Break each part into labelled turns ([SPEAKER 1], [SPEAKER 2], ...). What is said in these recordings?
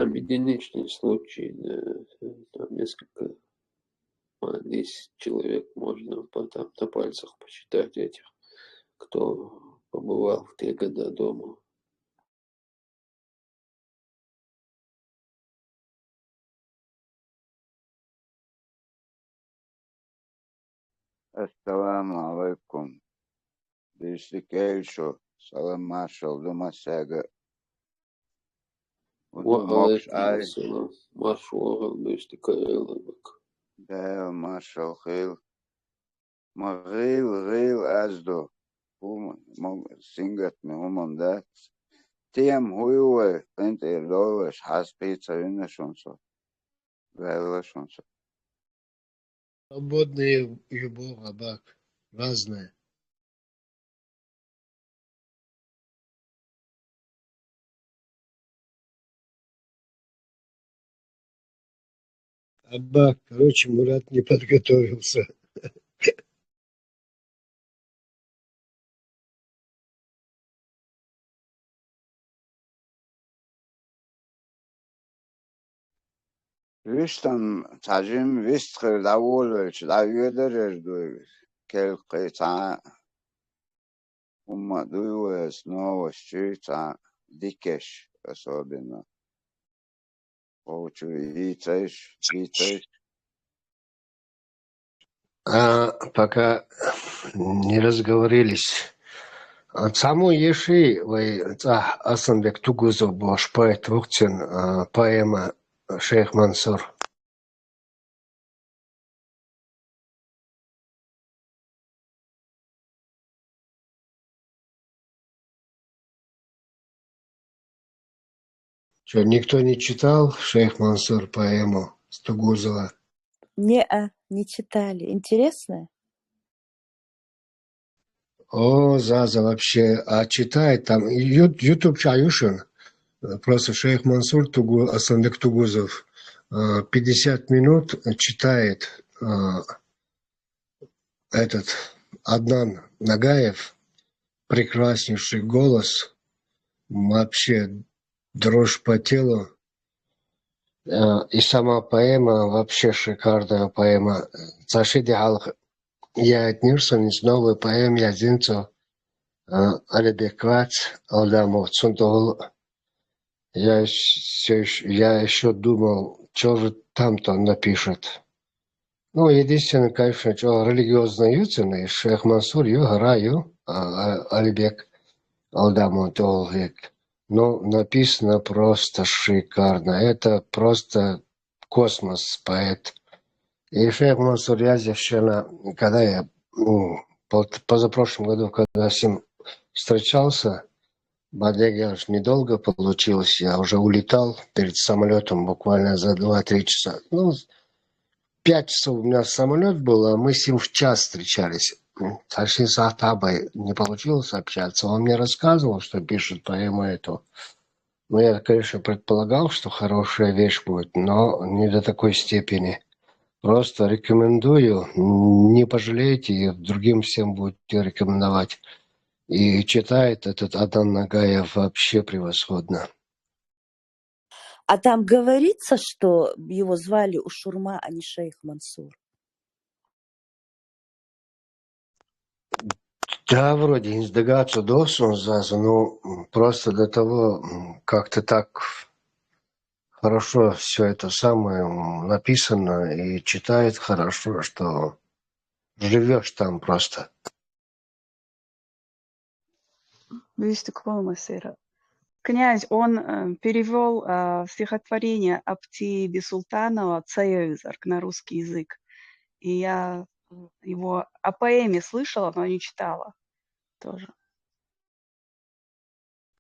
[SPEAKER 1] Там единичные случаи, там несколько, 10 человек можно там на пальцах посчитать этих, кто побывал в те года дома.
[SPEAKER 2] Assalamu alaikum. Dişlikeyşo. Salam marshal dumasega. Udu moksh
[SPEAKER 1] Ваалейкум
[SPEAKER 2] ay.
[SPEAKER 1] ассалам. Маршура, бак.
[SPEAKER 2] Da marshal khil. Maghil azdo. Singat me dat. Tiem huiwe. Pint dolesh has pizza unashonso. Velashonso.
[SPEAKER 3] Свободные любого, Абак. Разные. Абак, короче, Мурат не подготовился.
[SPEAKER 2] Вистам tajim vistkhir davolch. Daviyeder erdu. Kel qita. Umma duwe снова щица. Dikesh. Особенно. Получу и цеш.
[SPEAKER 3] Пока не разговорились. Само еши, вы Асанбек Тугузов Бошпай Твухтин, поэма Шейх Мансур. Что, никто не читал Шейх Мансур поэму Тугузова?
[SPEAKER 4] Не читали. Интересно?
[SPEAKER 3] О, Заза, вообще, читает там, YouTube чаюшин, просто Шейх Мансур Асанбек Тугузов, 50 минут читает этот Аднан Нагаев, прекраснейший голос, вообще дрожь по телу. И сама поэма, вообще шикарная поэма. Цашиди Алх, я отнесся из новой поэмы Язинцо Алибеквац Алдамов Цунтол. Я еще думал, что же там-то напишет. Ну, единственное, конечно, что религиозно ютины, Шейх Мансур, Югараю, Алибек Алдамов Толгек. Ну, написано просто шикарно. Это просто космос, поэт. И Шейх Мансур Язевщина, когда я позапрошлом году, когда с ним встречался, Бадегелш недолго получилось, я уже улетал перед самолетом буквально за 2-3 часа. Ну, 5 часов у меня самолет был, а мы с ним в час встречались. Сашин Сахтабой не получилось общаться. Он мне рассказывал, что пишет поэму эту. Ну, я, конечно, предполагал, что хорошая вещь будет, но не до такой степени. Просто рекомендую, не пожалеете, и другим всем будете рекомендовать. И читает этот Адан Нагаев вообще превосходно.
[SPEAKER 4] А там говорится, что его звали Ушурма, а не Шейх Мансур?
[SPEAKER 3] Да, вроде издагаться досун зазу, ну, просто до того как-то так хорошо все это самое написано и читает хорошо, что живешь там просто.
[SPEAKER 5] Князь, он перевел стихотворение Апти Бисултанова «Цаёвизарк» на русский язык. И я его о поэме слышала, но не читала тоже.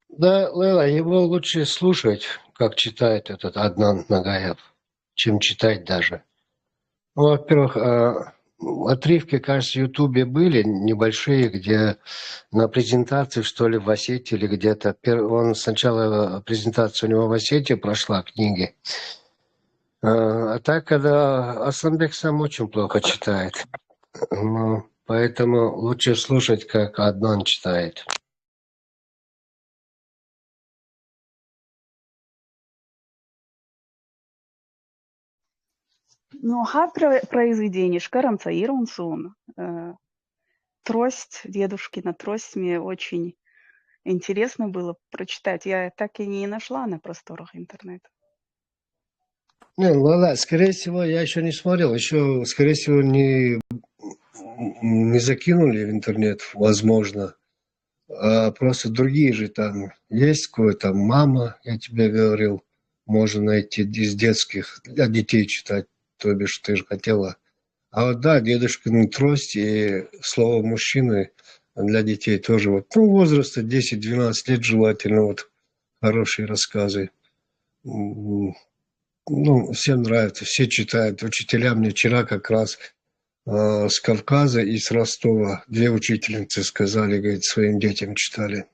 [SPEAKER 3] Да, Лейла, его лучше слушать, как читает этот Аднан Нагаев, чем читать даже. Ну, во-первых, отрывки, кажется, в Ютубе были небольшие, где на презентации, что ли, в Осетии или где-то. Он сначала презентация у него в Осетии прошла, книги. А так, когда Асланбек сам очень плохо читает. Ну, поэтому лучше слушать, как Аднан читает.
[SPEAKER 5] Ну, произведение Шкарам Цаирунсун. Трость, дедушкина трость, мне очень интересно было прочитать. Я так и не нашла на просторах интернета.
[SPEAKER 3] Не, ладно, скорее всего, я еще не смотрел, еще, скорее всего, не закинули в интернет, возможно. А просто другие же там есть, какой-то мама, я тебе говорил, можно найти из детских, для детей читать, то бишь ты же хотела. А вот да, дедушкин трость и слово мужчины для детей тоже вот, ну, возраста 10-12 лет желательно, вот, хорошие рассказы. Ну, всем нравится, все читают. Учителя мне вчера как раз с Кавказа и с Ростова две учительницы сказали, говорит, своим детям читали.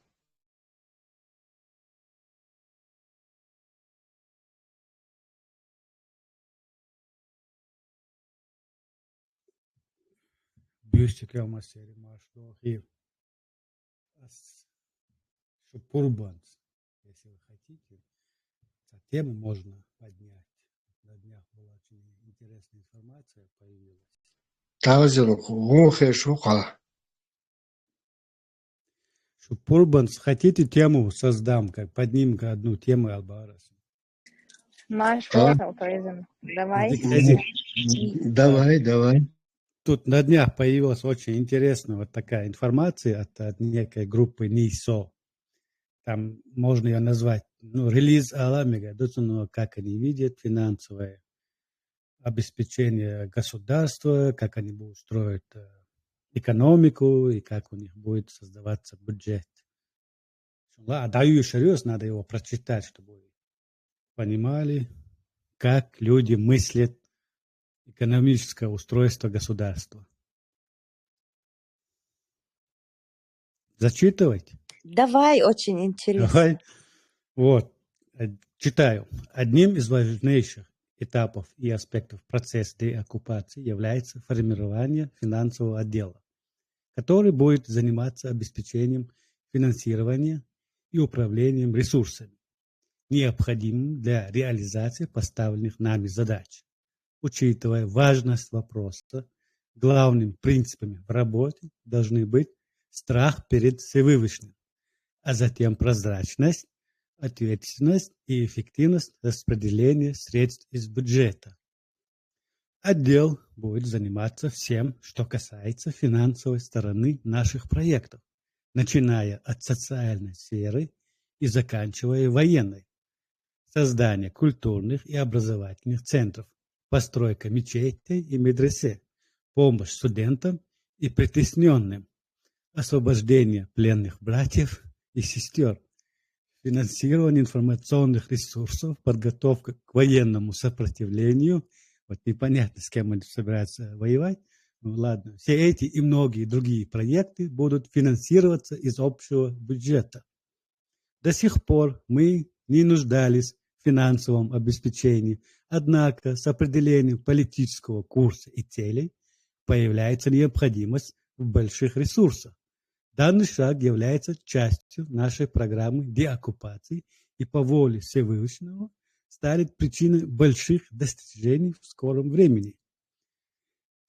[SPEAKER 6] Büyük maseri маршрухи. Шупурбанс, если вы хотите. Тему можно поднять. На днях была очень интересная информация появилась.
[SPEAKER 3] Тазил, мухе, шуха.
[SPEAKER 6] Шупурбанс, хотите тему создам, как поднимем одну тему Албарас.
[SPEAKER 7] Маршрутал туризм. Давай.
[SPEAKER 3] Давай.
[SPEAKER 6] Тут на днях появилась очень интересная вот такая информация от некой группы НИСО. Там можно ее назвать, релиз Аламига, как они видят финансовое обеспечение государства, как они будут строить экономику и как у них будет создаваться бюджет. Даю серьезно, надо его прочитать, чтобы понимали, как люди мыслят экономическое устройство государства. Зачитывать?
[SPEAKER 4] Давай, очень интересно.
[SPEAKER 6] Давай. Вот, читаю. Одним из важнейших этапов и аспектов процесса деоккупации является формирование финансового отдела, который будет заниматься обеспечением финансирования и управлением ресурсами, необходимым для реализации поставленных нами задач. Учитывая важность вопроса, главными принципами в работе должны быть страх перед Всевышним, а затем прозрачность, ответственность и эффективность распределения средств из бюджета. Отдел будет заниматься всем, что касается финансовой стороны наших проектов, начиная от социальной сферы и заканчивая военной. Создание культурных и образовательных центров, постройка мечетей и медресе, помощь студентам и притесненным, освобождение пленных братьев и сестер, финансирование информационных ресурсов, подготовка к военному сопротивлению. Вот непонятно, с кем они собираются воевать. Ну ладно, все эти и многие другие проекты будут финансироваться из общего бюджета. До сих пор мы не нуждались в финансовом обеспечении, однако с определением политического курса и целей появляется необходимость в больших ресурсах. Данный шаг является частью нашей программы деоккупации и по воле Всевышнего станет причиной больших достижений в скором времени.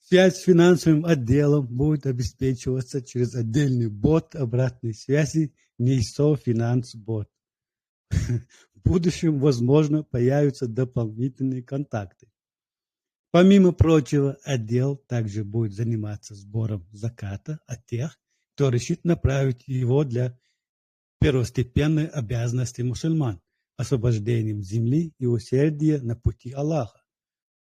[SPEAKER 6] Связь с финансовым отделом будет обеспечиваться через отдельный бот обратной связи НИСО Финанс-бот. В будущем, возможно, появятся дополнительные контакты. Помимо прочего, отдел также будет заниматься сбором заката от тех, кто решит направить его для первостепенной обязанности мусульман, освобождением земли и усердия на пути Аллаха.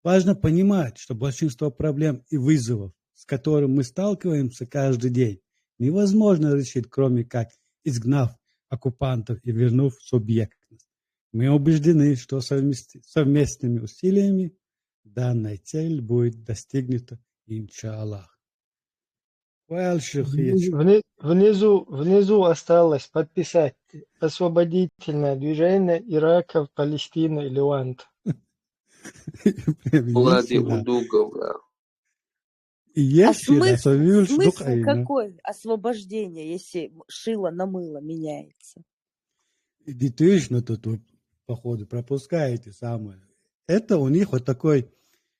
[SPEAKER 6] Важно понимать, что большинство проблем и вызовов, с которыми мы сталкиваемся каждый день, невозможно решить, кроме как изгнав оккупантов и вернув субъектность. Мы убеждены, что совместными усилиями данная цель будет достигнута, иншаллах.
[SPEAKER 8] Внизу осталось подписать освободительное движение Ирака, Палестина, Левант.
[SPEAKER 1] Владимир Дугов,
[SPEAKER 4] А смысл какой освобождение, если шило на мыло меняется?
[SPEAKER 6] Действительно, тут, походу, пропускаете самое. Это у них вот такой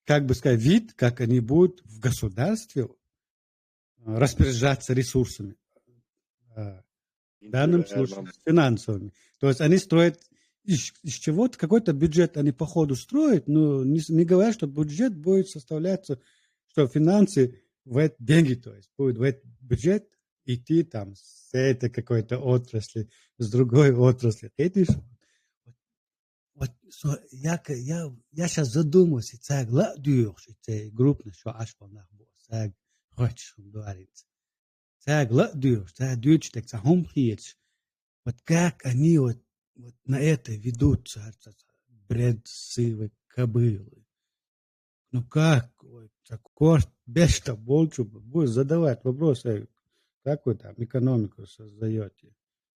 [SPEAKER 6] как бы сказать, вид, как они будут в государстве распоряжаться ресурсами. В данном случае финансовыми. То есть они строят из чего-то, какой-то бюджет они по ходу строят, но не говорят, что бюджет будет составляться, что финансы в эти деньги, то есть будет в этот бюджет идти там с этой какой-то отрасли, с другой отрасли. Видишь? Вот я сейчас задумался, цег ладюш, цег группно, что аж волнах был, цег хочешь говорить. Цег ладюш, цег дюч, так цахом хиец. Вот как они вот на это ведутся, бред сывы кобылы. Ну как, такой бешта больше будет задавать вопросы, как вы там экономику создаете,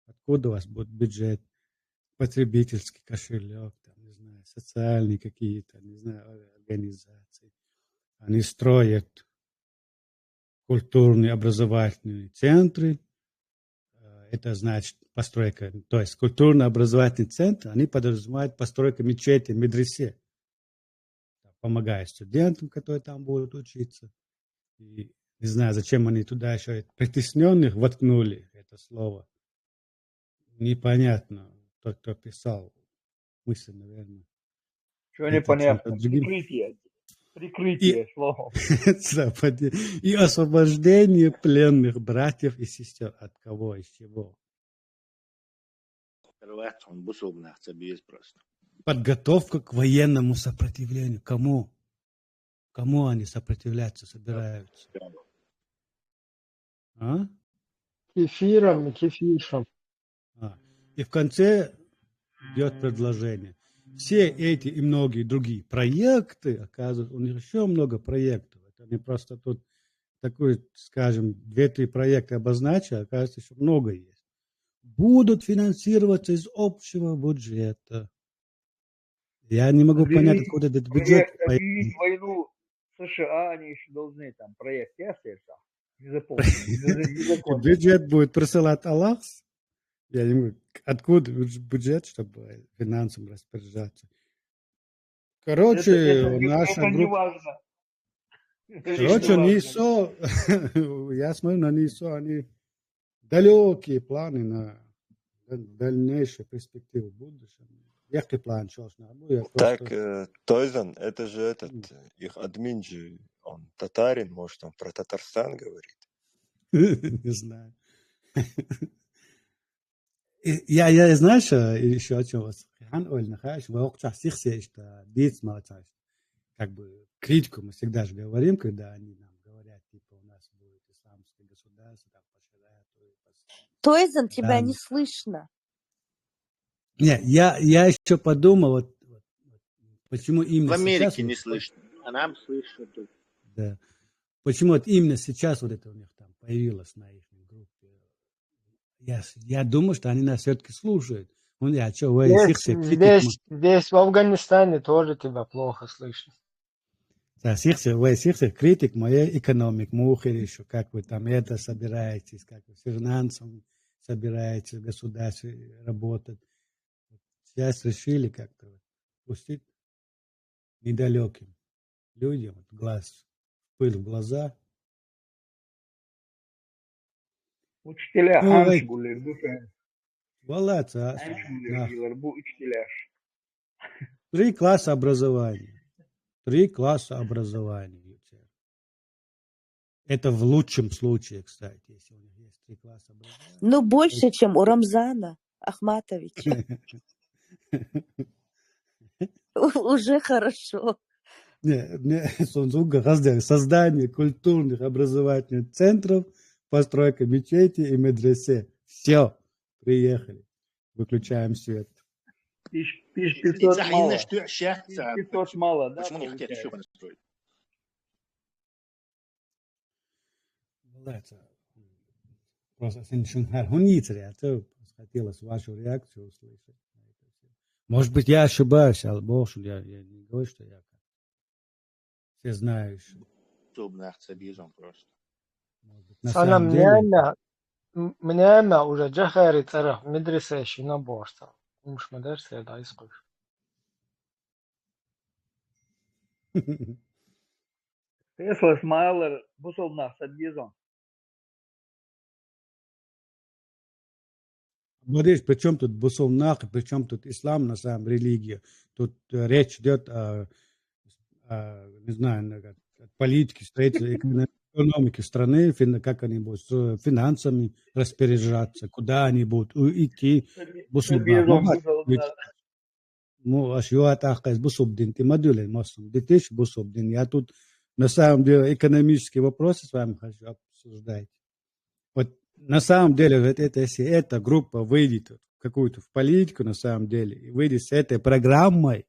[SPEAKER 6] откуда у вас будет бюджет, потребительский кошелек, там, не знаю, социальные какие-то, не знаю, организации. Они строят культурные образовательные центры. Это значит постройка, то есть культурно-образовательный центр, они подразумевают постройку мечети, медресе, помогая студентам, которые там будут учиться. И не знаю, зачем они туда еще притесненных воткнули это слово. Непонятно, тот, кто писал мысль, наверное.
[SPEAKER 9] Что непонятно? Прикрытие словом.
[SPEAKER 6] И освобождение пленных братьев и сестер. От кого, из чего? Подготовка к военному сопротивлению. Кому? Кому они сопротивляться собираются? А?
[SPEAKER 8] Кефиром и кефиршем.
[SPEAKER 6] И в конце идет предложение. Все эти и многие другие проекты, оказывается, у них еще много проектов. Это не просто тут такой, скажем, 2-3 проекта обозначили, оказывается, еще много есть. Будут финансироваться из общего бюджета. Я не могу понять, откуда этот бюджет.
[SPEAKER 9] Объявить войну США, они еще должны там проект незаконный.
[SPEAKER 6] Бюджет будет присылать Аллах. Я не могу. Откуда бюджет, чтобы финансом распоряжаться? Короче, наша группа...
[SPEAKER 9] не важно.
[SPEAKER 6] Короче, НИСО, я смотрю на НИСО, они далекие планы на дальнейшие перспективы будущего. Який план, что ж надо?
[SPEAKER 10] Так, Тойзан, это же этот, их админ же, он татарин, может, он про Татарстан говорит?
[SPEAKER 6] Не знаю. Я знаешь, еще о чем вас? Как бы критику мы всегда же говорим, когда они нам говорят, типа, у нас будет исламское государство, там, по шариату.
[SPEAKER 4] Тойзан, тебя не слышно.
[SPEAKER 6] Не, я еще подумал, вот, почему именно
[SPEAKER 11] в Америке
[SPEAKER 6] сейчас...
[SPEAKER 11] не слышно, а нам слышно тут.
[SPEAKER 6] Да. Почему вот именно сейчас вот это у них там появилось на их группе. Я думаю, что они нас все-таки слушают.
[SPEAKER 8] Здесь в Афганистане тоже тебя плохо слышно.
[SPEAKER 6] Критик моей экономик, мухер еще, как вы там это собираетесь, как вы с финансом собираетесь в государстве работать. Сейчас решили как-то пустить недалеким людям глаз, пыль в глаза.
[SPEAKER 9] Учителя, Аншгулер, душе.
[SPEAKER 6] Валаться.
[SPEAKER 9] Bu учителя.
[SPEAKER 6] 3 класса образования. 3 класса образования. Это в лучшем случае, кстати, если у них есть 3 класса образования.
[SPEAKER 4] Ну, больше, чем у Рамзана Ахматовича. Уже хорошо.
[SPEAKER 6] Создание культурных образовательных центров, постройка мечети и медресе. Все, приехали. Выключаем свет.
[SPEAKER 9] 500 мало. 500 мало, да?
[SPEAKER 11] Почему не хотят еще построить?
[SPEAKER 6] Просто хотелось вашу реакцию услышать. Может быть, я ошибаюсь, а Бог, я не говорю, что я все знающий.
[SPEAKER 8] أنا من уже جهاري ترى مدرسة شينا بورصة مش مدرسة دا يسقش.
[SPEAKER 9] Tesla Smiler bu solnaq sadgezon.
[SPEAKER 6] Смотришь, при чем тут бусулнах, при чем тут ислам, на самом религия? Тут речь идет о, не знаю, политике, строительстве, экономике страны, как они будут с финансами распоряжаться, куда они будут идти. Бусулнах.
[SPEAKER 9] Sadgezon bu solnaq.
[SPEAKER 6] Ну, аж я так бусулдин, ты модули, мостом, детиш бусулдин. Я тут, на самом деле, экономические вопросы с вами хочу обсуждать. Вот на самом деле, вот если эта группа выйдет в какую-то в политику, на самом деле, и выйдет с этой программой,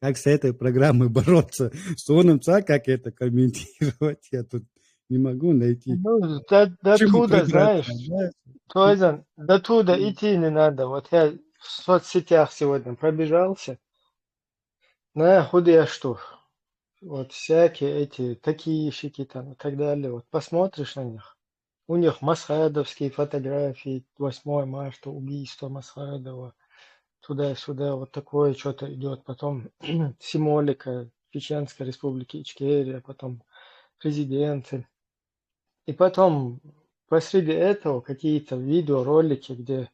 [SPEAKER 6] как с этой программой бороться с ОНМЦА, как это комментировать, я тут не могу найти.
[SPEAKER 8] Ну,
[SPEAKER 6] К чему
[SPEAKER 8] до туда, знаешь,
[SPEAKER 6] придраться, да?
[SPEAKER 8] Тойзан, до туда идти не надо. Вот я в соцсетях сегодня пробежался, на худые что, вот всякие эти такийщики там и так далее. Вот посмотришь на них, у них масхадовские фотографии, 8 марта, убийство Масхадова, туда-сюда, вот такое что-то идет. Потом символика Чеченской Республики Ичкерия, потом президенты. И потом посреди этого какие-то видеоролики, где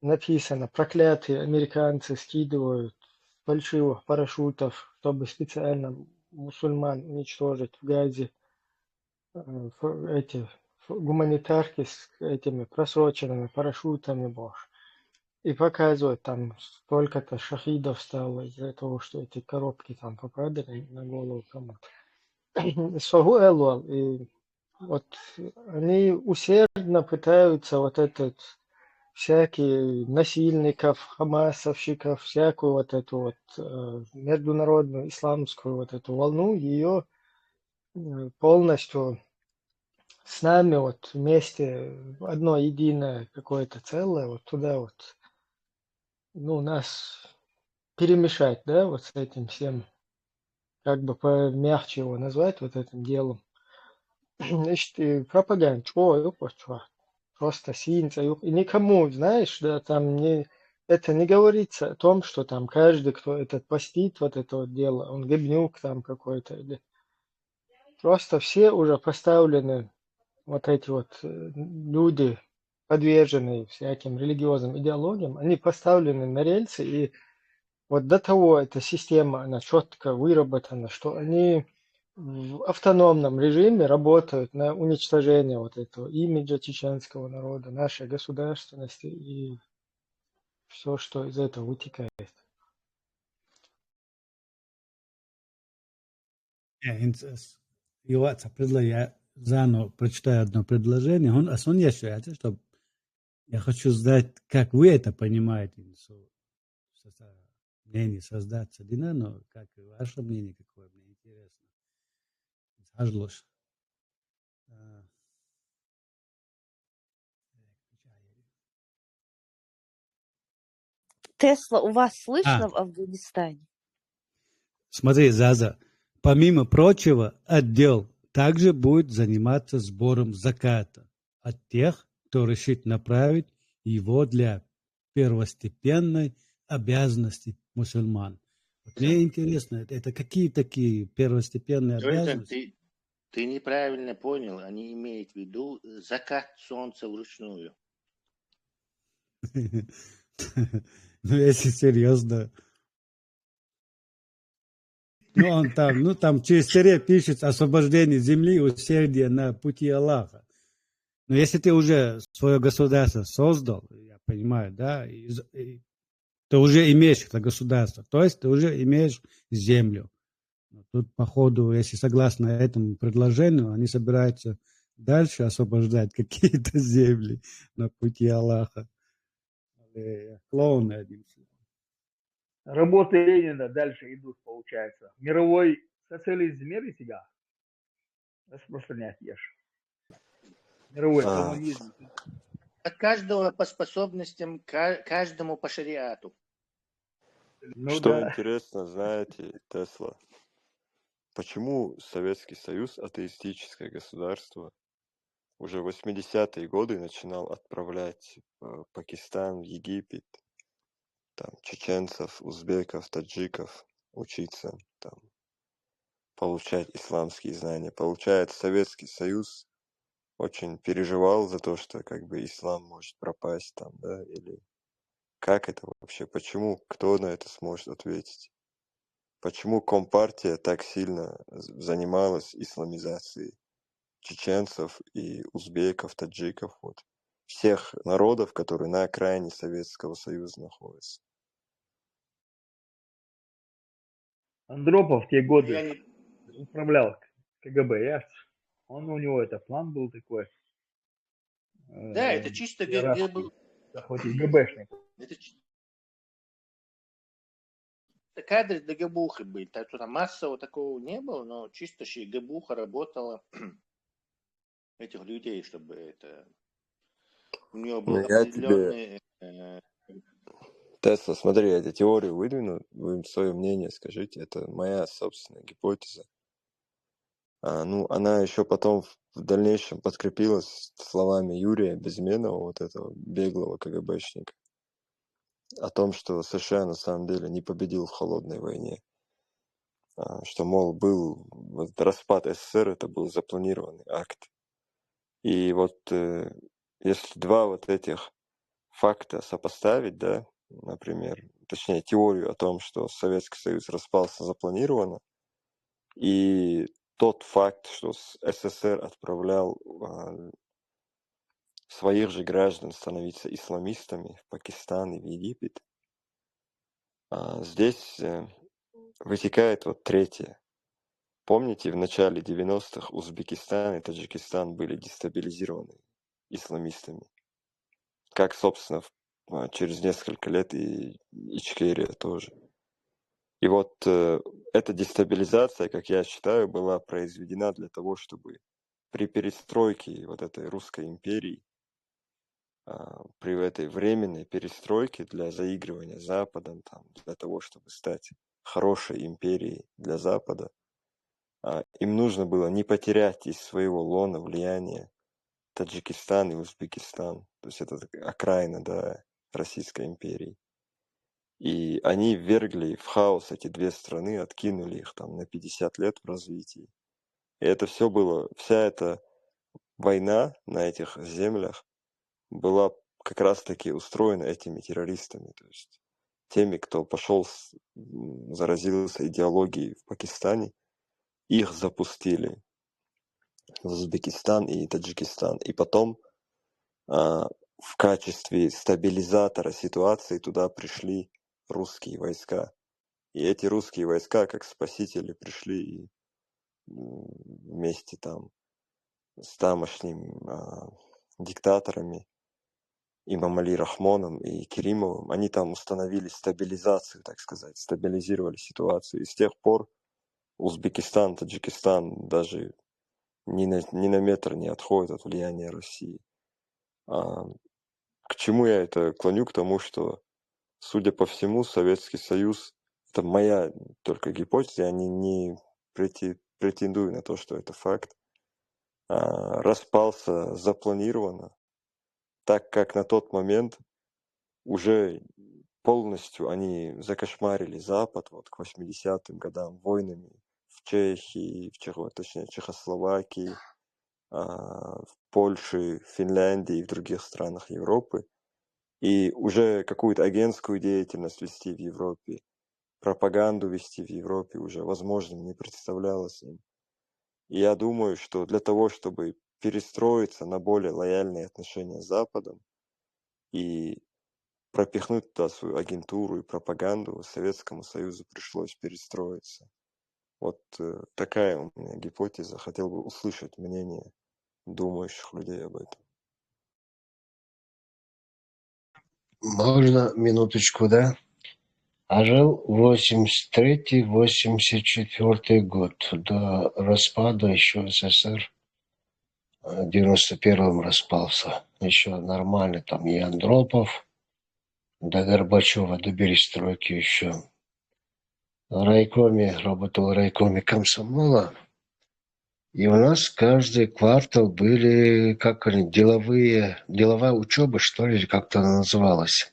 [SPEAKER 8] написано, проклятые американцы скидывают фальшивых парашютов, чтобы специально мусульман уничтожить в Газе. Эти гуманитарки с этими просроченными парашютами, боже. И показывают, там столько-то шахидов стало из-за того, что эти коробки там попадали на голову кому-то. Согуэлуал. И вот они усердно пытаются вот этот всякие насильников, хамасовщиков, всякую вот эту вот международную исламскую вот эту волну, ее полностью с нами вот вместе одно единое какое-то целое, вот туда вот, ну, нас перемешать, да, вот с этим всем, как бы помягче его назвать вот этим делом. Значит, и пропаганда, просто синца, и никому, знаешь, да, там не, это не говорится о том, что там каждый, кто этот постит вот это вот дело, он гибнюк там какой-то, или просто все уже поставлены, вот эти вот люди, подверженные всяким религиозным идеологиям, они поставлены на рельсы, и вот до того эта система, она четко выработана, что они в автономном режиме работают на уничтожение вот этого имиджа чеченского народа, нашей государственности и все, что из этого вытекает.
[SPEAKER 6] Я заново прочитаю одно предложение. Он еще, что я хочу знать, как вы это понимаете, мнение создаться, но как ваше мнение, какое мне интересно. Ажлош.
[SPEAKER 4] Тесла у вас слышно в Афганистане?
[SPEAKER 6] Смотри, Заза, помимо прочего, отдел также будет заниматься сбором заката от тех, кто решит направить его для первостепенной обязанности мусульман. Вот мне интересно, это какие такие первостепенные обязанности?
[SPEAKER 11] Ты неправильно понял. Они имеют в виду закат солнца вручную.
[SPEAKER 6] Ну, если серьезно. Он там через тире пишет освобождение земли, усердие на пути Аллаха. Но если ты уже свое государство создал, я понимаю, да, ты уже имеешь это государство, то есть ты уже имеешь землю. Тут, походу, если согласно этому предложению, они собираются дальше освобождать какие-то земли на пути Аллаха. Клоуны, одним словом.
[SPEAKER 9] Работы Ленина дальше идут, получается. Мировой социализм в мире себя распространять ешь. Мировой коммунизм.
[SPEAKER 11] От каждого по способностям, каждому по шариату.
[SPEAKER 10] Что интересно, знаете, Тесла, почему Советский Союз, атеистическое государство, уже в 80-е годы начинал отправлять в Пакистан, в Египет, там, чеченцев, узбеков, таджиков учиться там получать исламские знания. Получается, Советский Союз очень переживал за то, что как бы ислам может пропасть там, да, или как это вообще, почему, кто на это сможет ответить? Почему Компартия так сильно занималась исламизацией чеченцев и узбеков, таджиков, вот, всех народов, которые на окраине Советского Союза находятся?
[SPEAKER 9] Андропов в те
[SPEAKER 11] Я
[SPEAKER 9] годы
[SPEAKER 11] не...
[SPEAKER 9] управлял КГБ, ясно? У него это план был такой,
[SPEAKER 11] Да, это чисто
[SPEAKER 9] арабский, захватить ГБшник.
[SPEAKER 11] Это кадры для ГБУХы были. Так что там массового такого не было, но чисто ГБУХа работала этих людей, чтобы это... У нее был определенный...
[SPEAKER 10] Тесла, смотри, я эту теорию выдвину, вы свое мнение скажите, это моя собственная гипотеза. Она еще потом в дальнейшем подкрепилась словами Юрия Безменова, вот этого беглого КГБшника, о том, что США на самом деле не победил в холодной войне. Что, мол, был вот распад СССР, это был запланированный акт. И вот если два вот этих факта сопоставить, да, например, точнее теорию о том, что Советский Союз распался запланированно, и тот факт, что СССР отправлял своих же граждан становиться исламистами в Пакистан и в Египет, здесь вытекает вот третье. Помните, в начале 90-х Узбекистан и Таджикистан были дестабилизированы исламистами? Как, собственно, через несколько лет и Ичкерия тоже. И вот эта дестабилизация, как я считаю, была произведена для того, чтобы при перестройке вот этой русской империи, при этой временной перестройке для заигрывания с Западом, там, для того, чтобы стать хорошей империей для Запада, им нужно было не потерять из своего лона влияния Таджикистан и Узбекистан, то есть это окраина, да, Российской империи. И они ввергли в хаос эти две страны, откинули их там на 50 лет в развитии. И это все было, вся эта война на этих землях была как раз-таки устроена этими террористами, то есть теми, кто пошел, заразился идеологией в Пакистане, их запустили в Узбекистан и Таджикистан. И потом в качестве стабилизатора ситуации туда пришли русские войска. И эти русские войска, как спасители, пришли и вместе там с тамошними диктаторами Имам Али Рахмоном и Керимовым, они там установили стабилизацию, так сказать, стабилизировали ситуацию. И с тех пор Узбекистан, Таджикистан даже ни на метр не отходит от влияния России. К чему я это клоню? К тому, что, судя по всему, Советский Союз, это моя только гипотеза, я не претендую на то, что это факт, распался запланированно, так как на тот момент уже полностью они закошмарили Запад вот к 80-м годам войнами в Чехии, точнее Чехословакии, в Польше, Финляндии и в других странах Европы. И уже какую-то агентскую деятельность вести в Европе, пропаганду вести в Европе уже возможным не представлялось им. И я думаю, что для того, чтобы перестроиться на более лояльные отношения с Западом и пропихнуть туда свою агентуру и пропаганду, Советскому Союзу пришлось перестроиться. Вот такая у меня гипотеза. Хотел бы услышать мнение думающих людей об этом.
[SPEAKER 3] Можно минуточку, да? А жил 83-84 год, до распада еще СССР. В 91-м распался. Еще нормально, там и Андропов, до Горбачева, до перестройки еще. В райкоме, работал в райкоме комсомола. И у нас каждый квартал были, как они, деловая учеба, что ли, как-то она называлась.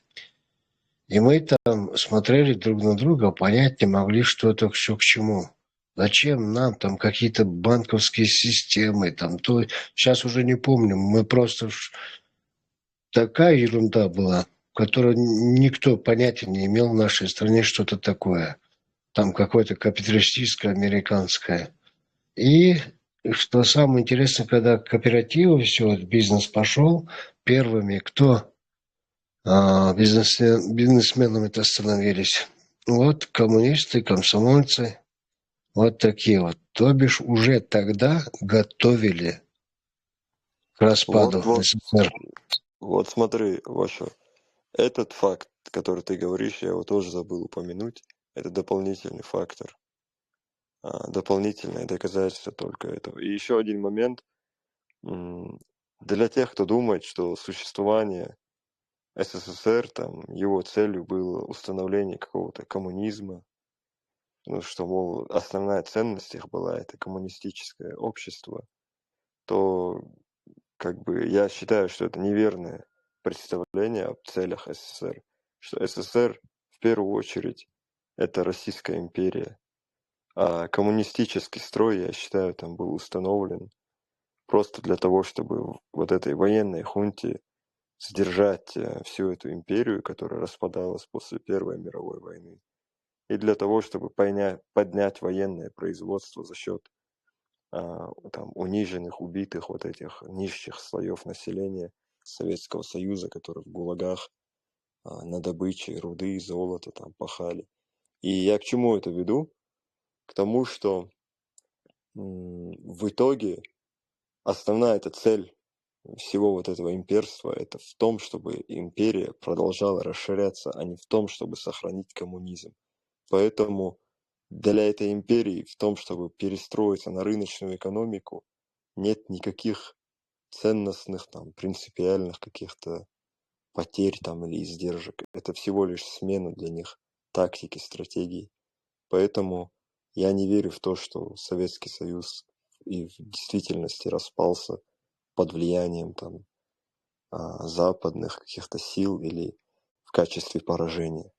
[SPEAKER 3] И мы там смотрели друг на друга, понять не могли, что это все к чему. Зачем нам там какие-то банковские системы, там то, сейчас уже не помню, мы просто такая ерунда была, которую никто понятия не имел в нашей стране, что-то такое. Там какое-то капиталистическое, американское. И что самое интересное, когда кооперативы, все, бизнес пошел, первыми, кто бизнесменами это становились? Вот коммунисты, комсомольцы, вот такие вот. То бишь уже тогда готовили к распаду
[SPEAKER 10] Вот,
[SPEAKER 3] СССР.
[SPEAKER 10] вот смотри, Ваша, этот факт, который ты говоришь, я его тоже забыл упомянуть, это дополнительный фактор, дополнительное доказательство только этого. И еще один момент, для тех, кто думает, что существование СССР, там, его целью было установление какого-то коммунизма, ну, что, мол, основная ценность их была это коммунистическое общество, то как бы я считаю, что это неверное представление о целях СССР, что СССР в первую очередь это Российская империя, а коммунистический строй, я считаю, там был установлен просто для того, чтобы вот этой военной хунте сдержать всю эту империю, которая распадалась после Первой мировой войны, и для того, чтобы поднять военное производство за счет там, униженных, убитых вот этих низших слоев населения Советского Союза, которые в ГУЛАГах на добыче руды и золота там пахали. И я к чему это веду? К тому, что в итоге основная эта цель всего вот этого имперства это в том, чтобы империя продолжала расширяться, а не в том, чтобы сохранить коммунизм. Поэтому для этой империи в том, чтобы перестроиться на рыночную экономику, нет никаких ценностных, там, принципиальных каких-то потерь там или издержек. Это всего лишь смена для них тактики, стратегии. Поэтому я не верю в то, что Советский Союз и в действительности распался под влиянием там западных каких-то сил или в качестве поражения.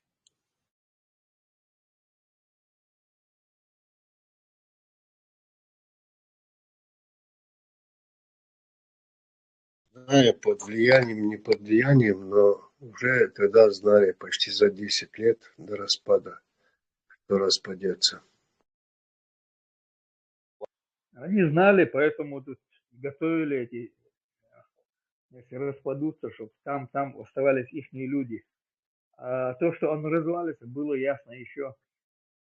[SPEAKER 3] Знали под влиянием, не под влиянием, но уже тогда знали почти за 10 лет до распада, что распадется.
[SPEAKER 9] Они знали, поэтому тут готовили эти, если распадутся, чтобы там оставались их люди. А то, что он развалится, было ясно еще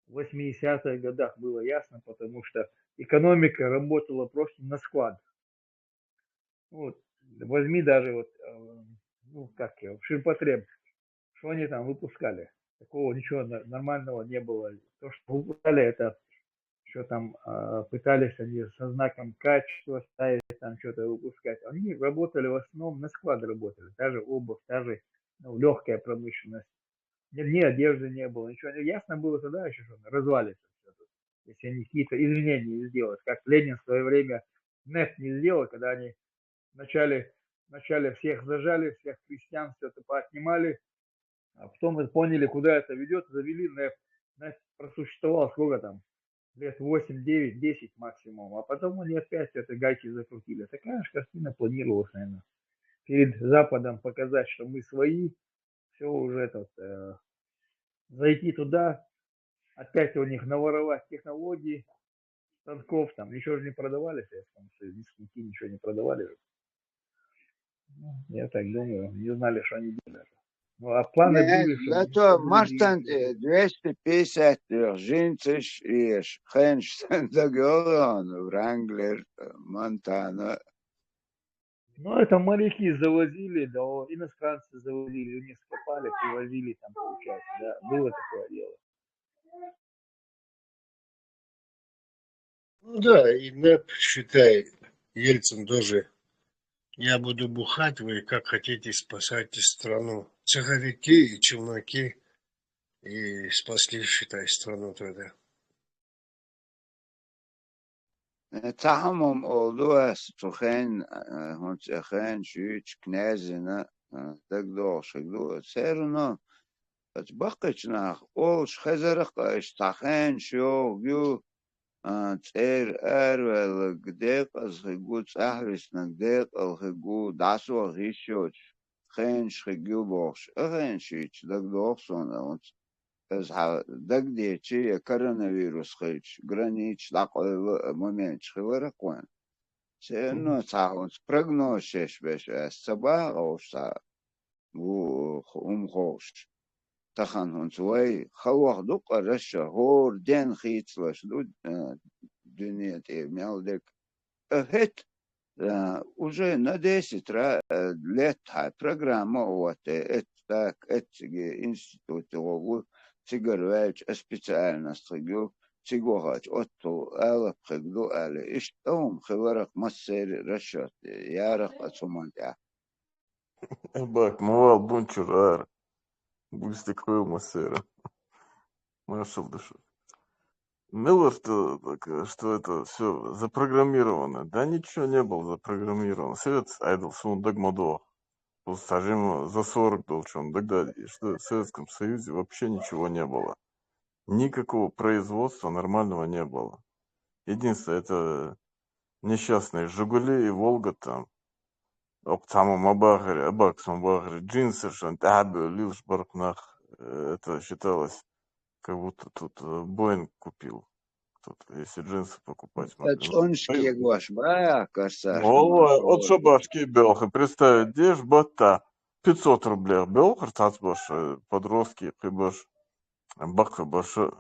[SPEAKER 9] в 80-х годах, было ясно, потому что экономика работала просто на склад. Вот, возьми даже вот, ну, как его, ширпотреб, что они там выпускали. Такого ничего нормального не было. То, что выпускали, это что там пытались они со знаком качества ставить, там что-то выпускать. Они работали в основном на склад работали. Та же обувь, та же легкая промышленность. Ни одежды не было, ничего. Ясно было тогда еще, что развалится все тут. Если они какие-то изменения не сделают. Как Ленин в свое время НЭП не сделал, когда они вначале всех зажали, всех крестьян, все это поотнимали, а потом мы поняли, куда это ведет, завели НЭП. НЭП просуществовал сколько там? Лет 8, 9, 10 максимум. А потом они опять это гайки закрутили. Такая же картина планировалась, наверное. Перед Западом показать, что мы свои, все уже этот, зайти туда, опять у них наворовать технологии, станков, там ничего же не продавали, Советскому Союзу, ничего не продавали. Я так думаю, не знали, что они делают. Ну, а планы
[SPEAKER 2] Нет,
[SPEAKER 9] были, чтобы
[SPEAKER 2] зато
[SPEAKER 9] были
[SPEAKER 2] Мартин 250 жінциш і Хенштейн договорен, Вранглер, Монтана.
[SPEAKER 9] Ну, это моряки завозили, да, иностранцы завозили, у них скопали, привозили там, получается, да, было такое дело.
[SPEAKER 3] Ну да, и НЭП, считай, Ельцин тоже. Я буду бухать, вы как хотите спасайте страну. Цеховики и челноки. И спасли, считай, страну тогда.
[SPEAKER 2] Tamam oldu Tuchen, Hunchechen, Şüç, Knezina, Dagdoşlu, Serno, Bakıçnaq, ol Xezerq, Tachen, Şo, Yu, цер эрвел гдек азгу цахвисна гдек алгу дасо гишоч хенш гюбош хеншич дагдохсон он از دقدي شيء كورونا خيش гранич такой момент خبره كون سأنه تعاون прогнозش بشه سباق وشتا خوش تخن هون سوي خوخ دوق رشة هور دين خيتلش دو دنيا تي مالدك هت уже на 10 лет программа вот это так это институт его цигарвач специальность его цигогач отту алап хгду але иштом хварак массер расчет ярах ацуманта
[SPEAKER 12] Бак, мувал бунчур, бусти квил массера. Машал душу. Миллер, что это все запрограммировано. Да ничего не было запрограммировано. Совет айдл сун дагмадо. Скажем, за 40 должен. Тогда что в Советском Союзе вообще ничего не было. Никакого производства нормального не было. Единственное, это несчастные «Жигули» и «Волга» там. Оптамом абагаре, абаксом абагаре, джинсы, шантабы, лилш баркнах. Это считалось, как будто тут Боинг купил. Кто-то, если джинсы покупать могли.
[SPEAKER 2] Тоншки гваш, ба, кажется.
[SPEAKER 12] От шабашки белха. Представить, где ж бата? 500 рублей белха, тацбаш, подростки, хибаш, баха баша.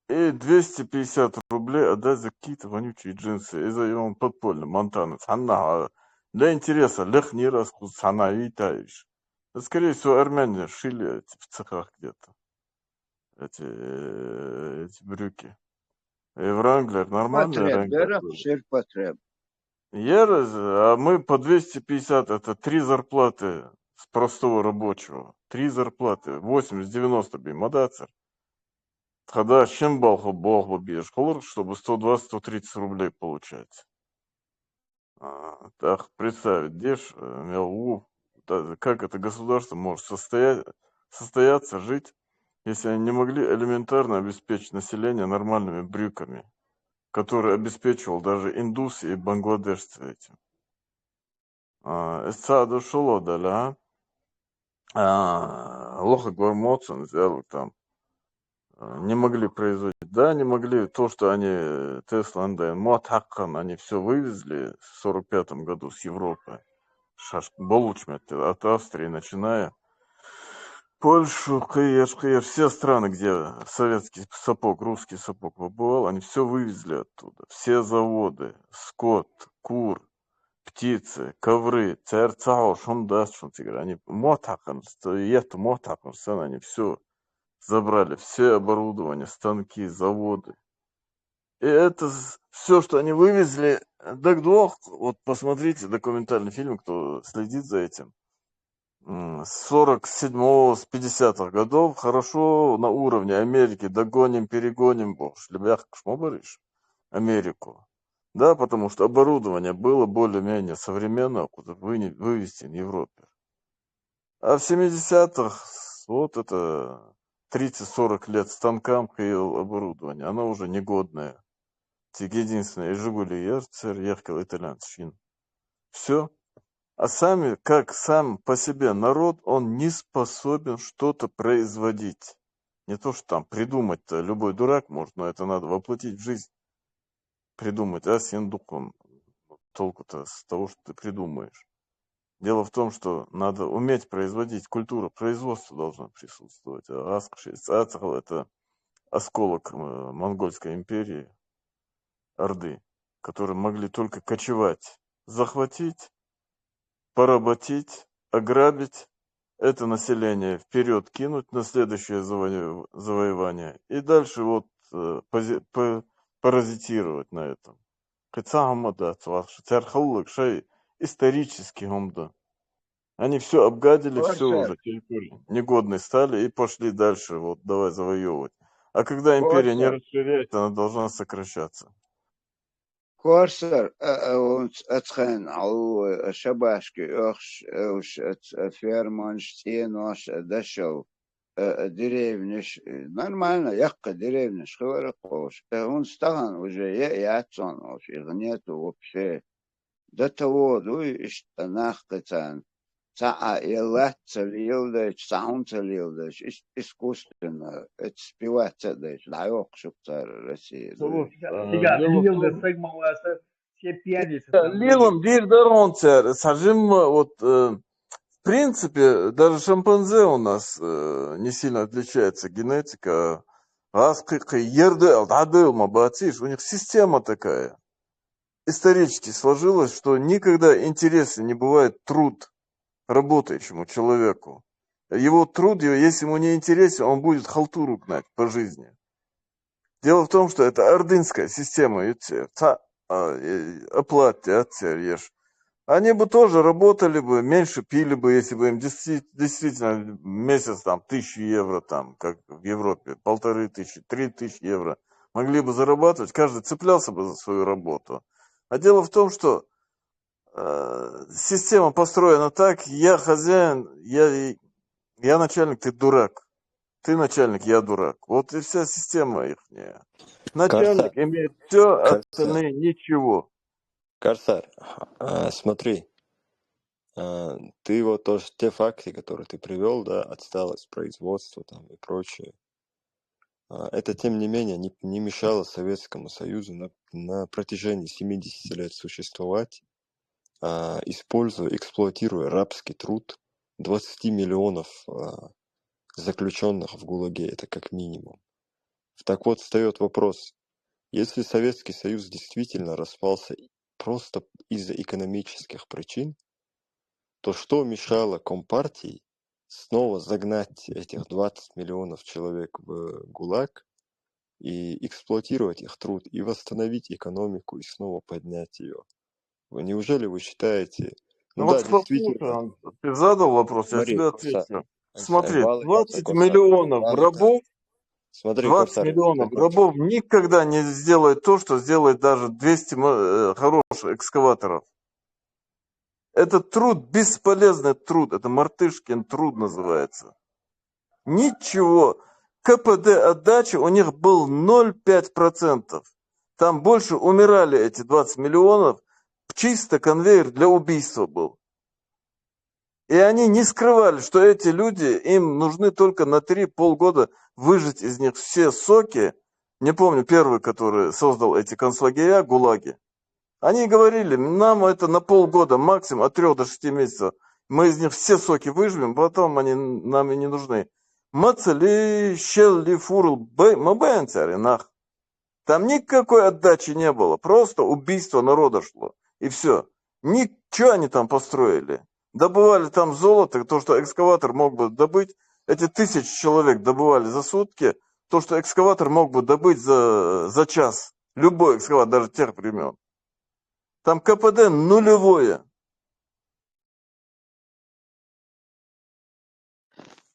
[SPEAKER 12] И 250 рублей отдать за какие-то вонючие джинсы. И за он подпольно, Монтана. Для интереса, лех не раз цана и таишь. Скорее всего, армяне шили в цехах где-то эти брюки. И Вранглер нормальный.
[SPEAKER 2] Потреб.
[SPEAKER 12] А мы по 250, это 3 зарплаты с простого рабочего. 3 зарплаты, 80-90 бимадацер. Когда чем бог бьешь, чтобы 120-130 рублей получать. Так, представить, где ж, как это государство может состояться, жить, если они не могли элементарно обеспечить население нормальными брюками, которые обеспечивал даже индусы и бангладешцы этим. Эсцаду шоло дали, лоха гормоцин сделал там. Не могли производить. Да, не могли. То, что они, Тесла, Мотхаккан, они все вывезли в 1945 году с Европы. Болучмет, от Австрии начиная. Польшу, Киев, все страны, где советский сапог, русский сапог побывал, они все вывезли оттуда. Все заводы, скот, кур, птицы, ковры, церцао, шумдаст, они Мотхаккан, они все забрали, все оборудование, станки, заводы. И это все, что они вывезли, дагдох, вот посмотрите документальный фильм, кто следит за этим. С 47-го, с 50-х годов хорошо на уровне Америки догоним, перегоним, бог, шлебях, шмобаришь, Америку. Да, потому что оборудование было более-менее современное, куда вывести в Европе. А в 70-х вот это 30-40 лет станкам оборудование, оно уже негодное. Единственное, «Жигули» Ерцер, ехал итальянцин. Все. А как сам по себе народ, он не способен что-то производить. Не то, что там придумать-то любой дурак может, но это надо воплотить в жизнь. Придумать, синдуком. Толку-то с того, что ты придумаешь. Дело в том, что надо уметь производить, культура производства должна присутствовать. Ацхал – это осколок монгольской империи, Орды, которые могли только кочевать, захватить, поработить, ограбить это население, вперед кинуть на следующее завоевание и дальше вот паразитировать на этом. Исторически гомда. Они все обгадили, все уже территории негодные стали и пошли дальше, вот давай завоевывать. А когда империя не расширяется, она должна сокращаться.
[SPEAKER 2] Корсер, اتخن علو شباشك اخش اوش فيرمانش تينوش دشو деревня, нормально, яхка деревня, шхваракош. Он стаган уже, яцон, их нету вообще. До того, что нахкацан, цалилдыч, искусственно, это спиваться, лайок, шуктар России.
[SPEAKER 9] Сега,
[SPEAKER 12] Дело в
[SPEAKER 9] Лилда,
[SPEAKER 12] том,
[SPEAKER 9] Сегмаласа, все пьяницы там были.
[SPEAKER 12] Лилом bir daroncer, сажим вот в принципе даже шимпанзе у нас не сильно отличается генетика. Аскы ерды алдадыл мабатиш, у них система такая. Исторически сложилось, что никогда интересен не бывает труд работающему человеку. Его труд, если ему не интересен, он будет халтуру гнать по жизни. Дело в том, что это ордынская система, оплате, они бы тоже работали бы, меньше пили бы, если бы им действительно месяц там 1000 евро, там, как в Европе, 1500, 3000 евро могли бы зарабатывать, каждый цеплялся бы за свою работу. А дело в том, что система построена так, я хозяин, я начальник, ты дурак. Ты начальник, я дурак. Вот и вся система ихняя. Начальник
[SPEAKER 10] Корсар,
[SPEAKER 12] имеет все,
[SPEAKER 10] Корсар,
[SPEAKER 12] остальные ничего.
[SPEAKER 10] Корсар, смотри, ты вот тоже те факты, которые ты привел, да, отсталость производства там и прочее, это тем не менее не мешало Советскому Союзу на протяжении 70 лет существовать, используя, эксплуатируя рабский труд 20 миллионов заключенных в ГУЛАГе, это как минимум. Так вот, встает вопрос, если Советский Союз действительно распался просто из-за экономических причин, то что мешало Компартии снова загнать этих 20 миллионов человек в ГУЛАГ и эксплуатировать их труд, и восстановить экономику, и снова поднять ее? Неужели вы считаете...
[SPEAKER 12] Ну
[SPEAKER 10] да,
[SPEAKER 12] вот
[SPEAKER 10] действительно.
[SPEAKER 12] ты задал вопрос, я
[SPEAKER 10] Смотри,
[SPEAKER 12] тебе
[SPEAKER 10] Корсар,
[SPEAKER 12] отвечу. Смотри,
[SPEAKER 10] Корсар,
[SPEAKER 12] 20 миллионов рабов,
[SPEAKER 10] Смотри,
[SPEAKER 12] 20
[SPEAKER 10] Корсар,
[SPEAKER 12] миллионов рабов никогда не сделают то, что сделает даже 200 хороших экскаваторов. Это труд, бесполезный труд, это мартышкин труд называется. Ничего. КПД отдачи у них был 0,5%. Там больше умирали эти 20 миллионов, чисто конвейер для убийства был. И они не скрывали, что эти люди, им нужны только на полгода выжать из них все соки. Не помню, первый, который создал эти концлагеря, ГУЛАГи. Они говорили, нам это на полгода, максимум от 3 до 6 месяцев. Мы из них все соки выжмем, потом они нам и не нужны. Мацали, щелли, фурл, мабэнцаринах. Там никакой отдачи не было, просто убийство народа шло. И все. Ничего они там построили. Добывали там золото, то, что экскаватор мог бы добыть. Эти 1000 человек добывали за сутки, то, что экскаватор мог бы добыть за час. Любой экскаватор, даже тех времен. Там КПД нулевое.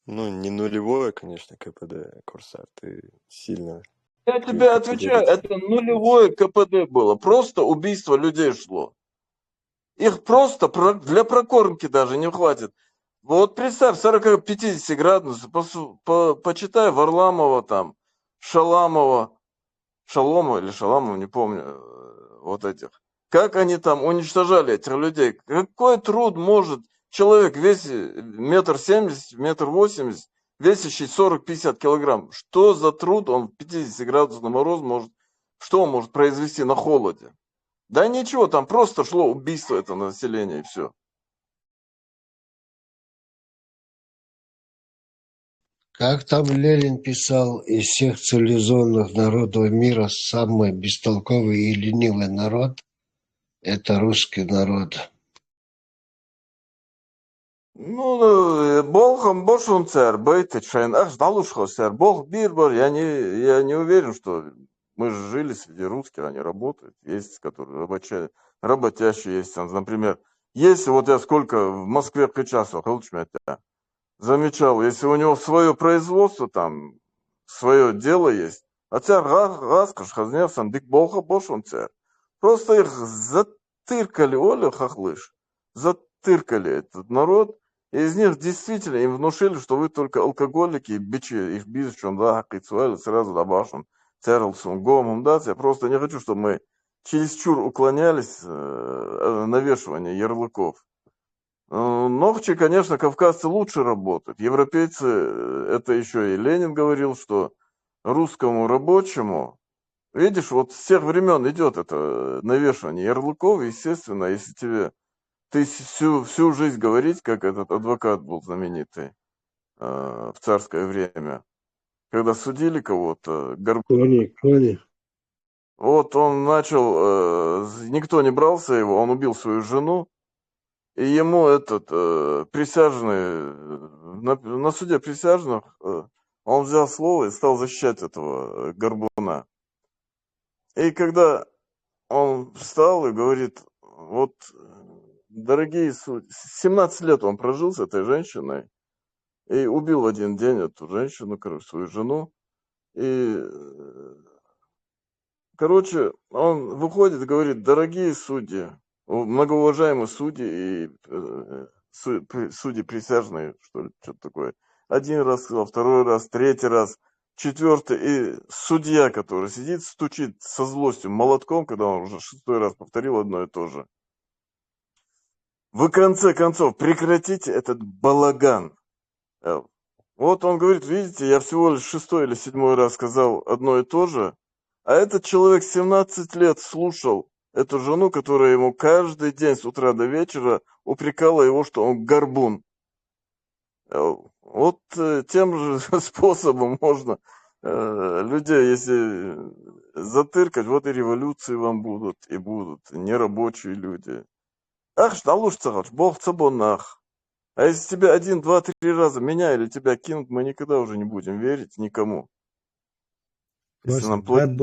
[SPEAKER 10] Ну, не нулевое, конечно, КПД, Корсар, ты сильно...
[SPEAKER 12] Я тебе отвечаю, это нулевое КПД было. Просто убийство людей шло. Их просто для прокормки даже не хватит. Вот представь, 40-50 градусов, почитай Варламова там, Шаламова, не помню, вот этих. Как они там уничтожали этих людей? Какой труд может человек весит 1,70 м, 1,80 м, весящий 40-50 килограмм? Что за труд он в 50 градусов на мороз может, что он может произвести на холоде? Да ничего, там просто шло убийство этого населения и все.
[SPEAKER 3] Как там Ленин писал, из всех цивилизованных народов мира самый бестолковый и ленивый народ – это русский народ.
[SPEAKER 12] Ну, Болгом бошунцер, бейтечен, ах, далушхосер, Бог бирбор, я не уверен, что мы же жили среди русских, они работают, есть, которые работящие есть, например, если вот я сколько в Москве часов, замечал, если у него свое производство там, свое дело есть, а тебя раскаш хазневсан, дик Бога бошунцер, просто их затыркали, оля хахлыш, затыркали этот народ. Из них действительно им внушили, что вы только алкоголики, бичи, их бичон, да, хакицуэль, сразу добавим, церлсун, гомум, да, я просто не хочу, чтобы мы чересчур уклонялись навешивания ярлыков. Новчи, конечно, кавказцы лучше работают. Европейцы, это еще и Ленин говорил, что русскому рабочему, видишь, вот с тех времен идет это навешивание ярлыков, естественно, если тебе ты всю жизнь говорить, как этот адвокат был знаменитый в царское время, когда судили кого-то,
[SPEAKER 3] Кони.
[SPEAKER 12] вот он начал, никто не брался его, он убил свою жену, и ему этот присяжный, на суде присяжных, он взял слово и стал защищать этого Горбуна. И когда он встал и говорит, вот, дорогие судьи, 17 лет он прожил с этой женщиной, и убил в один день эту женщину, короче, свою жену. И, короче, он выходит и говорит, дорогие судьи, многоуважаемые судьи и судьи присяжные, что ли, что-то такое. Один раз сказал, второй раз, третий раз, четвертый. И судья, который сидит, стучит со злостью молотком, когда он уже 6-й раз повторил одно и то же. Вы, в конце концов, прекратите этот балаган. Вот он говорит, видите, я всего лишь 6-й или 7-й раз сказал одно и то же, а этот человек 17 лет слушал эту жену, которая ему каждый день с утра до вечера упрекала его, что он горбун. Вот тем же способом можно людей, если затыркать, вот и революции вам будут, и будут нерабочие люди. Ах, шталушцахаш, бог цабонах. А если тебя 1, 2, 3 раза меня или тебя кинут, мы никогда уже не будем верить никому. Если нам платят.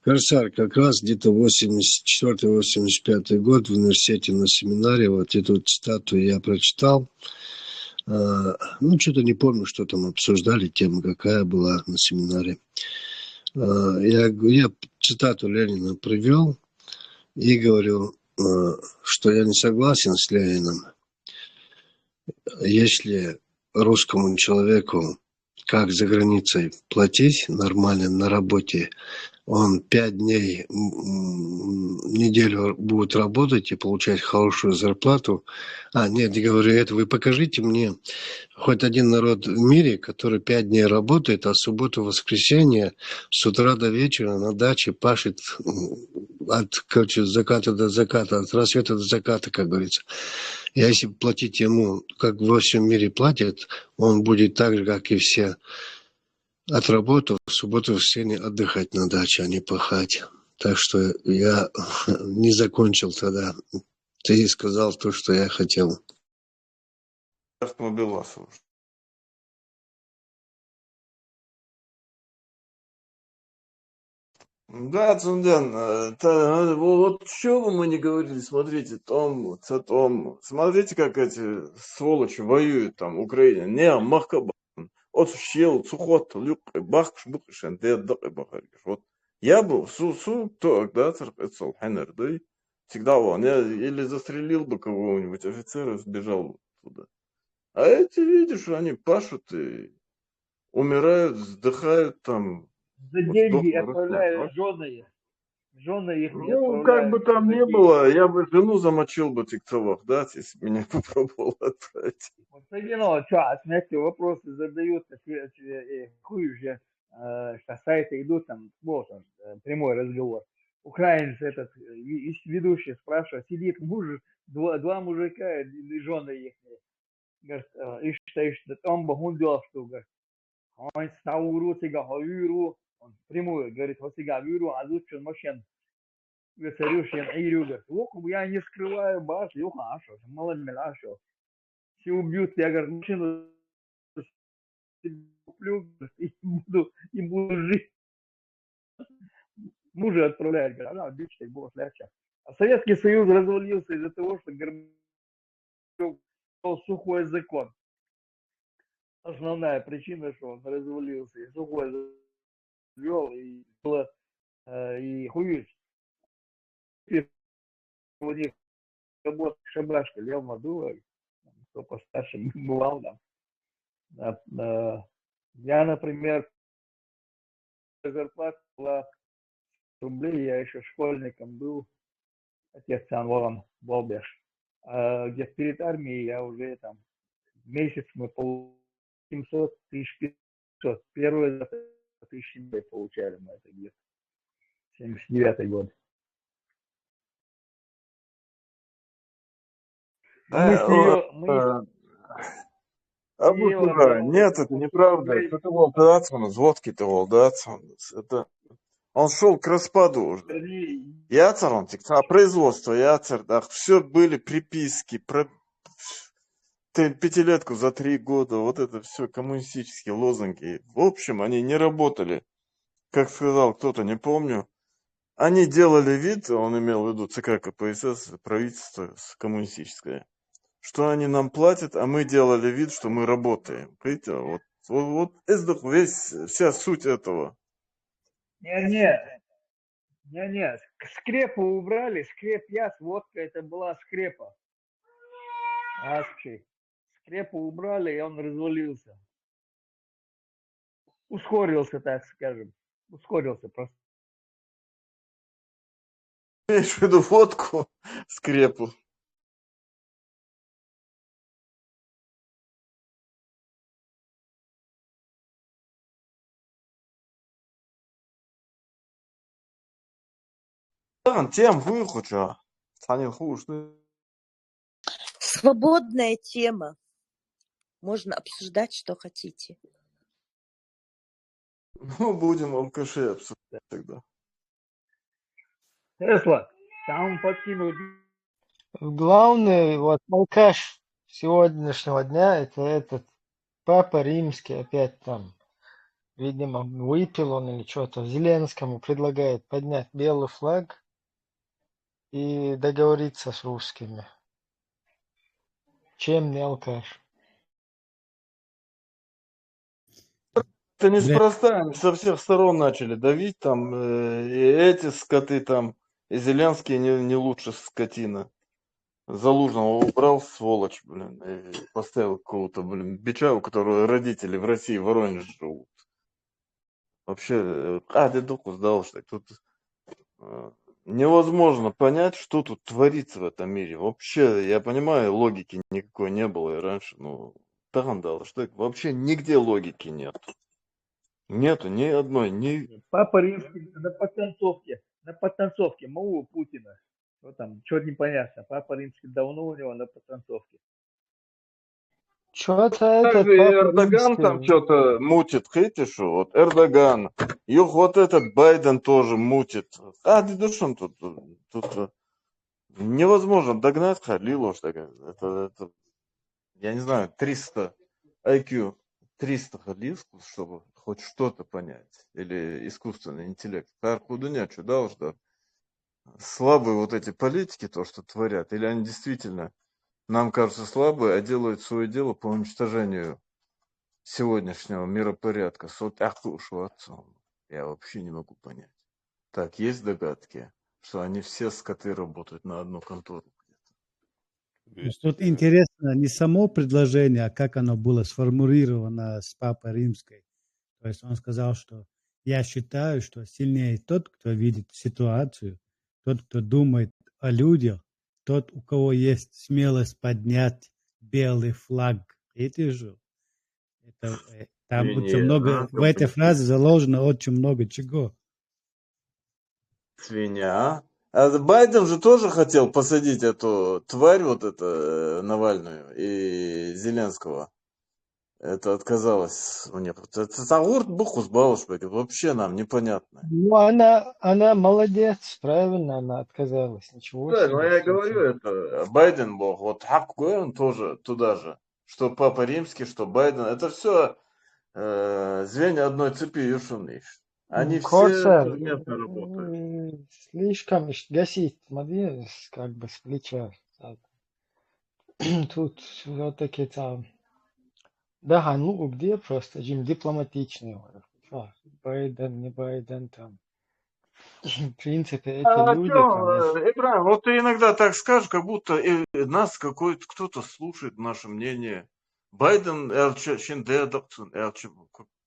[SPEAKER 3] Корсар, как раз где-то 84-85 год в университете на семинаре, вот эту цитату я прочитал. Ну, что-то не помню, что там обсуждали, тема какая была на семинаре. Я цитату Ленина привел и говорю, что я не согласен с Лениным. Если русскому человеку, как за границей, платить нормально на работе, он 5 дней, неделю будет работать и получать хорошую зарплату. Нет, я говорю, это вы покажите мне хоть один народ в мире, который 5 дней работает, а субботу, воскресенье с утра до вечера на даче пашет от заката до заката, от рассвета до заката, как говорится. И если платить ему, как во всем мире платят, он будет так же, как и все, отработав, в субботу, в воскресенье отдыхать на даче, а не пахать. Так что я не закончил тогда. Ты сказал то, что я хотел.
[SPEAKER 12] Да, Цундян, вот что бы мы не говорили, смотрите, смотрите, как эти сволочи воюют там в Украине. Не, махкаба. Вот щел, сухот, люк, бахш, бухшен, де дак, бахариш. Вот я был так, да, царпецол, хенер, да, всегда он, я или застрелил бы кого-нибудь офицера, сбежал туда. А эти, видишь, они пашут и умирают, вздыхают там.
[SPEAKER 9] За деньги отправляют жены. Жены их не
[SPEAKER 12] Ну, как бы там ни было, я бы жену замочил бы тиктовых, да, если бы меня попробовал отправить.
[SPEAKER 9] Вот именно, что, смотрите, вопросы задаются, хуй же, что сайты идут, там, вот он, прямой разговор. Украинец этот, ведущий спрашивает, сидит муж, два мужика, и жены их, говорит, ишта, он бахун делал, что, говорит, он сауру, тига хаюру, он прямой, говорит, вот тига хаюру, а лучше машин. Царюшин Айрю говорит, я не скрываю баш, хорошо, мало милашо. Все убьют, я говорю, машину куплю и буду жить. Мужа отправляют, говорят, бичь, было сляча. А Советский Союз развалился из-за того, что Горбачев сухой закон. Основная причина, что он развалился, и сухой ввел, и было, и хуюсь. У них работал шабашка, Лев Мадула, кто постарше бывал там. Я, например, зарплата была рублей, я еще школьником был, отец Анваран Болбеш. А где перед армией я уже там месяц мы получили 700 1500. Первые 1000 получали мы это где-то. 79-й год.
[SPEAKER 12] Нет, это неправда. Это был Датсман, водки-то был Датсман. Это... Он шел к распаду уже. Яцер он, производство Яцер, да, все были приписки, пятилетку за 3 года, вот это все коммунистические лозунги. В общем, они не работали. Как сказал кто-то, не помню. Они делали вид, он имел в виду ЦК КПСС, правительство коммунистическое, что они нам платят, а мы делали вид, что мы работаем. Видите, вот вся суть этого.
[SPEAKER 9] Не, скрепу убрали, скреп-яс, водка, это была скрепа. Аскши. Скрепу убрали, и он развалился. Ускорился, так скажем. Ускорился просто.
[SPEAKER 12] Имеешь в виду водку, скрепу? Тем выхуча.
[SPEAKER 4] Свободная тема. Можно обсуждать, что хотите.
[SPEAKER 12] Ну, будем алкашей обсуждать тогда.
[SPEAKER 9] Тесла, там подкинуть.
[SPEAKER 8] Главный вот алкаш сегодняшнего дня это этот Папа Римский опять там, видимо, выпил он или что-то. Зеленскому предлагает поднять белый флаг и договориться с русскими. Чем не алкаш?
[SPEAKER 12] Это неспроста, они со всех сторон начали давить, там, и эти скоты там, и Зеленский не лучше скотина. Залужного убрал, сволочь, блин, и поставил какого-то, бича, у которого родители в России, в Воронеже живут. Вообще, дедуку сдал, что тут невозможно понять, что тут творится в этом мире. Вообще, я понимаю, логики никакой не было и раньше, но тагандал, что вообще нигде логики нет. Нету ни одной, ни...
[SPEAKER 9] Папа Римский на подтанцовке Мау Путина. Вот там, что-то непонятно. Папа Римский давно у него на подтанцовке.
[SPEAKER 8] Что-то этот
[SPEAKER 12] Также
[SPEAKER 8] Папа
[SPEAKER 12] Эрдоган там
[SPEAKER 8] Римский...
[SPEAKER 12] что-то мутит, хотите, вот Эрдоган. И вот этот Байден тоже мутит. Ты душам тут невозможно догнать Халилов. Это, я не знаю, 300 IQ, 300 Халилов, чтобы хоть что-то понять. Или искусственный интеллект. Харкудунячу, да, уж да. Слабые вот эти политики, то, что творят, или они действительно нам кажутся слабые, а делают свое дело по уничтожению сегодняшнего миропорядка. Я вообще не могу понять. Так, есть догадки, что они все скоты работают на одну контору.
[SPEAKER 6] Тут интересно не само предложение, а как оно было сформулировано с Папой Римской. То есть он сказал, что я считаю, что сильнее тот, кто видит ситуацию, тот, кто думает о людях, тот, у кого есть смелость поднять белый флаг. Видите же? Там очень много, в этой фразе заложено очень много чего.
[SPEAKER 12] Свинья. А Байден же тоже хотел посадить эту тварь, вот эту Навальную и Зеленского. Это отказалось у них. Это Сагурт Бухус Баушбек. Вообще нам непонятно.
[SPEAKER 8] Ну, она молодец, правильно, она отказалась. Ничего
[SPEAKER 12] Да,
[SPEAKER 8] себе.
[SPEAKER 12] но я говорю, это Байден Бог. Вот Хаккуэ, он тоже туда же. Что Папа Римский, что Байден. Это все звенья одной цепи Юшуниш. Они все совместно работают.
[SPEAKER 8] Слишком гасить, смотри, как бы с плеча. Тут все-таки там... Да, ну где просто Джим дипломатичный. Байден, не Байден там. в принципе, эти люди там...
[SPEAKER 12] Ибрахим, вот ты иногда так скажешь, как будто нас кто-то слушает наше мнение. Байден,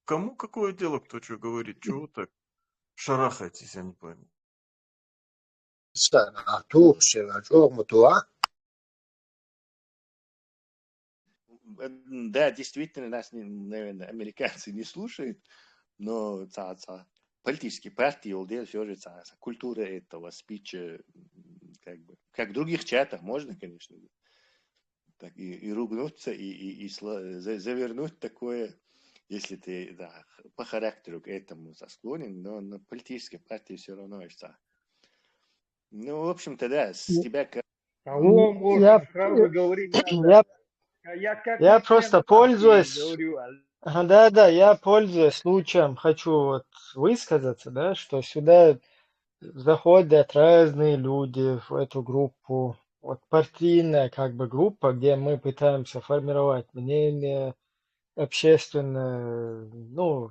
[SPEAKER 12] кому какое дело, кто что говорит? Чего так шарахаетесь, я не пойму.
[SPEAKER 11] Да, действительно, нас, наверное, американцы не слушают, но политические партии, все же культура этого спича, как в других чатах можно, конечно, так и ругнуться, и завернуть такое, если ты по характеру к этому склонен, но на политической партии все равно это. Ну, в общем-то, да, с тебя как...
[SPEAKER 9] Кого можно сразу говорить надо?
[SPEAKER 8] Я просто пользуюсь... Да, я пользуюсь случаем, хочу вот высказаться, да, что сюда заходят разные люди в эту группу. Вот партийная как бы группа, где мы пытаемся формировать мнение общественное, ну,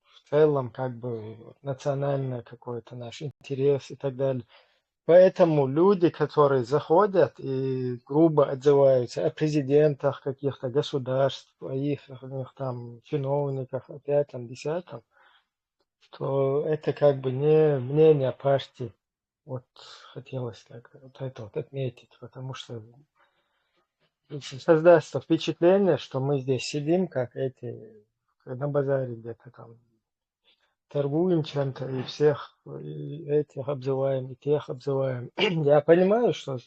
[SPEAKER 8] в целом как бы национальное какой-то наш интерес и так далее. Поэтому люди, которые заходят и грубо отзываются о президентах каких-то государств, о их там чиновниках, о пятом, десятом, то это как бы не мнение партии. Вот хотелось так вот это вот отметить, потому что создастся впечатление, что мы здесь сидим, как эти на базаре где-то там торгуем чем-то и всех и этих обзываем, и тех обзываем. Я понимаю, что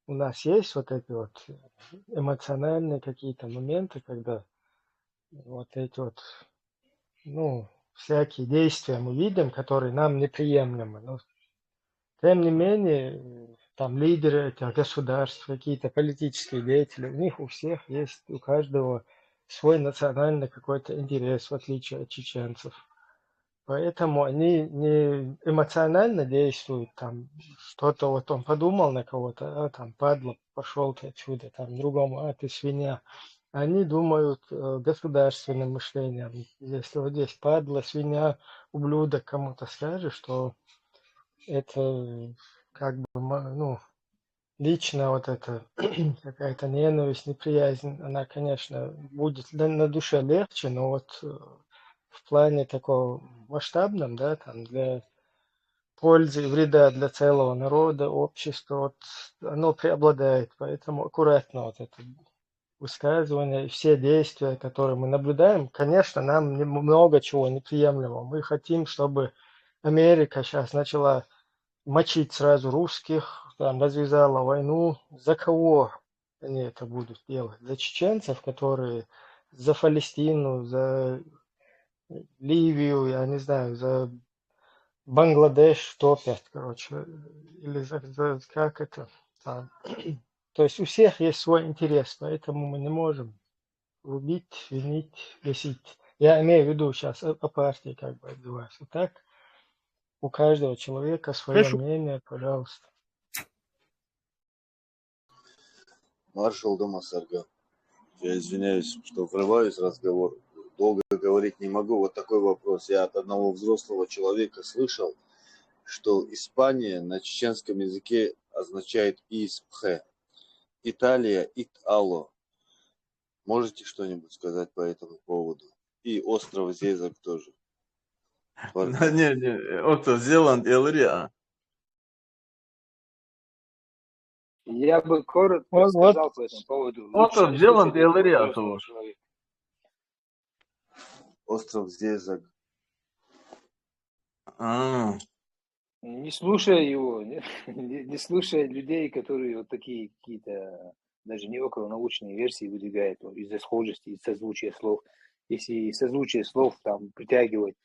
[SPEAKER 8] у нас есть вот эти вот эмоциональные какие-то моменты, когда вот эти вот, ну, всякие действия мы видим, которые нам неприемлемы. Но, тем не менее, там лидеры этих государств, какие-то политические деятели, у них у всех есть, у каждого свой национальный какой-то интерес, в отличие от чеченцев. Поэтому они не эмоционально действуют, там что-то вот он подумал на кого-то, там падла, пошел ты отсюда, там другому, ты свинья. Они думают государственным мышлением. Если вот здесь падла, свинья, ублюдок кому-то скажешь, что это как бы, ну, лично вот это какая-то ненависть, неприязнь, она, конечно, будет на душе легче, но вот в плане такого масштабном, да, там для пользы и вреда для целого народа, общества, вот оно преобладает, поэтому аккуратно вот это высказывание и все действия, которые мы наблюдаем, конечно, нам много чего неприемлемо. Мы хотим, чтобы Америка сейчас начала мочить сразу русских, там, развязала войну. За кого они это будут делать? За чеченцев, которые за Палестину, за Ливию, я не знаю, за Бангладеш топят, короче, или за как это там. То есть у всех есть свой интерес, поэтому мы не можем рубить, винить, гасить. Я имею в виду сейчас о партии, как бы отзываюсь. И так у каждого человека свое
[SPEAKER 12] Хорошо.
[SPEAKER 8] мнение, пожалуйста.
[SPEAKER 13] Маршал Дома Сарга. Я извиняюсь, что врываюсь в разговор. Долго говорить не могу. Вот такой вопрос. Я от одного взрослого человека слышал, что Испания на чеченском языке означает «испхе». Италия «ит-ало». Можете что-нибудь сказать по этому поводу? И остров Зезок тоже.
[SPEAKER 12] Не, остров Зеланд, Элрия.
[SPEAKER 14] Я бы коротко сказал по этому поводу.
[SPEAKER 12] Остров Зеланд, Элрия.
[SPEAKER 13] Остров Зезок.
[SPEAKER 14] Не слушай его, не слушай людей, которые вот такие какие-то даже не околонаучные версии выдвигают из-за схожести, из созвучия слов. Если созвучие слов там притягивать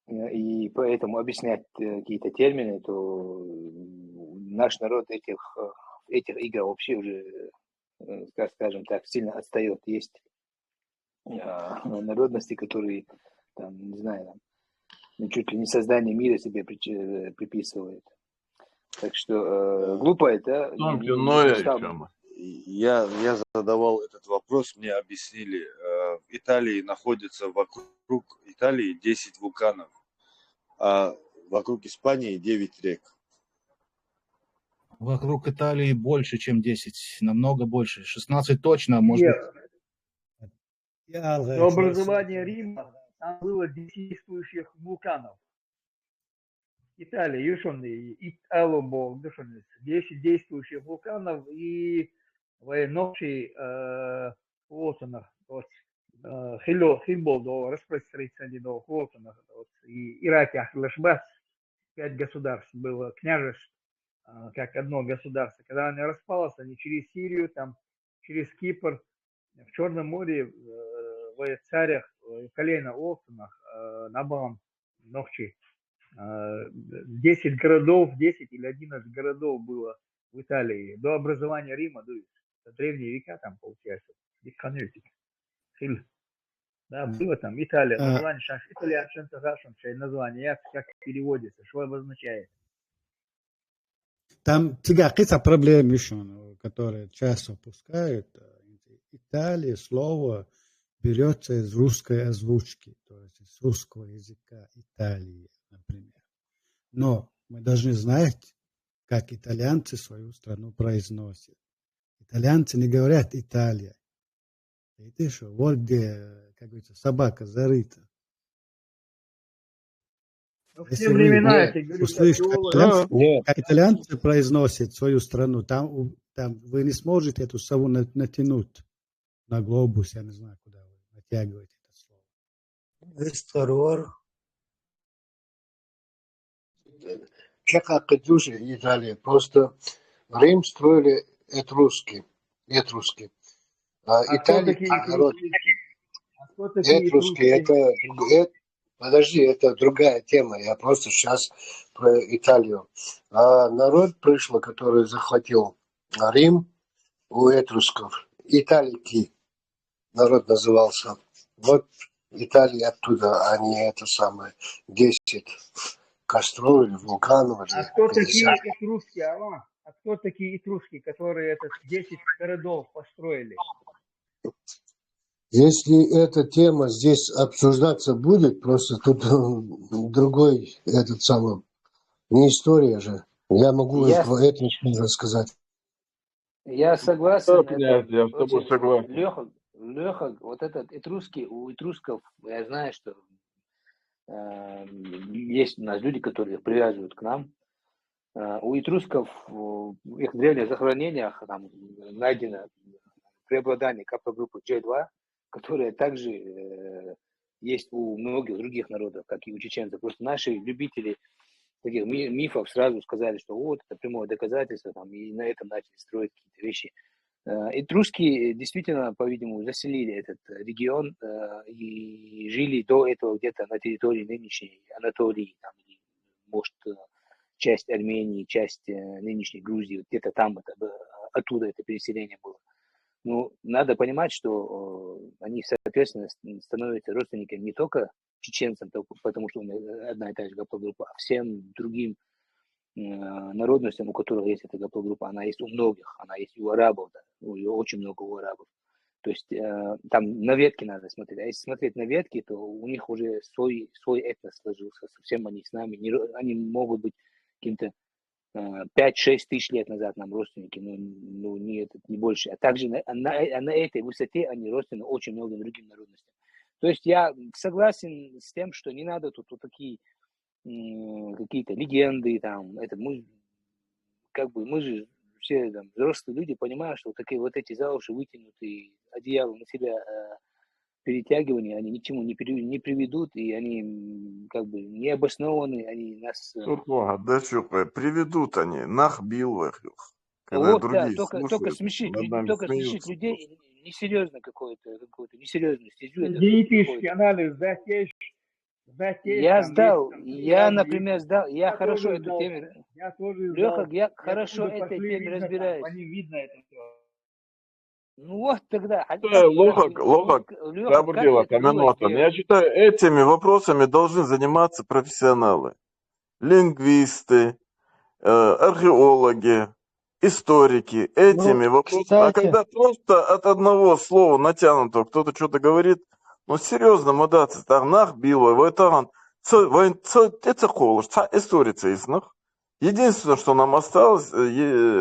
[SPEAKER 14] и поэтому объяснять какие-то термины, то наш народ этих игр вообще уже, скажем так, сильно отстает. Есть народности, которые там, не знаю, чуть ли не создание мира себе приписывают. Так что глупо это.
[SPEAKER 13] Я задавал этот вопрос, мне объяснили. В Италии находится вокруг Италии 10 вулканов. А Вокруг Испании 9 рек.
[SPEAKER 15] Вокруг Италии больше, чем 10. Намного больше. 16 точно, может
[SPEAKER 9] Нет,
[SPEAKER 15] быть.
[SPEAKER 9] до образования Рима там было 10 действующих вулканов. Италия, юшонный, Италобо, 10 действующих вулканов и военнопший Уолтонах, Хилбол, до распространения до Уолтонах, и Ираке, Ахлашбас, 5 государств было, княжеств, как одно государство. Когда оно распалось, они через Сирию, там, через Кипр, в Черном море, в царях, в колено Уолтонах, Набам, Нохчи. 10 городов, 10 или 11 городов было в Италии до образования Рима, то есть древние века там получается. Да, было там Италия, название, название, как переводится, что обозначает.
[SPEAKER 6] Там какие-то проблемы еще, которые часто упускают. Италия слово берется из русской озвучки, то есть из русского языка Италии, например. Но мы должны знать, как итальянцы свою страну произносят. Итальянцы не говорят Италия. Видишь, вот где, как говорится, собака зарыта. Если вы услышите, как итальянцы произносят свою страну, там вы не сможете эту сову натянуть на глобус, я не знаю, куда вы натягиваете это слово.
[SPEAKER 3] Эстарор. Как Кадюша, Италия. Просто Рим строили этруски. Италия, народ. Этруски, подожди, это другая тема. Я просто сейчас про Италию. Народ пришел, который захватил Рим у этрусков. Италики народ назывался. Вот Италия оттуда, а не это самое 10 костров или вулканов.
[SPEAKER 9] А кто такие этруски, Алла? А кто такие этруски, которые 10 городов построили?
[SPEAKER 3] Если эта тема здесь обсуждаться будет, просто тут другой не история же. Я могу это рассказать.
[SPEAKER 14] Я согласен.
[SPEAKER 12] Да, я с тобой согласен.
[SPEAKER 14] Леха, вот этот этруски, у этрусков, я знаю, что есть у нас люди, которые их привязывают к нам. У этрусков в их древних захоронениях там найдено преобладание каплогруппы J2, которая также есть у многих других народов, как и у чеченцев. Просто наши любители таких мифов сразу сказали, что вот это прямое доказательство, там, и на этом начали строить какие-то вещи. Этруски действительно, по-видимому, заселили этот регион и жили до этого где-то на территории нынешней Анатолии, там, может, часть Армении, часть нынешней Грузии, где-то там оттуда это переселение было. Ну, надо понимать, что они, соответственно, становятся родственниками не только чеченцам, потому что у них одна и та же гаплогруппа, а всем другим народностям, у которых есть эта гаплогруппа. Она есть у многих, она есть и у арабов, да, очень много у арабов. То есть там на ветки надо смотреть. А если смотреть на ветки, то у них уже свой этнос сложился. Совсем они с нами, они могут быть каким-то 5-6 тысяч лет назад нам родственники, ну не больше. А также на этой высоте они родственны очень многим другим народностям. То есть я согласен с тем, что не надо тут вот такие какие-то легенды, там, мы же все там, взрослые люди понимаем, что такие вот эти за уши вытянутые одеяла на себя перетягивания, они ни к чему не приведут, и они не обоснованы, они нас...
[SPEAKER 12] Приведут они, нахбил их.
[SPEAKER 14] Вот, да, только смешить людей несерьезно какую-то несерьезную стезю.
[SPEAKER 9] Генетический анализ, да,
[SPEAKER 14] я сдал, например, сдал, я хорошо эту тему...
[SPEAKER 9] Я тоже
[SPEAKER 14] Леха, я хорошо этой теме разбираюсь.
[SPEAKER 9] По ним видно это все.
[SPEAKER 14] Ну вот тогда...
[SPEAKER 12] Лохак, я считаю, этими вопросами должны заниматься профессионалы. Лингвисты, археологи, историки. Этими вопросами. А когда просто от одного слова натянутого кто-то что-то говорит, ну серьезно, мадаться, тарнах било, в это Это холош, историца из них. Единственное, что нам осталось,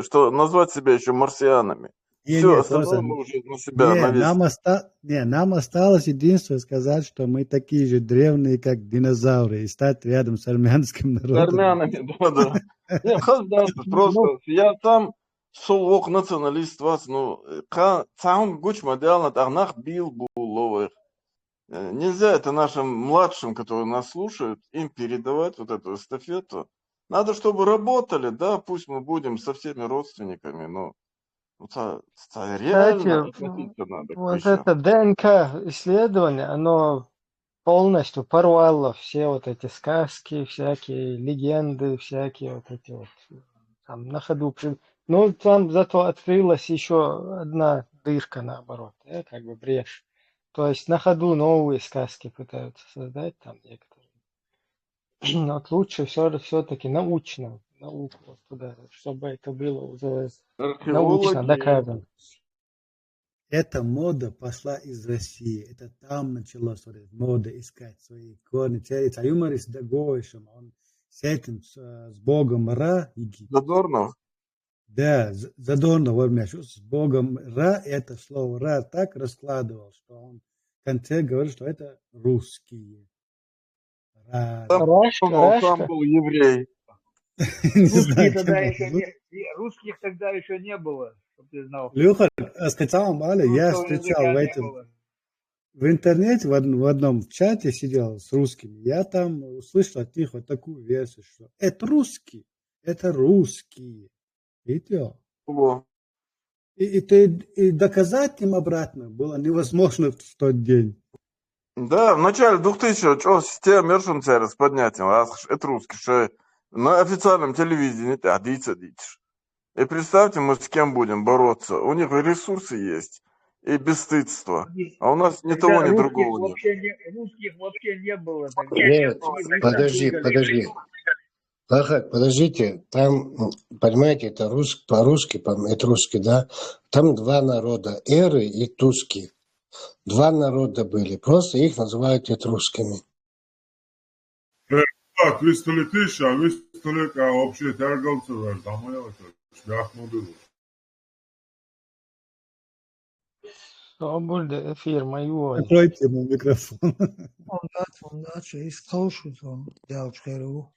[SPEAKER 12] что назвать себя еще марсианами. Все остальное мы уже на себя навесили.
[SPEAKER 6] Нам осталось единственное сказать, что мы такие же древние, как динозавры, и стать рядом с армянским
[SPEAKER 12] С
[SPEAKER 6] народом.
[SPEAKER 12] армянами, да. Не, просто я там солок националист вас, сам гуч модел тагнах бил буловых. Нельзя это нашим младшим, которые нас слушают, им передавать вот эту эстафету. Надо, чтобы работали, да, пусть мы будем со всеми родственниками, но реально относиться надо к
[SPEAKER 8] вот
[SPEAKER 12] вещам.
[SPEAKER 8] это ДНК-исследование, оно полностью порвало все вот эти сказки, всякие легенды, всякие вот эти вот там на ходу. Ну, там зато открылась еще одна дырка, наоборот, как бы брешь. То есть на ходу новые сказки пытаются создать там некоторые. Но вот лучше все-таки научно, науку вот туда, чтобы это было уже научно доказано.
[SPEAKER 6] Эта мода пошла из России. Это там началась вот эта мода искать свои корни. А юморис Дагоишем, он с этим, с богом Ра.
[SPEAKER 12] Задорнов?
[SPEAKER 6] Да, Задорнов, вот меня, с богом Ра, это слово Ра так раскладывал, что он в конце говорит, что это русские.
[SPEAKER 12] Там был еврей.
[SPEAKER 9] Русских тогда еще не было, чтобы ты знал.
[SPEAKER 6] Люха, сказал Маля, я встречал в интернете, в одном чате сидел с русскими, я там услышал от них вот такую версию, что это русские, это русские. Видите? И доказать им обратно было невозможно в тот день.
[SPEAKER 12] Да, в начале 2000-х система мершенцерс поднятием, это русский, что на официальном телевидении ты одица. И представьте, мы с кем будем бороться. У них ресурсы есть и бесстыдство, а у нас ни того, ни другого нет.
[SPEAKER 9] Русских вообще не было тогда.
[SPEAKER 3] Нет, подожди. Лахак, подождите, там, понимаете, это по-русски, это русский, да? Там два народа, эры и туски. Два народа были, просто их называют этрусками.
[SPEAKER 16] Так, вистали тиша, вистали как общее торговцевое, там я шляхнул.
[SPEAKER 8] Свобода фирма его.
[SPEAKER 6] Закройте ему микрофон.
[SPEAKER 17] Он дальше изслушать, он делает херу.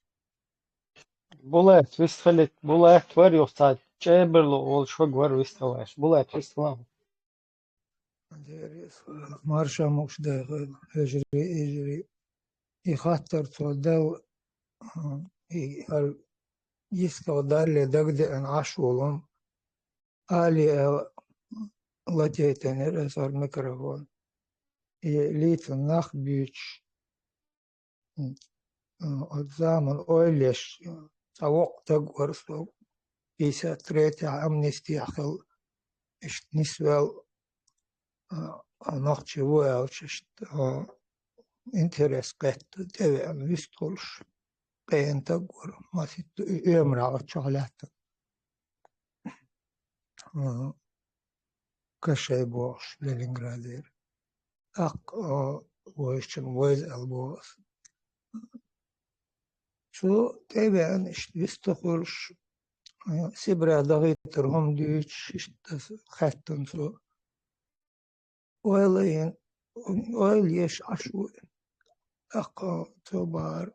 [SPEAKER 8] Булат, вистали, Булат, говорил, что Чеберлу, он что говорил, висталаешь. Булат, висталам.
[SPEAKER 17] Марша мукшда, эжри, и хаттер цодел, и искал далее, дагде ан ашулом, али латейтен, резар микрофон, и литвен нахбич, от zaman ойлеш, савок тагвар, 53 амнистия хел, нисвел, noch чего интерес кэтт девэ вистолш пентагор масит эмраа чалата кашай бош Ленинградер ак воишчен воиз албос so девэ вистолш сибра дагытерхом дүйч das хэттэн so Oilein, oiliesh ashu, توبار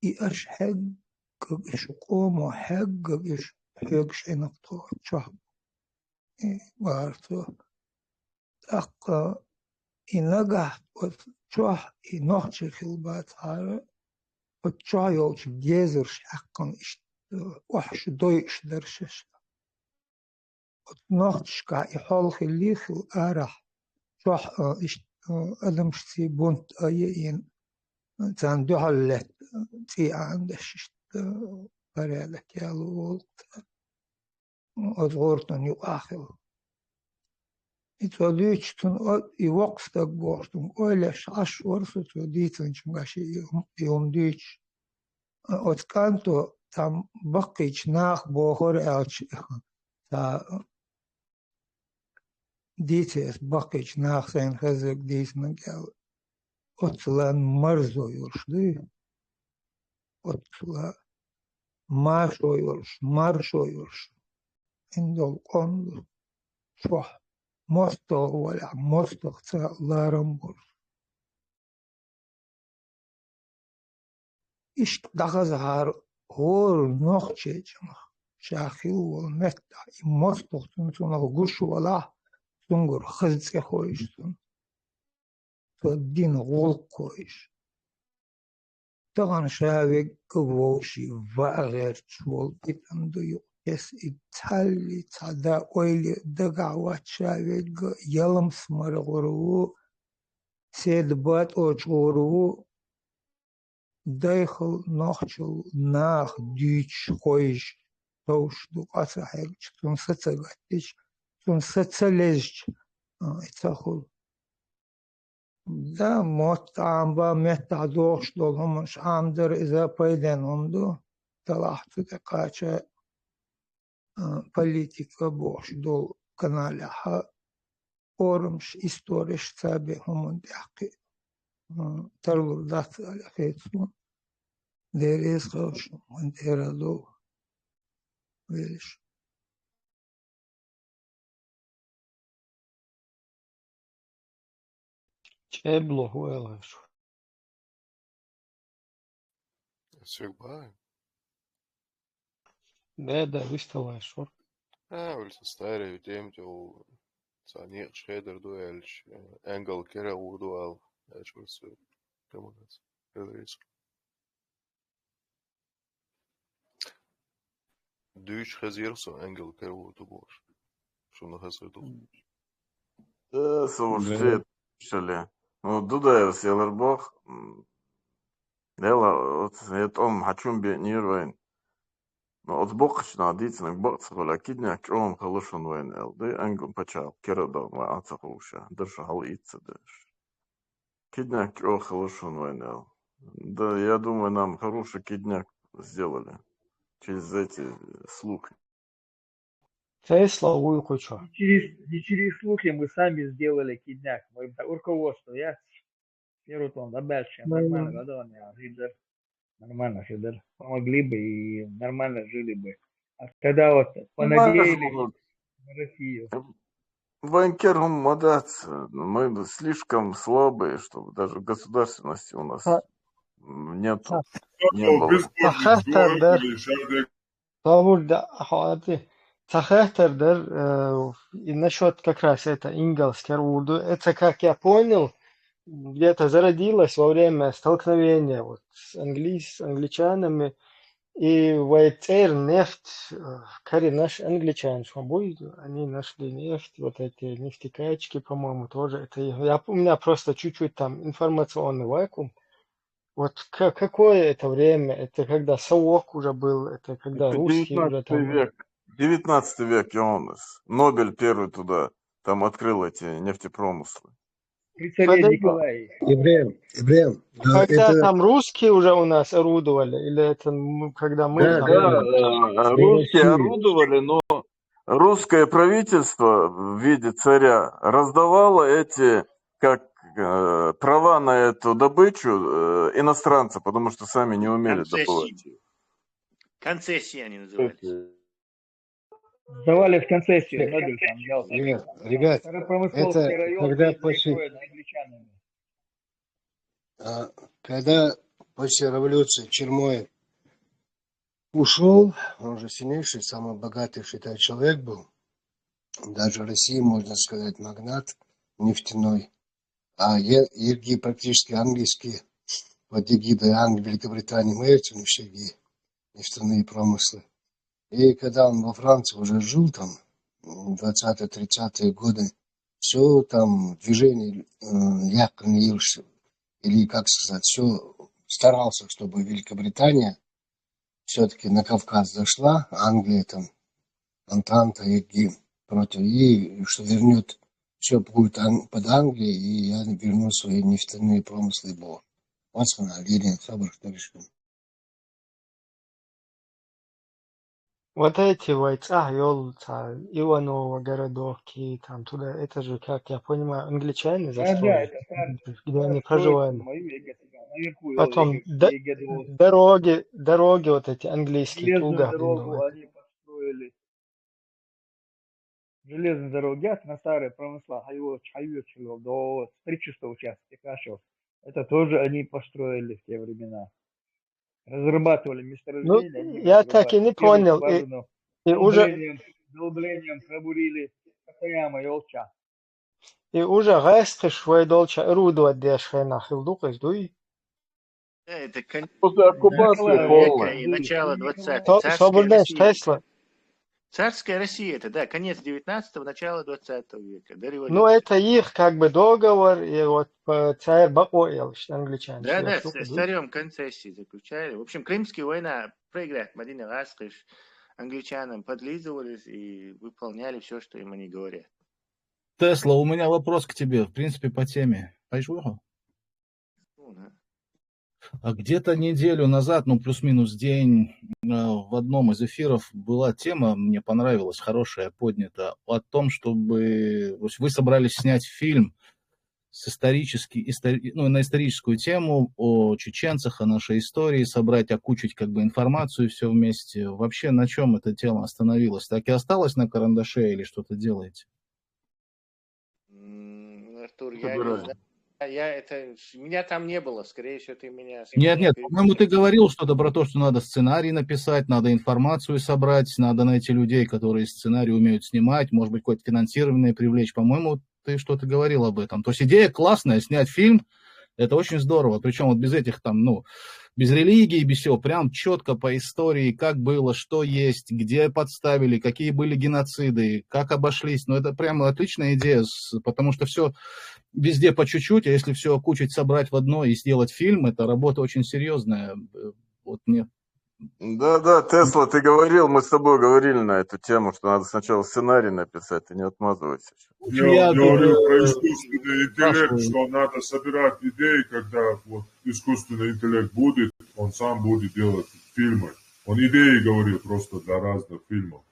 [SPEAKER 17] إيش حق إيش قوم وحق إيش حقش إنقطع شهر بارتو أق إنجح وشاه إنقطع خلبات هذا وشاه يوش جزرش حقا إيش وحش دويش درشش نقطش كا يحول خليخ الأرح شاه إيش أدمش تي بنت أيين تان دهالت تي عندش برالك يا لولت أزغرتن يؤخر إتوليشتن يوقفتك بورتن أولش أشور ستوديتن شماشي يوم ديش أتكانتو تام بقيش ناخ بوهر ألش تا ديتس بقيش ناخ سين خزق ديس نقال отла марзойоршды, отла маршойорш. Индол он шо мосто валя мосто ца ларамбур. Иш дагазар хор нохчечмах. Шахил вол метта и мосто цунцуна гушу вала сунгур хызце хоишсун. Тоддин гол коиш. Таган шавек гвоши вагерч вол питандую. Ес Итали цада ойли дагава шавек ялам смаргуру седбат очуру дайхл нохчул нах дич хоиш тоушду асахеч тун сацагатич тун сацалезч ицахул да мот амба метадош доломш амдер иза пайден онду талахту такача политика бош дол каналя ха ормш историш цаби хомундяки тарлур дат алахетсун дерез хош мандерадо велиш
[SPEAKER 8] Чебло хуэлаш.
[SPEAKER 18] Всех бай.
[SPEAKER 8] Да, выставляешь.
[SPEAKER 18] Улица старая, темтел, цанир, шхедер, дуэльш, энгл, керел, дуал, эчвес, коммунец, говорится. Дюш хазирсо, энгл, керел, дубош. Что на хазирду?
[SPEAKER 12] Слушайте, шале. Ну, Дудаев Селербох, Дела, вот это он хачум би нирвайн. Но от бокшна дицнак боксхола кидняк он халушон вайн эл. Дэ англ пачал, керадо ма ацахуша. Дэрша хал итса дэш. Кидняк он халушон вайн эл. Да, я думаю, нам хороший кидняк сделали. Через эти слухи.
[SPEAKER 8] Тесла уйкуча.
[SPEAKER 9] Не через слухи мы сами сделали кидняк. Мы руководство, я Первый да дальше. Нормально, гадание, Ридер. Нормально, Федор. Помогли бы и нормально жили бы. А когда вот понадеялись на Россию.
[SPEAKER 12] Банкерам модаться. Мы слишком слабые, чтобы даже государственности у нас нету. Не было.
[SPEAKER 8] Тавурда ахати. Цахахтер, и насчет как раз это ингелскер урду, это, как я понял, где-то зародилось во время столкновения вот с англичанами, и Вайтер нефть, кари наш англичан, они нашли нефть, вот эти нефтекачки, по-моему, тоже. Это у меня просто чуть-чуть там информационный вакуум. Вот какое это время? Это когда Совок уже был, это когда русские уже там...
[SPEAKER 12] век. 19 век, Йонас. Нобель первый туда там открыл эти нефтепромыслы.
[SPEAKER 9] При царе Николае.
[SPEAKER 3] Ибраим, да,
[SPEAKER 8] когда
[SPEAKER 3] это...
[SPEAKER 8] там русские уже у нас орудовали, или это когда мы
[SPEAKER 12] Да,
[SPEAKER 8] там...
[SPEAKER 12] русские орудовали, но русское правительство в виде царя раздавало эти, как права на эту добычу иностранцам, потому что сами не умели добывать.
[SPEAKER 11] Концессии они называются.
[SPEAKER 9] Сдавали в концессию.
[SPEAKER 3] Нет, ребят, это когда после революции Чермоев ушел, он же сильнейший, самый богатый, считай, человек был, даже в России, можно сказать, магнат нефтяной, а ергии практически английские, под эгидой Англии, Великобритании, мы эти нефтяные промыслы. И когда он во Франции уже жил там, 20-30-е годы, все там движение якорился, или, как сказать, все старался, чтобы Великобритания все-таки на Кавказ зашла, Англия там, Антанта и против, и что вернет, все будет под Англией, и я верну свои нефтяные промыслы Бог. Вот смотри, Лилия Сабр, что решил.
[SPEAKER 8] Вот эти войца, Ёлца, Иваново, городовки, там туда, это же, как я понимаю, англичане
[SPEAKER 9] Да,
[SPEAKER 8] застроили,
[SPEAKER 9] это
[SPEAKER 8] где они
[SPEAKER 9] строится
[SPEAKER 8] проживали.
[SPEAKER 9] наверху,
[SPEAKER 8] Потом
[SPEAKER 9] Егедо,
[SPEAKER 8] дороги вот эти английские,
[SPEAKER 9] железную
[SPEAKER 8] плуга,
[SPEAKER 9] дорогу они построили. Железные дороги на старые промысла, до 300 участков кашел. Это тоже они построили в те времена. Разрабатывали
[SPEAKER 8] Ну,
[SPEAKER 9] месторождения, они
[SPEAKER 8] я так и не понял, и уже
[SPEAKER 9] долблением пробурили Катаяма Ёлча.
[SPEAKER 8] и уже гайскиш войдолча руду отдешхай нахил дукас, дуй.
[SPEAKER 11] Это
[SPEAKER 12] После оккупации
[SPEAKER 11] века
[SPEAKER 12] полной.
[SPEAKER 11] и начало 20-х.
[SPEAKER 8] Свободен Тесла.
[SPEAKER 11] Царская Россия, это, да, конец 19-го, начало 20 века, до революции.
[SPEAKER 8] Ну, это их как бы договор, и вот царь Бакоил, что англичане.
[SPEAKER 11] Да, с царем концессии заключали. В общем, Крымская война проиграть Мадина Раскрыш, англичанам подлизывались и выполняли все, что им они говорят.
[SPEAKER 15] Тесла, у меня вопрос к тебе, в принципе, по теме. Пойшел? А где-то неделю назад, ну, плюс-минус день, в одном из эфиров была тема, мне понравилась, хорошая, поднята, о том, чтобы вы собрались снять фильм с на историческую тему о чеченцах, о нашей истории, собрать, окучить как бы информацию, все вместе. Вообще, на чем эта тема остановилась? Так и осталась на карандаше или что-то делаете?
[SPEAKER 11] Артур, я не знаю. Меня там не было, скорее всего, ты меня...
[SPEAKER 15] Нет, по-моему, ты говорил что-то про то, что надо сценарий написать, надо информацию собрать, надо найти людей, которые сценарий умеют снимать, может быть, какое-то финансирование привлечь. По-моему, ты что-то говорил об этом. То есть идея классная, снять фильм, это очень здорово. Причем вот без этих там, без религии, без всего, прям четко по истории, как было, что есть, где подставили, какие были геноциды, как обошлись. Это прям отличная идея, потому что все везде по чуть-чуть, а если все окучить, собрать в одно и сделать фильм, это работа очень серьезная. Вот мне.
[SPEAKER 12] Да, Тесла, ты говорил, мы с тобой говорили на эту тему, что надо сначала сценарий написать, ты не отмазывайся.
[SPEAKER 16] Я говорю про искусственный интеллект, что надо собирать идеи, когда вот искусственный интеллект будет, он сам будет делать фильмы. Он идеи говорил просто для разных фильмов.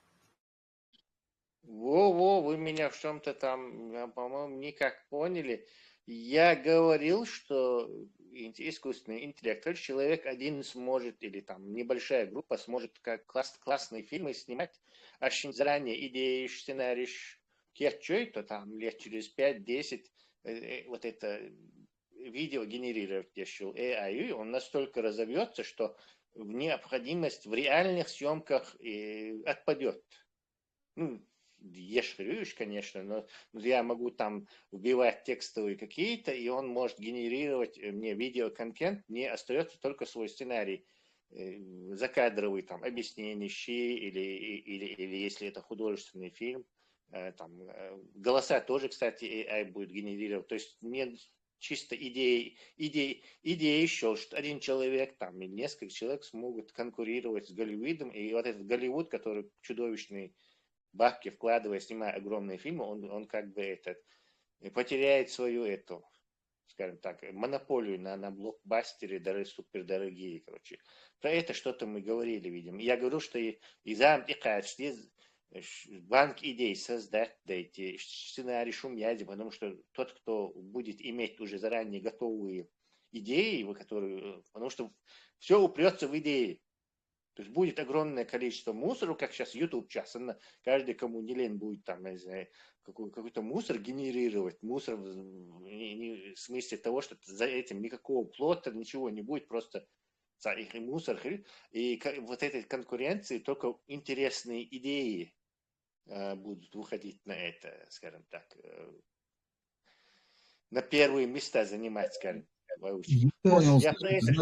[SPEAKER 11] Вы меня в чем-то там, по-моему, никак поняли. Я говорил, что искусственный интеллект, то есть человек один сможет, или там небольшая группа сможет как классные фильмы снимать, очень заранее идеи, сценарий, то там лет через 5-10 вот это видео генерировать еще AI, он настолько разовьется, что необходимость в реальных съемках отпадет. Ешрюш, конечно, но я могу там вбивать текстовые какие-то, и он может генерировать мне видеоконтент, мне остается только свой сценарий, закадровый там объяснение или если это художественный фильм, там голоса тоже, кстати, AI будет генерировать, то есть мне чисто идея еще, что один человек там или несколько человек смогут конкурировать с Голливудом, и вот этот Голливуд, который чудовищный, бабки вкладывая, снимая огромные фильмы, он как бы потеряет свою скажем так, монополию на блокбастеры, супердорогие, короче. Про это что-то мы говорили, видимо. Я говорю, что банк идей создать, дайте сценарий шумяди, потому что тот, кто будет иметь уже заранее готовые идеи, потому что все упрется в идеи. То есть будет огромное количество мусора, как сейчас YouTube сейчас, каждый, кому не лень, будет там, я не знаю, какой-то мусор генерировать. Мусор в смысле того, что за этим никакого плота, ничего не будет, просто их мусор. И вот этой конкуренции только интересные идеи будут выходить на это, скажем так, на первые места занимать, скажем.
[SPEAKER 15] Понял,
[SPEAKER 11] я про это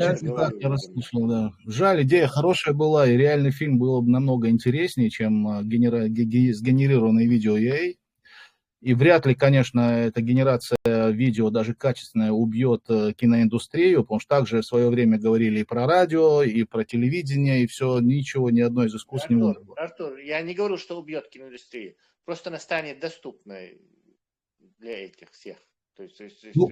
[SPEAKER 15] я расслышал, да. Жаль, идея хорошая была, и реальный фильм было бы намного интереснее, чем сгенерированное видео EA. И вряд ли, конечно, эта генерация видео, даже качественная, убьет киноиндустрию, потому что также в свое время говорили и про радио, и про телевидение, и все, ничего, ни одно из искусств не умерло.
[SPEAKER 11] Артур, я не говорю, что убьет киноиндустрию, просто она станет доступной для этих всех.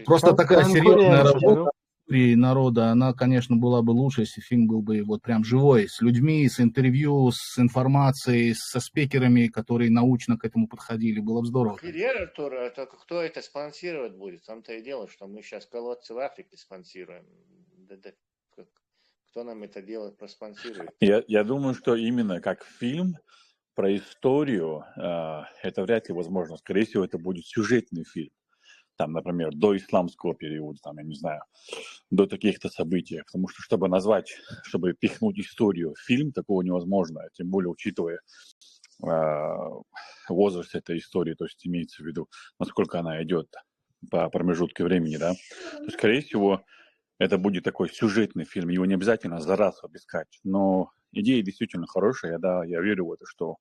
[SPEAKER 15] Просто такая серьезная работа, истории народа, она, конечно, была бы лучше, если фильм был бы вот прям живой, с людьми, с интервью, с информацией, со спикерами, которые научно к этому подходили. Было бы здорово.
[SPEAKER 11] Ферьер, Артур, только кто это спонсировать будет? В том-то и дело, что мы сейчас колодцы в Африке спонсируем. Кто нам это дело проспонсирует?
[SPEAKER 19] Я думаю, что именно как фильм про историю это вряд ли возможно. Скорее всего, это будет сюжетный фильм. Там, например, до исламского периода, там, я не знаю, до таких-то событий. Потому что, чтобы назвать, чтобы пихнуть историю в фильм, такого невозможно. Тем более, учитывая возраст этой истории, то есть имеется в виду, насколько она идет по промежутку времени, да. То, скорее всего, это будет такой сюжетный фильм. Его не обязательно за раз обыскать. Но идея действительно хорошая. Да, я верю в это, что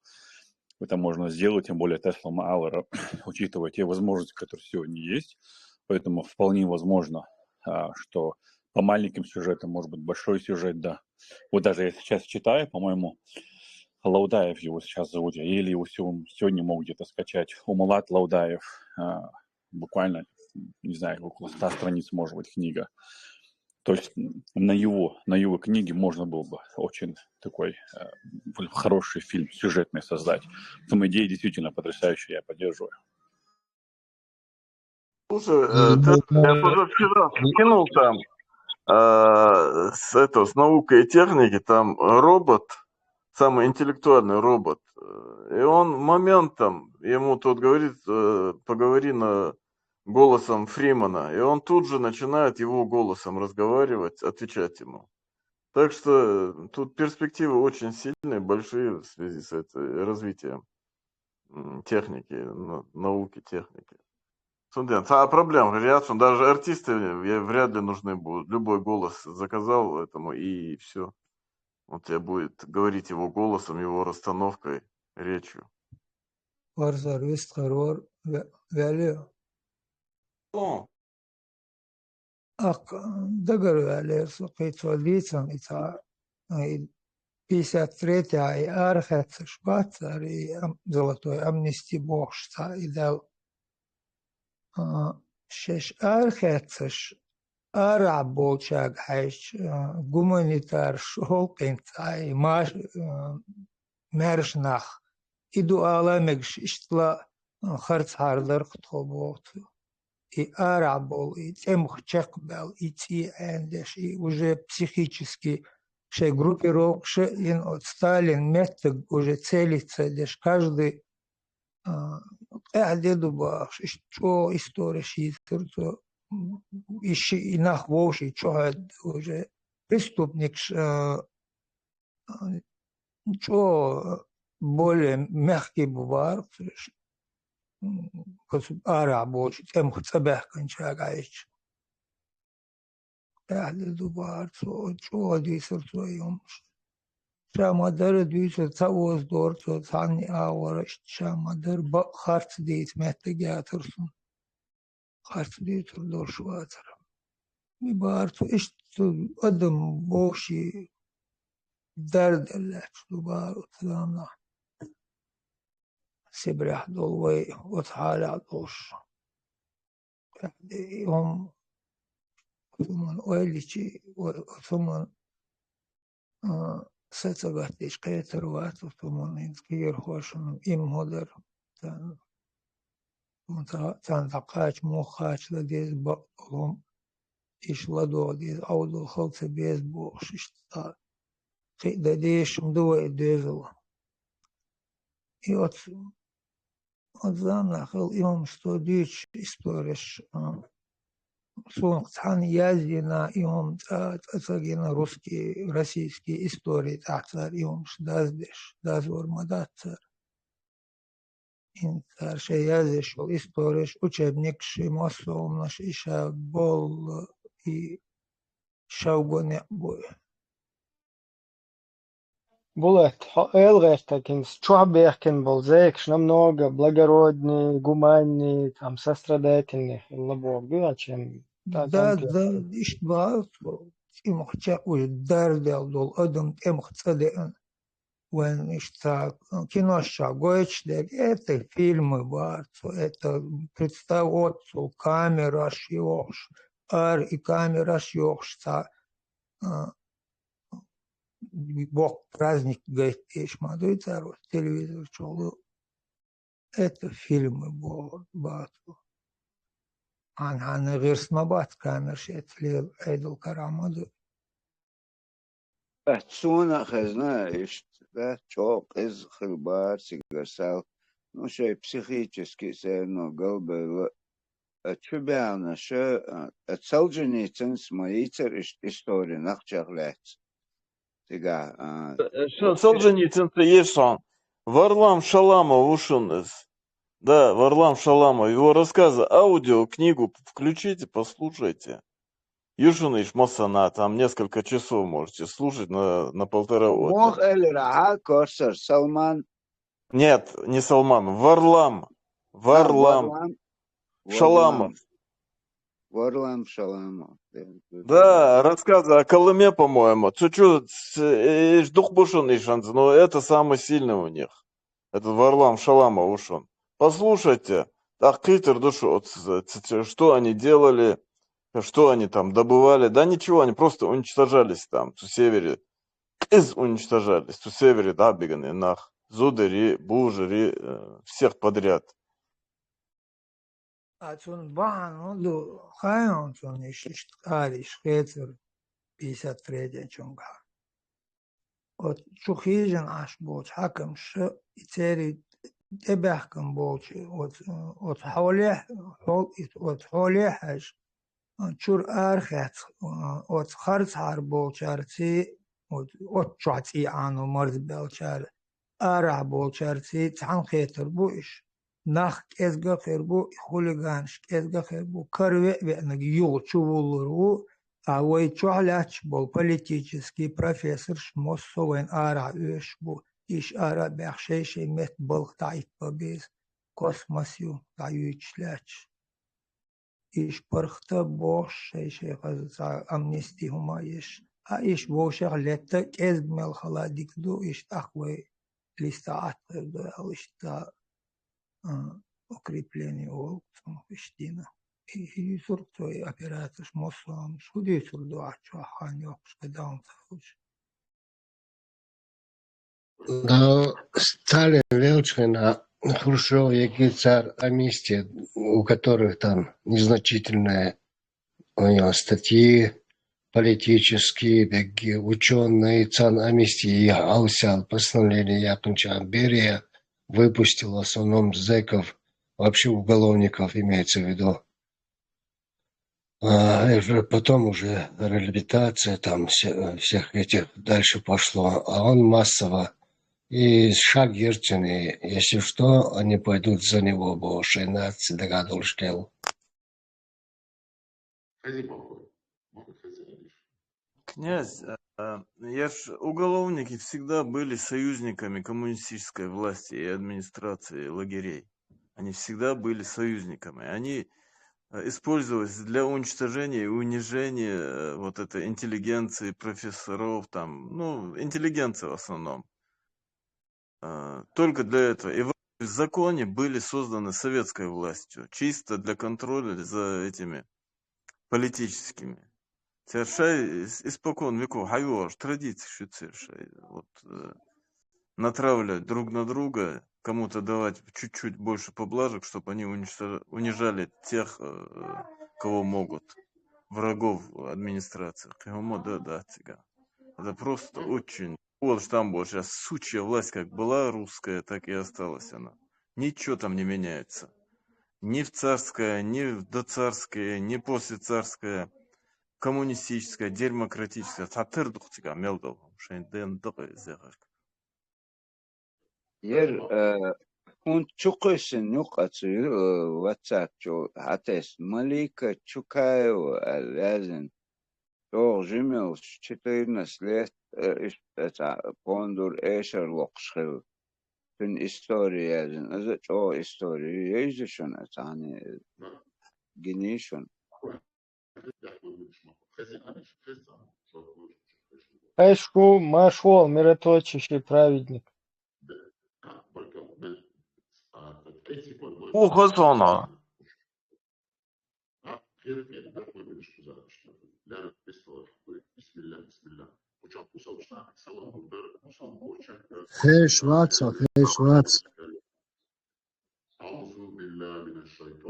[SPEAKER 19] это можно сделать, тем более Тесла Мауэра, учитывая те возможности, которые сегодня есть. Поэтому вполне возможно, что по маленьким сюжетам, может быть, большой сюжет, да. Вот даже я сейчас читаю, по-моему, Лаудаев его сейчас зовут, или его сегодня могут где-то скачать. Умалат Лаудаев, буквально, не знаю, около 100 страниц, может быть, книга. То есть на его книге можно было бы очень такой хороший фильм сюжетный создать. Поэтому идея действительно потрясающая, я поддерживаю.
[SPEAKER 12] Слушай, я позавчера скинул там с наукой и техникой, там робот, самый интеллектуальный робот, и он моментом, ему тот говорит, поговори голосом Фримана, и он тут же начинает его голосом разговаривать, отвечать ему. Так что тут перспективы очень сильные, большие в связи с развитием техники, науки, техники. А проблема, реакция, даже артисты вряд ли нужны будут. Любой голос заказал этому, и все. Он тебе будет говорить его голосом, его расстановкой, речью. О.
[SPEAKER 17] Договорились, пиццолицам, и 53-й архец Швейцарии, золотой амнистии богшца, и дал 6 архецеш араболчаг хайш гуманитар шолкинцай маш мершнах иду аламегш иштла харц хардер хтобот и арабол и темхчекбел и эндеш и уже психически шей группировка от Сталин метод уже целится лишь каждый деду баш что история шизер то и нахвоши что уже преступник что более мягкий бывает арабочий тем цабех кончагаешь деду баш что дисер своем شامادر دویست تاوز دور تو ثانی آورش شامادر با خرط دیت مت گاترسون خرط دیت دور شواتر می بار تو اشت ادم بوشی درد لش دوبار اتلامنا سبرح دولوي وتحالع دوش يوم ثمن ويلشي وثمن ساتساغاتيش قيتروات وثمانين كير خوشن إم هدر تان تقاش موخاش لديز بقلهم إيش لدو ديز أودو خلص بيز بوش إشتا قيدا ديش مدوى إديزل يوت أتزامنا خل يوم شتو ديش إستوريش Сунцхан язина иом цагина русские российские истории тахтар иом шдаздеш дазвор мадатцар интар шеязеш историш учебник шимосом наш иша бол и шаугоне бой.
[SPEAKER 8] Булат, Элгертакин, Чуаберкин был зэкш намного благороднее, гуманнее, там, сострадательнее, лабога, чем
[SPEAKER 17] Да, иштбаат, им хотя уже дардел дол адам им хотели when ишта кино шагоич, это фильмы бар, это представляется камера шиош, ар и камера съёхшца бог праздник говорит ишмаду цару телевизор чолу это фильмы бог бату ан гырсмабат камер шетлил эйдл карамаду
[SPEAKER 2] Суна хазна ишт да чок из хилбар сигарсал ну шей психически сено голбе чубяна ше Солженицын смоицер история нахчаглет тига
[SPEAKER 12] Солженицын есть он. Варлам Шаламов ушел. Да, Варлам Шаламов. Его рассказы, аудио, книгу включите, послушайте. Юшуныш Мосана, там несколько часов можете слушать на 1,5
[SPEAKER 2] Мох
[SPEAKER 12] года.
[SPEAKER 2] эль Раха Корсар Салман.
[SPEAKER 12] Нет, не Салман, Варлам. Варлам. Шаламов.
[SPEAKER 2] Варлам Шаламов.
[SPEAKER 12] Да, рассказы о Колыме, по-моему. Чуть-чуть, Духбушин Ишанц, но это самый сильный у них. Это Варлам Шаламов ушел. Послушайте, Ахкитер душу, что они делали, что они там добывали. Да ничего, они просто уничтожались там, в севере. Уничтожались, в севере, да, беганы, нах. Зудери, Бужери, всех подряд.
[SPEAKER 17] Ацун бан, ну, хайон, он еще ариш, хецер, 53 чунга. Вот чухижен аш боч, хакам ш, и цери дебахкам боч, от холе хаш, чур архет, от харцар боч арци, от чуаци ану марз белчар, ара боч арци, цан хетер буш. Нах кезга хербу хулиганш кезга хербу карве венаг юл чувулуру а вой чуаляч был политический профессор шмоссовен ара бу иш ара бахшейший мет был тайп побез космосю таючлач иш пархта бош шейший хаза амнисти хумаеш а иш бошах летта кезмел халадикду иш ахвей листаат алишта укрепление олцом Штина. И сурцой операция шмосон, шуди сурду ачу ханёк шкадаун цахуч.
[SPEAKER 3] Да, Сталин величко на Хрущев, який царь о месте, у которых там незначительные у него статьи политические, беги, ученые, цан о месте и аусял постановление Якунча Берия, выпустил в основном зэков, вообще уголовников имеется в виду. Потом уже реабилитация там всех этих дальше пошло, а он массово. И шаг Ельцин, если что, они пойдут за него, бо 16 догадушкел.
[SPEAKER 12] Князь, уголовники всегда были союзниками коммунистической власти и администрации лагерей. Они всегда были союзниками. Они использовались для уничтожения и унижения вот этой интеллигенции, профессоров, там, ну, интеллигенции в основном. Только для этого. И в законе были созданы советской властью, чисто для контроля за этими политическими. Тершай испокон веков, хайвор, традиции шуцершай. Вот натравливать друг на друга, кому-то давать чуть-чуть больше поблажек, чтобы они унижали тех, кого могут, врагов администрации. Да, это просто очень... Вот там было сейчас сучья власть, как была русская, так и осталась она. Ничего там не меняется. Ни в царское, ни в доцарское, ни после царское. Коммунистическая, демократическая, татырдық тига мелдов, шайнден дығы зәғар.
[SPEAKER 2] Он чукайсын нюқатсы ватсап чо атес Малика Чукаева лязен то жимел 14 лет пондур эшер лоқшхил тун история язен аза чо история езешон атани генишон.
[SPEAKER 8] Эшку Машол, мироточащий праведник.
[SPEAKER 12] Ухо зона.
[SPEAKER 3] خيش واتسا خيش واتس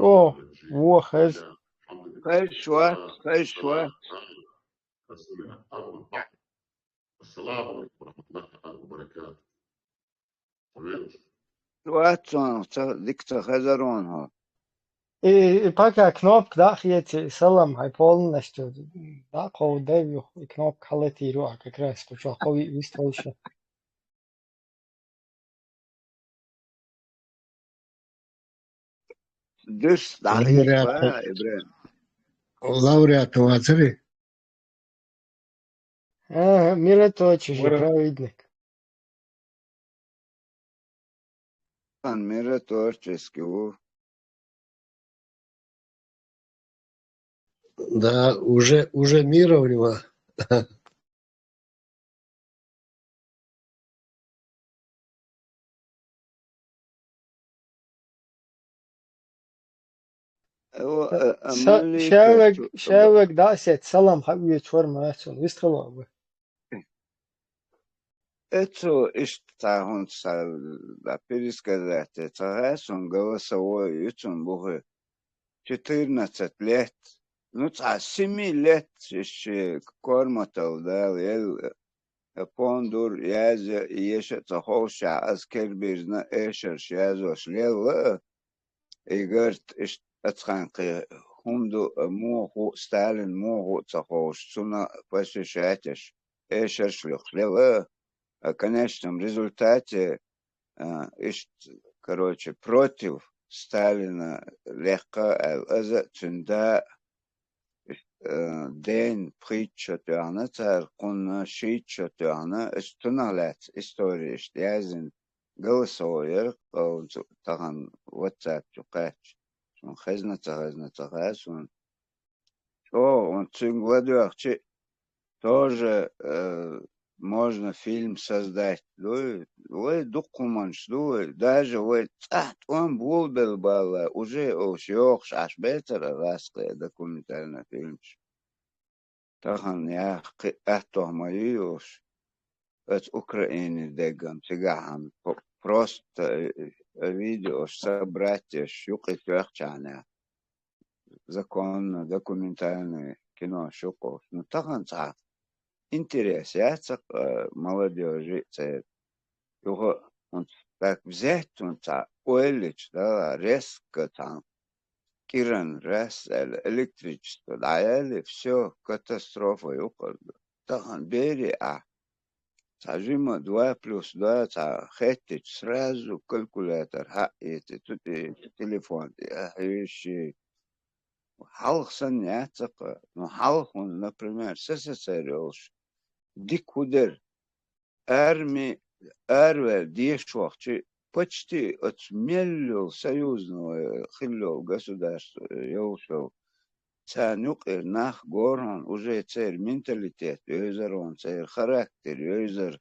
[SPEAKER 8] اوه هو خز
[SPEAKER 2] خيش وات واتسون ديكتا خزرون ها
[SPEAKER 8] I paka knop dachjeti salam hai polna što da ko devju I knop kaleti ro как раз что хови вистолша.
[SPEAKER 2] دس دقيق با إبراهيم
[SPEAKER 3] лауреат вацари
[SPEAKER 8] Мира точи же
[SPEAKER 9] Мора.
[SPEAKER 8] праведник.
[SPEAKER 2] كان ميرا تورчески
[SPEAKER 3] да уже мира у него.
[SPEAKER 8] Ševek daset salam havi čvorma eson vistalo.
[SPEAKER 2] Это иштахун да пересказать. Это он голосовой ютун бухы 14 лет. Ну, 7 лет еще корматал, да, пондур язе еще цахолша аскер бирна эшер шязош лела. И говорит, ацханки хумду муху Сталин муху цахолш суна посещатиш эшер шлюх лела. В конечном результате, короче, против Сталина легко цунда день притча тюрна, царь кунна шитча тюрна, стуналет история, язин голосовой, таган WhatsApp чукач, он хезна, он цунгладуахчи тоже можно фильм создать. Ой, документ, даже он был уже ушёх аж бетер раскрыть документальный фильм. Тахан я моюш от Украины дегам цигахам просто видео собрать шуки тёрчана законно документальное кино шуков. Ну тахан цах интерес, я молодежи, его он так взять, он улич, да, резко там, киран, раз, электричество, да, все, катастрофа, так он бери, сажима 2 + 2, хеттич, сразу калькулятор, эти, тут телефон, вещи. Халксан яцака, ну халк, он, например, СССР, дикудер, армии, дешевче, почти отмелил союзного хиллов государства, елшел. Цанюк нах горон уже царь менталитет, юзер он царь характер, юзер.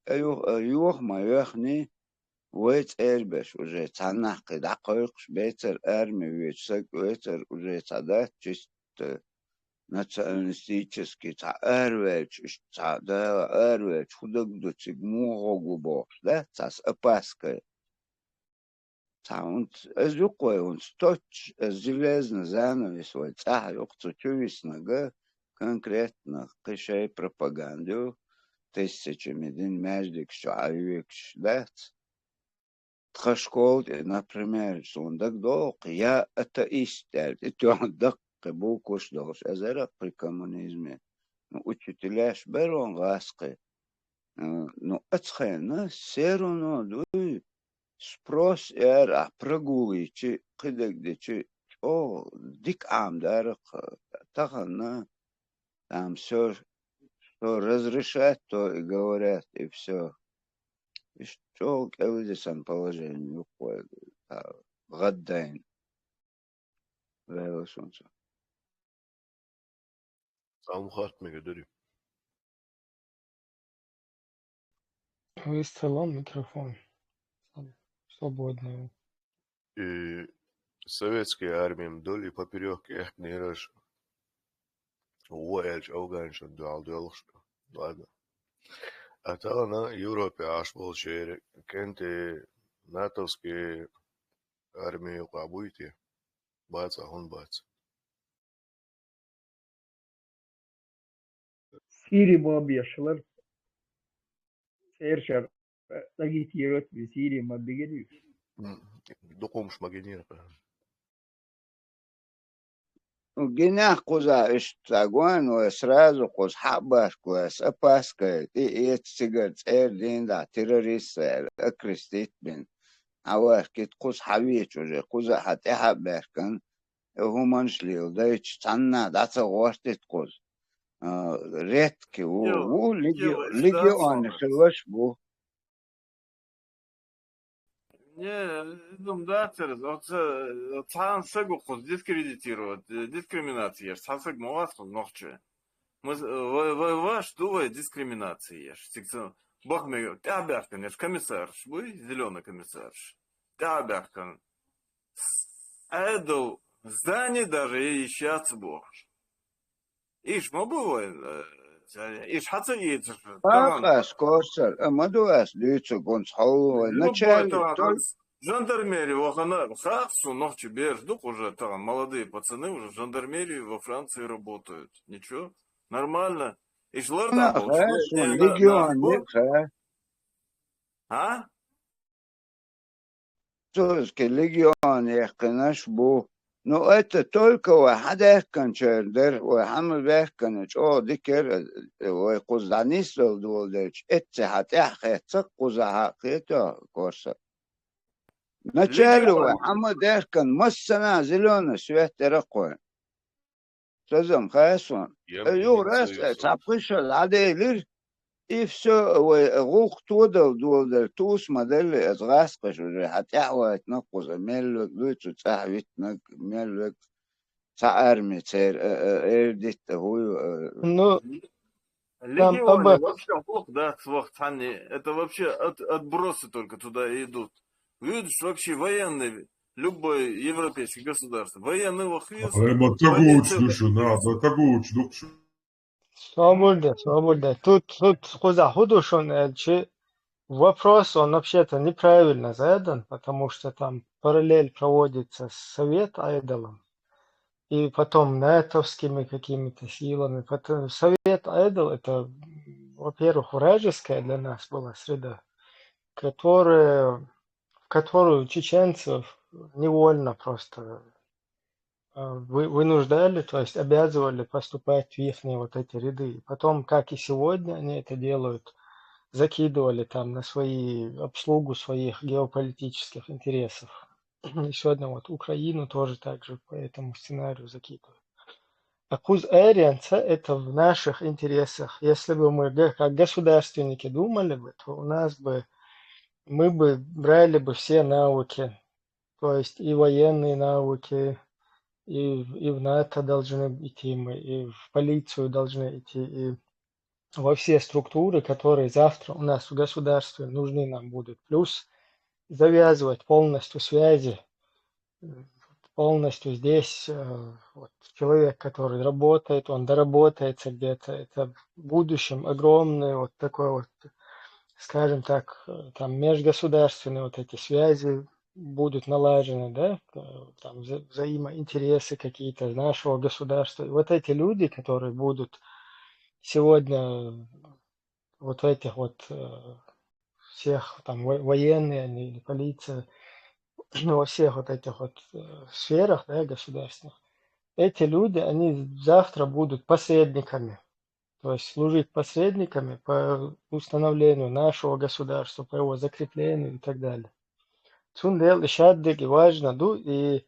[SPEAKER 2] Юх маёхни, войц эрбеш уже цанах кидакойкш бетер армии, ветер уже цадат чисто. Националистический, эрвеч, худогдучик, мугогубош, да, с опаской. Он эзюкой, он сточ, железно занавес, вот, юкцучувиснага, конкретно, кишей пропаганду, тысячами день междик, что авикш, да. Тхашкол, например, он так долг, я атеист, это он так букуш долж, азера при коммунизме. Ну, учителяш берон гаски. Ну, ацхена, серуно, дуй, спрос а прогуличи, кидагдичи, дик амдарах, тахана, там все, что разрешать, то и говорят, и все. И что, кевизисан положение, гаддайн. Вэлэшонца.
[SPEAKER 18] Самухат мегадарю.
[SPEAKER 8] Выставил микрофон. Свободный.
[SPEAKER 18] И Советские армии вдоль и поперек их не раз. Вояж Афганистан дуал что. Ладно. А то на Европе аж получили кенты натовские армии кабуйте. Баца, он бац.
[SPEAKER 9] Siri muhabiyashlar Serşar agitiyot bir Siri mabigeri.
[SPEAKER 18] Докумш магинир.
[SPEAKER 2] Генах куза иштагуан у сразу куз хабаш куз апаска и цигар цердин да террорист акрестит бин авах кит куз хавич уже куза хате хаберкан humаншлил да ич цанна даца гостит куз редки у легион хилаш бу
[SPEAKER 12] Не, да, вот цансыг ухус дискредитировать, дискриминация, цансыг мовас нохче. Мы ваш думая дискриминация, бог мне, ты обязан, комиссар, вы зеленый комиссар, ты обязан. Это здание даже и сейчас бог. Иш мобовой, иш хатса едешь.
[SPEAKER 2] Пакас корсар, амадуас дүйцü гонсхау начале
[SPEAKER 12] Жандармерия, вахана, хахсу, ногче бердук уже, там, молодые пацаны уже в жандармерии во Франции работают. Ничего, нормально. И шларда был.
[SPEAKER 2] легионник,
[SPEAKER 12] А?
[SPEAKER 2] Турский легионник, наш бу. Ну, это только واحد كان شردر وحمل به كانش ديكر وقزدانيس دولدش اتحاد احقيت قزها قيتا كورسا نچالو حمل ده كان مسنا زلون سويت رقوة سوزم خاصون يو راس تابقش العديلر إفسو وغوق دول توس مدل إزغاس قشو حتى حوات نقوز ميلوك دويتو تحويت ميلوك تعرمي تير إردت هو
[SPEAKER 8] Ну, там
[SPEAKER 12] Легионы вообще плохо, да, это вообще отбросы только туда идут. Видишь, вообще военные, любое европейское государство, военный вахвиз.
[SPEAKER 8] Свобода. Тут куда худошон, вопрос, он вообще-то неправильно задан, потому что там параллель проводится с Совет Айдолом и потом натовскими какими-то силами. Потом Совет Айдол это, во-первых, вражеская для нас была среда, в которую чеченцев невольно просто вынуждали, то есть обязывали поступать в их вот эти ряды. И потом, как и сегодня они это делают, закидывали там на обслугу своих геополитических интересов. И сегодня вот Украину тоже так же по этому сценарию закидывают. А куз Эрианца это в наших интересах. Если бы мы как государственники думали бы, то мы бы брали бы все науки, то есть и военные науки, и в НАТО должны идти мы, и в полицию должны идти, и во все структуры, которые завтра у нас в государстве нужны нам будут. Плюс завязывать полностью связи, полностью здесь вот, человек, который работает, он доработается где-то. Это в будущем огромный вот такой вот, скажем так, там межгосударственные вот эти связи будут налажены, да, там взаимоинтересы какие-то нашего государства. И вот эти люди, которые будут сегодня вот этих вот всех там военные или полиция, во всех вот этих вот сферах, да, государственных, эти люди, они завтра будут посредниками, то есть служить посредниками по установлению нашего государства, по его закреплению и так далее. Цундел и Шаддык и важно, и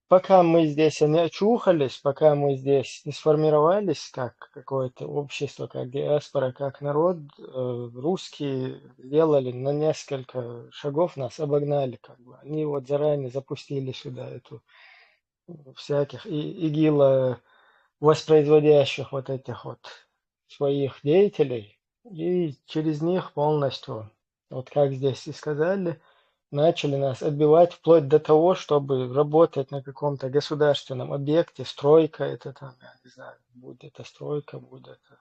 [SPEAKER 8] пока мы здесь не очухались, пока мы здесь не сформировались как какое-то общество, как диаспора, как народ, русские сделали на несколько шагов, нас обогнали, как бы. Они вот заранее запустили сюда эту всяких ИГИЛа воспроизводящих вот этих вот своих деятелей, и через них полностью, вот как здесь и сказали, начали нас отбивать вплоть до того, чтобы работать на каком-то государственном объекте, стройка это там, я не знаю, будет это стройка, будет это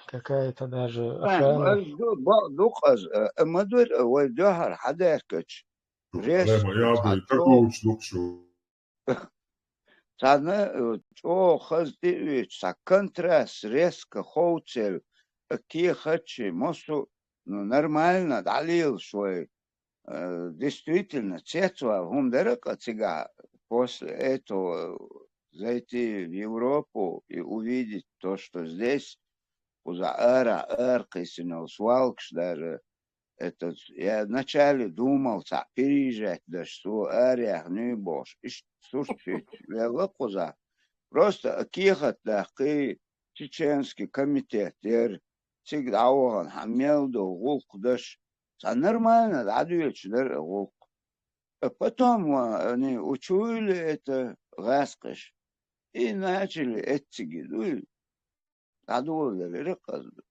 [SPEAKER 8] какая-то даже охрана.
[SPEAKER 2] دوقز مدور والجوهر حداكش ريس
[SPEAKER 16] لما يابي
[SPEAKER 2] تعطو
[SPEAKER 16] تكوش لوكشو
[SPEAKER 2] تعنا او خزدي سكنتراس ريسك خوتل كي خدشي мосу нормально долил швой действительно цецва гумдерка цига после этого зайти в Европу и увидеть то, что здесь Уза эркисинал свалкш даже этот я вначале думал переезжать даже что эрях не бош и слушай великоза просто кихат да чеченский комитет всегда он хамел до гулк даже нормально да дюйчдер гулк потом они учуяли это гаскаш и начали эти гидуй Adulleri kazdı.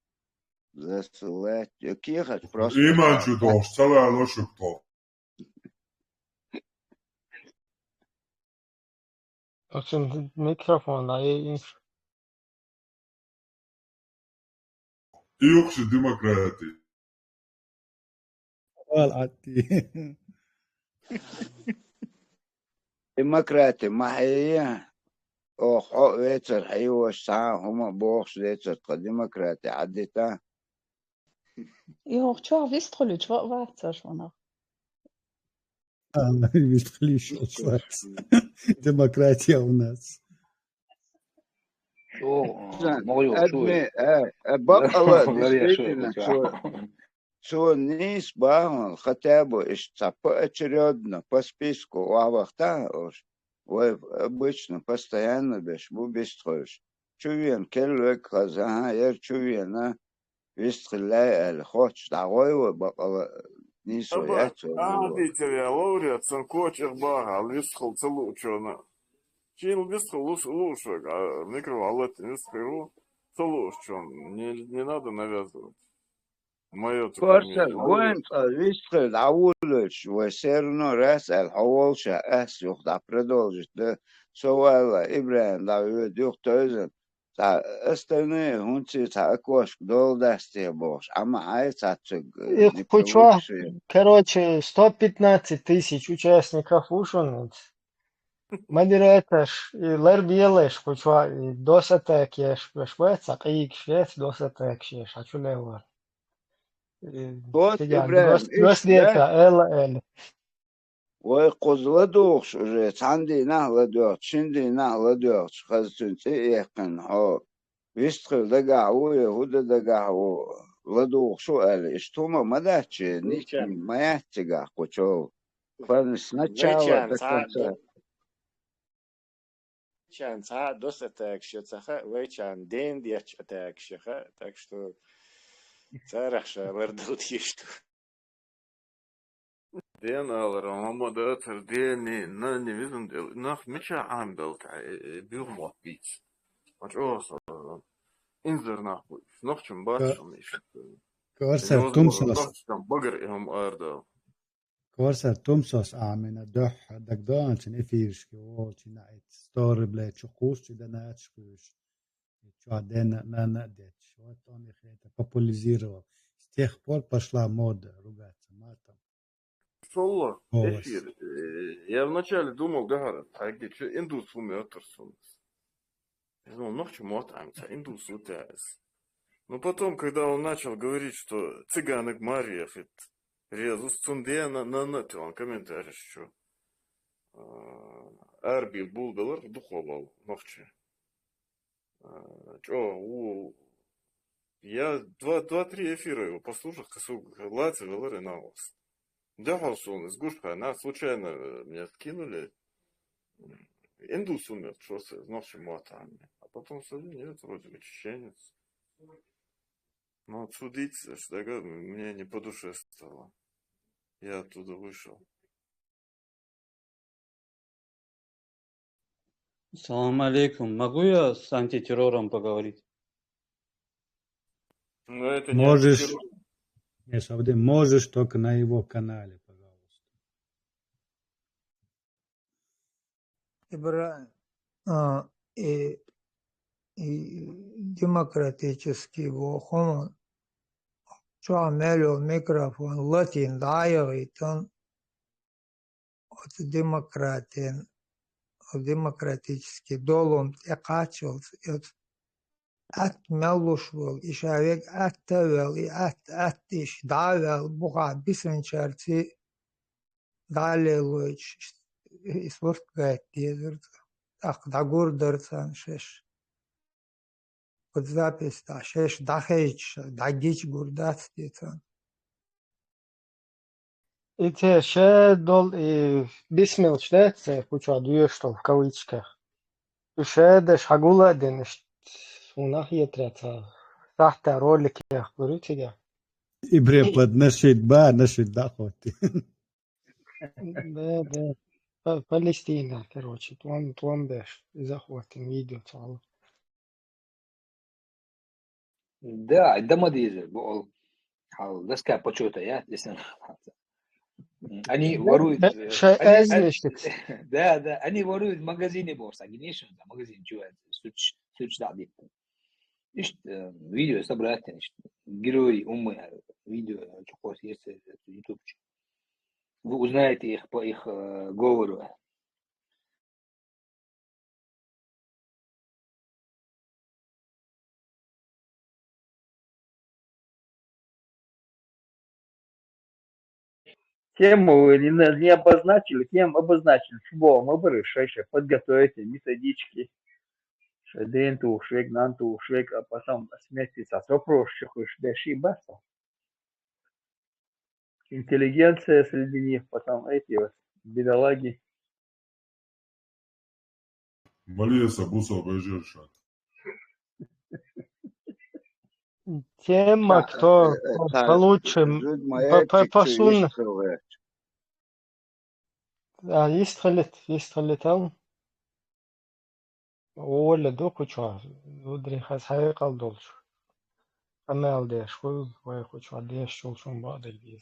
[SPEAKER 2] Засылать. Ехать просто.
[SPEAKER 16] Иманчу дош, целая лошадь то.
[SPEAKER 8] Очень микрофон, а я
[SPEAKER 16] И юкши демократы.
[SPEAKER 2] Демократы, махия. Ох, вечер, хайо, сам, хума, бог, вечер, демократы, аддита.
[SPEAKER 20] Jo, tja, visst Luc, vad är det nog?
[SPEAKER 6] Видишь, еще Швейц. Демократия у нас.
[SPEAKER 2] بقى действительно, что не избавил, хотя бы очередно по списку лавахта, обычно постоянно беш бубистроишь. Чувен, келвек, ага, я чувен, вистрелай, хочешь, дорогой, бقى не соять.
[SPEAKER 12] عادي لوريا تنكوتش اخبارها الوسخل تلوشونا شين الوسخل лучше микроволновка висхру тلوشون не надо навязывать мое
[SPEAKER 2] Просто وين висхл دعولش وسيرنا راس الحوالش اس يخدع продолжить да سوال إبراهيم داود يختزن تا استنى هونتي تا أكوش دول دستي бош أما عايز تاتشق
[SPEAKER 8] Их пучва, короче, 115 тысяч участников ушел. Модератор, и лербиелеш, пучва, и досатек еш, Швеция, и Швеция досатек еш, а что левор?
[SPEAKER 2] Вот Ибраһим,
[SPEAKER 8] Доследка, эл.
[SPEAKER 2] وقزلدوخش уже цанди нахладух, чинди нахладух, хазтунти яхкан ха. Вистхил дагау, яхуда дагау. Ладух суали, иштума мадачи, ничем маятига хочел. Фан сначала до конца.
[SPEAKER 11] Вейчан ца досатек шецаха, вейчан ден диачатек шеха, так что царахша лердут ешту.
[SPEAKER 12] دين الله داتر ديني ناني ويزن ديل ناخ مشا عام بلت بيوم وقت وجوه انزر ناخو نخشم باشم إيش
[SPEAKER 6] كورسر تومسوس
[SPEAKER 12] نخشم بقر إهم أردا
[SPEAKER 6] كورسر تومسوس آمنا دح دقدان شن إفيرش كوال شن عيد ستور بلاد شقوش شدا ناتشكوش شو عدنا نادت شو تاني خيطة популяризировал. С тех пор пошла мода ругаться матом.
[SPEAKER 12] Соло, эфир. Я вначале думал, да, что индус умеет торсунс. Я думал, ночью мотаемся, индус утяс. Но потом, когда он начал говорить, что цыганок Марьев, резус цундена на он комментарий, что Арби Булдалар духовал ночью. Я 2-3 эфира его послушал, лати велары на вас. Да, он из Гушка, она случайно меня скинули. Индус умер, что с ночью мотами. А потом смотрю, нет, вроде бы чеченец. Но отсудить, что мне не по душе стало. Я оттуда вышел.
[SPEAKER 21] Салам алейкум. Могу я с антитеррором поговорить?
[SPEAKER 12] Но это не
[SPEAKER 6] Можешь,
[SPEAKER 12] антитеррор.
[SPEAKER 6] Если можешь, только на его канале, пожалуйста.
[SPEAKER 17] И демократический вохом, что амело микрофон латин дайритон от демократический долом экачил at melloşvol işavek at tevel at iş davel buğa bisençerti daleloj sport gayet ах да гурдерцан шеш под запись да шеш дахеч дагич гурдац децан
[SPEAKER 8] Эти ще дол и бисмил штеце, куча дуешто в кавычках. Ще деш хагула денеш унах етреца. Тахта ролики говорите.
[SPEAKER 6] И препод нашит ба, нашит дахоти.
[SPEAKER 8] Да. Палестина, короче, туан беш. Захватим видео цало.
[SPEAKER 14] Да, дома дизель, бол. Хал, доска почета, я, если они воруют. Да, они воруют в магазине борса. Генешн, магазин чувствует, суч да дит. Ишte видео собрать, герои умы, видео, что есть в YouTube. Вы узнаете их по их говору.
[SPEAKER 9] Тему вы не обозначили, тем обозначили. Чего мы бы решили подготовите методички. Шеденту, швек, нанту, швек, а потом сместиться. То проще, хоть дальше баста. Интеллигенция среди них, потом эти вот бедолаги.
[SPEAKER 16] Малиеса Бусов Бежерша.
[SPEAKER 8] Тема, кто получше посун. А есть там. Оля докуча, удри хасай калдолш. Канал деш, хуй куча деш шулшун бадай биз.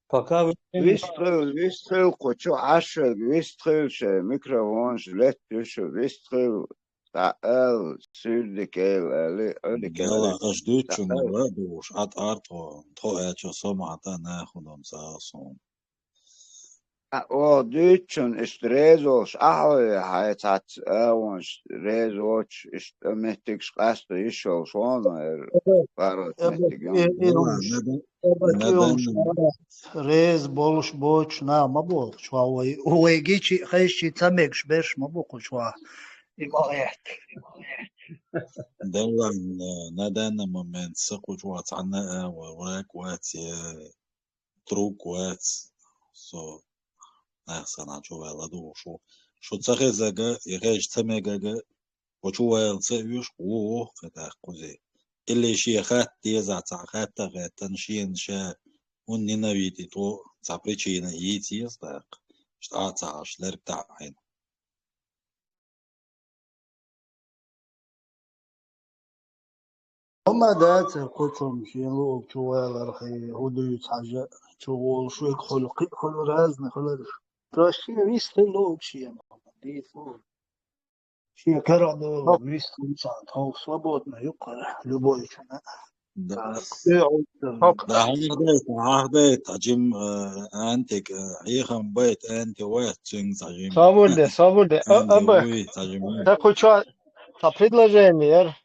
[SPEAKER 21] Пока
[SPEAKER 2] вистрел кучу ашер, вистрел микрофон, лет пишу, вистрел تعال سيدكيل
[SPEAKER 21] يلا أجدوتشو نوادوش أتعرضو توقعتشو سمعتا ناخدهم ساسون
[SPEAKER 2] ودوتشون اشتريزوش أحوي هايتات أونش ريزوش مهتكش قاستو يشو شوانا بارت
[SPEAKER 21] ريز
[SPEAKER 5] بولش بوش نا ما بول شوا هو يجيشي خيشي تمكش بيش ما بوكو شوا
[SPEAKER 21] دلوقتي ندانا момент سقوط وات عنا وراك وات تروك وات سو نحسن شو ولا دو شو تخزجا يغيش تمجا وشو ولا سيوش كده قزي اللي شيء خات تيزع خات تغات تنشين شا وننا بيتي تو تعبريشينا يتي يصدق شتعش لربتاع هنا
[SPEAKER 5] هما دات قوتهم شيلو شوال رخي هدوت حاجة شوال شوي خلو رازن خلو راشي ويستلو شيء دي فور شيء كرادو ويستلو صار هو صبوتنا يقرأ لبوي كنا
[SPEAKER 21] ده هذا جيم أنتك هيخم بيت أنت واحد جين تجيم
[SPEAKER 8] Свобода. Так хочу предложение,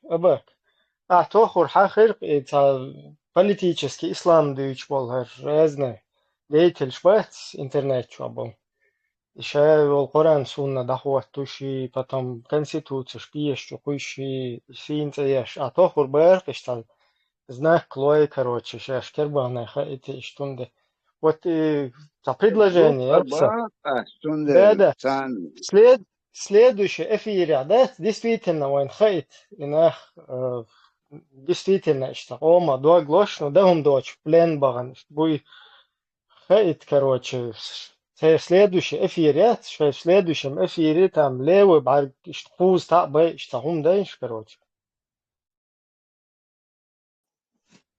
[SPEAKER 8] А то хурхахир это политический ислам дыч бол разный деятель швец интернет чабал. Еще был Коран сунна дахват туши потом конституция шпиеш чукуйши синцееш. А то хурбер пиштал знак клой короче шеш кербана эти штунды. Вот за предложение. Да. Следующий эфир, да, действительно, он хейт, инах, действительно, что ома, два глошну, да, он дочь, плен баган, буй хейт, короче, в следующем эфире, в следующем эфире, там, левый бар, что пуст, так, бай, что он, да, короче.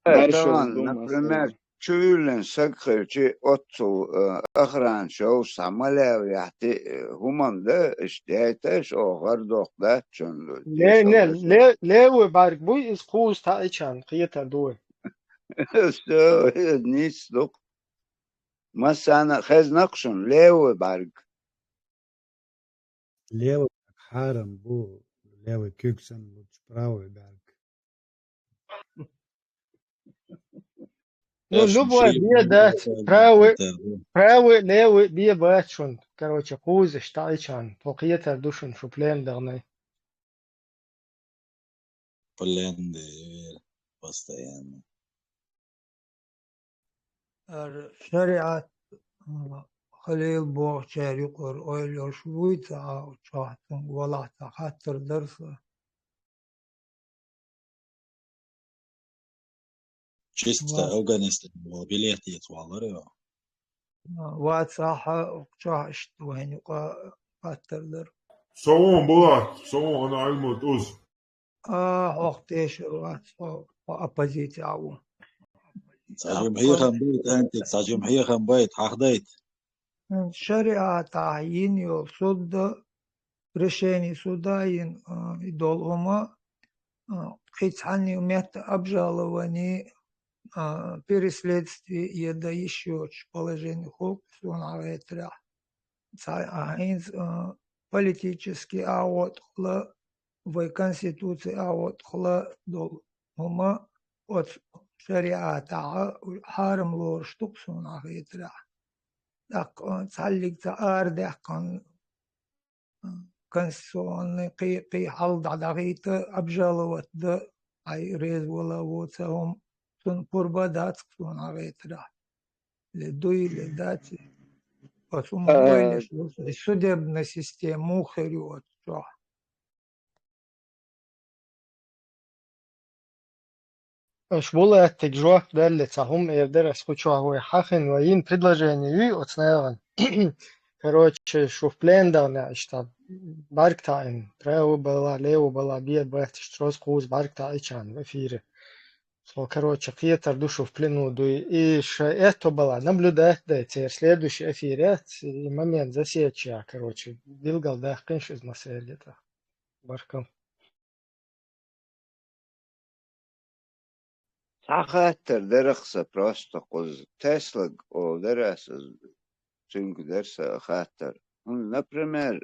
[SPEAKER 2] Дальше, например, чуйлен сакхерчи отцу охран шоу самалев яхти гуман да иштейтеш о гардох да чон
[SPEAKER 8] Не, левый барк буй из куз таичан, киета дуй.
[SPEAKER 2] Все, ниц дук. Масана хезнакшун левый барк.
[SPEAKER 6] Левый харам был, левый кюксен, лучше правый берег.
[SPEAKER 8] Ну, любой бия дать, правый, левый бия бачун. Короче, куз таичан, то киета душун шуплен дарнай.
[SPEAKER 21] Пленды постоянно.
[SPEAKER 17] شريعة خليل بوغ شاري قر أويل شوي تا شاهتن ولا تخاطر درسه
[SPEAKER 21] Чисто Афганистан билет يتوالر
[SPEAKER 17] وات صاحة شاه اشتوهن قاتر در
[SPEAKER 16] صوم بلات صوم أنا علمت أوز
[SPEAKER 17] وقتيش وات أبازيتي عوو
[SPEAKER 21] جمهورهم بيت أنت جمهورهم بيت حقديت
[SPEAKER 17] شريعة تعيين يصد решений суда и долгома хитхани умет обжалований переследствий и да еще положение хок суна ветря цаинс политический авод хла в конституции авод хла долгома от шариата харам лор штук суна ветря так цалик цаар дакан конституционный кый халда дагыты обжаловать да ай резвола вот сам сон пурбадат сон аветра le дуили дати потом были судебная система ухерет что
[SPEAKER 8] Швула текжуак дали цахум эрдерас кучуагуй хахин ваин предложение и оцневан. Короче, шуфплен да что барктайн право была лево была бия бэт штрос куз барктайчан в эфире. So, короче, Петр душу в плену, и это было наблюдать, да, теперь следующий эфир, и момент засечия, короче, Вилгал, да, конечно, из Массы где-то, Барком.
[SPEAKER 2] Сахатер дерехса просто коз Тесла о дерesa цинк дерса хатер. Например,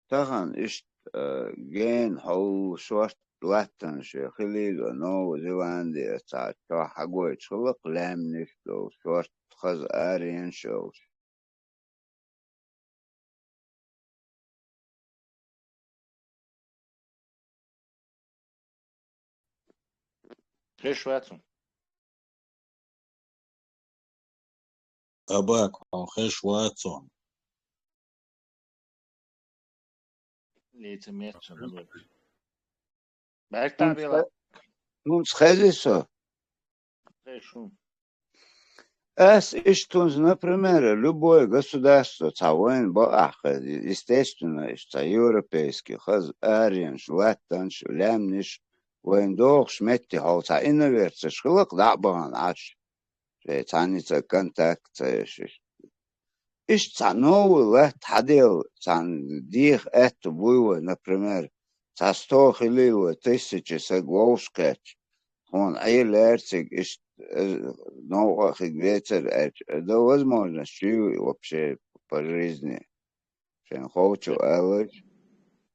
[SPEAKER 2] тахан ишт ген хау шварт لاتن شي خليل ونو زيلاندي تا تو حقوي تشلق لامنك دو شورت خز ارين شو
[SPEAKER 11] خير شواتهم
[SPEAKER 21] أباك خيش واتسون
[SPEAKER 11] ليت ميتشن بعد تعبيرات
[SPEAKER 2] تونس خزيسو
[SPEAKER 11] خير
[SPEAKER 2] Эс иштунз, например, любое государство, цавоин баах, естественно, что европейский, хаз аринш, латтанш, лямниш, воиндох, шметти, холца, инноверция, шхылок, дабаган, аш, цаница, контакт, иш цановый лат хадил, цан дих это было, например, ца 100 или 1000 соглоускать, он айлерцик, иш новых ветер, это возможно, что вообще по жизни. Чем хочу,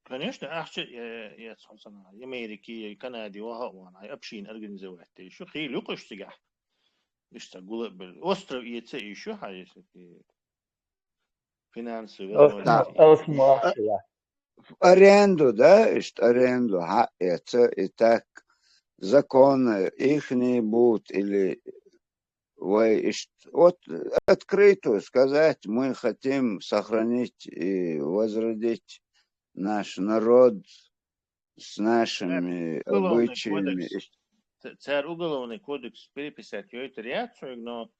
[SPEAKER 11] конечно, я собственно, Америки, Канаде, وانا ابشين организовать. Еще خي لقش تجاه. مش تقول بالأسرة يتسي شو حاجة финансовые возможности.
[SPEAKER 2] Аренду, да, что аренду, это и так. Законы их не будут или вот открыто сказать, мы хотим сохранить и возродить наш народ с нашими обычаями.
[SPEAKER 11] Царь уголовный кодекс переписать ее это реакцию, но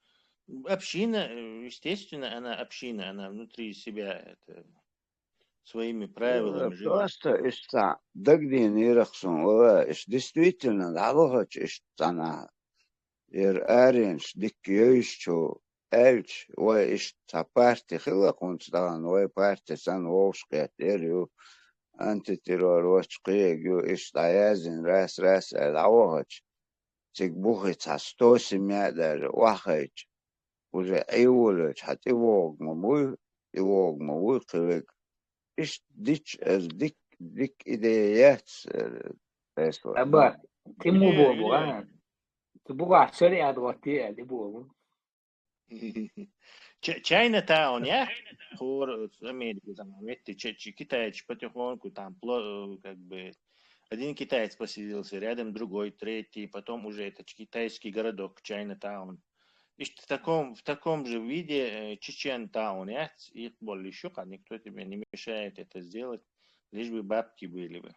[SPEAKER 11] община, естественно, она община, она внутри себя это своими правилами живет.
[SPEAKER 2] Просто дагдин ирахсон, действительно, дагохач она أرينش ديك يوشو ألش وإيش تبارتي خلا كونستان وإي بارتي سان ووشقيت إيريو أنت تيرور وشقيق إيش تايزن راس العوهج تكبوخي تستوسي ميادر واحد وجا أيولج حتى يوغ مموي قلق إيش ديك إديات تسلا
[SPEAKER 14] أبا تيمو بوغان تبغى شريعة دواتي اللي بوغ
[SPEAKER 11] Чайна таун, я? Хор, Америка, там, видите, китаец потихоньку, там, как бы, один китаец поселился, рядом другой, третий, потом уже это китайский городок, Чайна-таун. И в таком же виде Чечен-таун, я? И более еще, а никто тебе не мешает это сделать, лишь бы бабки были бы.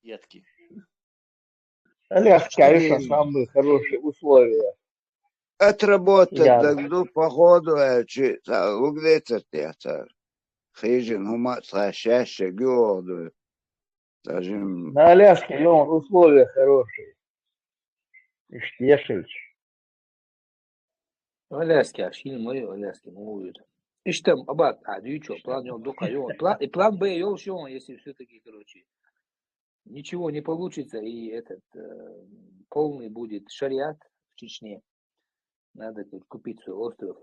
[SPEAKER 11] Детки.
[SPEAKER 9] Олег, конечно, самые хорошие условия.
[SPEAKER 2] отработать
[SPEAKER 9] Я
[SPEAKER 2] догду походу углецер театр. Хижин хума чаще году. Скажем,
[SPEAKER 9] на Аляске, ну, условия хорошие. Иштешить.
[SPEAKER 14] Аляски, ашин мой Аляски, мой. И что, абат, дючо, план он докайон. И план Б ёлшон, если все-таки, короче, ничего не получится, и этот полный будет шариат в Чечне. Надо купить свой остров.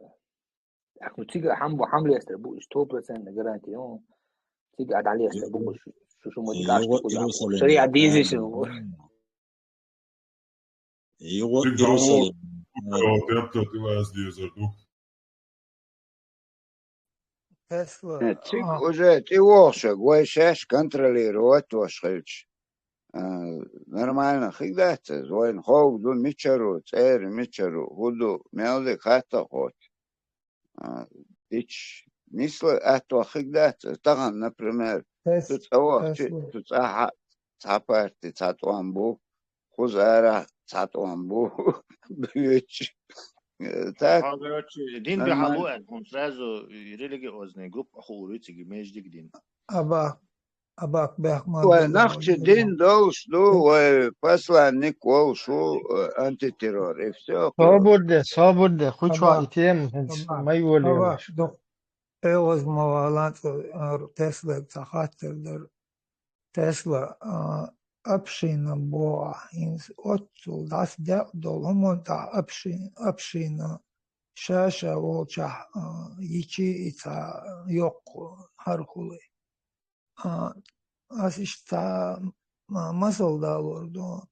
[SPEAKER 14] Ах, ну тига хамлестер будет 100% гарантия. Он тига адалестер будет, что мы дикашки куда. Шариат дизиш.
[SPEAKER 21] Иерусалим.
[SPEAKER 17] Тесла.
[SPEAKER 2] уже ты волшеб, гойшеш контролировать вошельч. Нормально, хигдате, звоин хог ду мичару, цер мичару, худу, мелды хата хот. Ич мисла это хигдате, таган, например, тут цапарти, цатуамбу, хузара, цатуамбу, бьюч. Так,
[SPEAKER 11] Короче, дин бихалуэн, он сразу религиозный группа хуруйцыги междик дин.
[SPEAKER 17] Абак бахмад.
[SPEAKER 2] нахчи дин должен, посланник волшу антитеррор, и все.
[SPEAKER 8] Свободно, хоть что и тем, мои воли.
[SPEAKER 17] Эоз мавалант Тесла цахатер Тесла община боа инс отцул дас дол хомонта община шаша волча ичи ица йок хархулы. Асишта масал далордо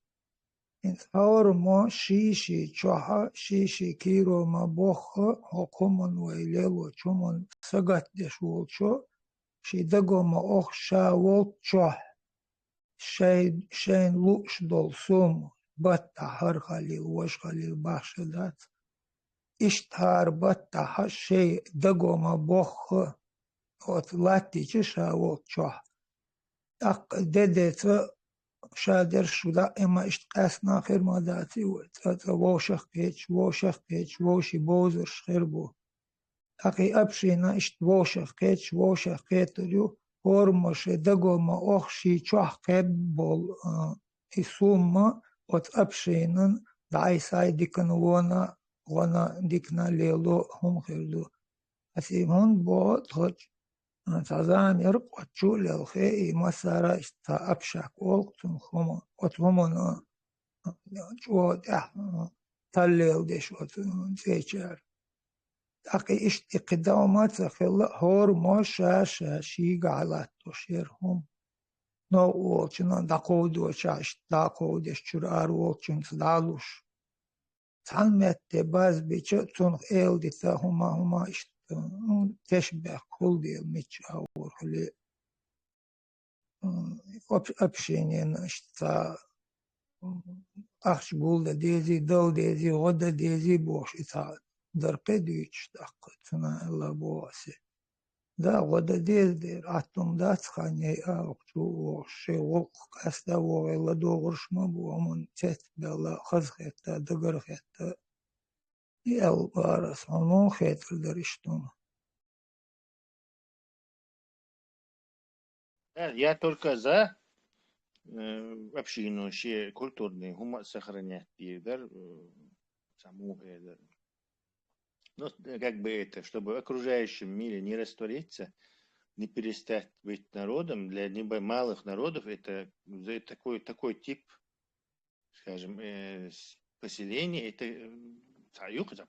[SPEAKER 17] инс хаормо шиши чоха шиши киро ма бох хокомон вейлело чомон сагат деш волчо ши дагома ох ша волчо شين لوش دول سوم بطا هر خليل وش خليل بخشدات اشتهار بطا هشي دقو ما بوخ وطلاتي چشا وچوه اق ددت شادر شدا اما اشتقاسنا خير ماداتي ووشخ كيش ووشي بوزر شخير بو اقي ابشينا اشت ووشخ كيتريو Ормоше дагома охши чохкеббол исумма от апшинан дайсай дикан вона дикна лело хумхерду асимон бо точ тазан ярк очу лелхе и масара иста апшак олктун хумо от хумона чо таллел деш от зечер أخي إقدامات خلا هور ما شاشي على تشيرهم نو وچنا داقود وچاش داقود شرار وچن دالوش تعلمت باز بيچ تون إلدي هما إشت تشبه كل دي ميچ أور خلي أبشينين إشتا أخش بول ديزي دل ديزي غدا ديزي بوش إتا درقديش دقتنا إلا بواسي دا غدا دير عطم دات خاني أوكتو وشي وق أسدا وغيلا دوغرش ما بوامن تت بلا خزخيتا دقرخيتا يال بارس عنو خيتر درشتون.
[SPEAKER 11] Я только за общину, ще культурный гумор сохранять, саму это. Ну, как бы это, чтобы в окружающем мире не раствориться, не перестать быть народом, для малых народов это такой тип, скажем, поселения, это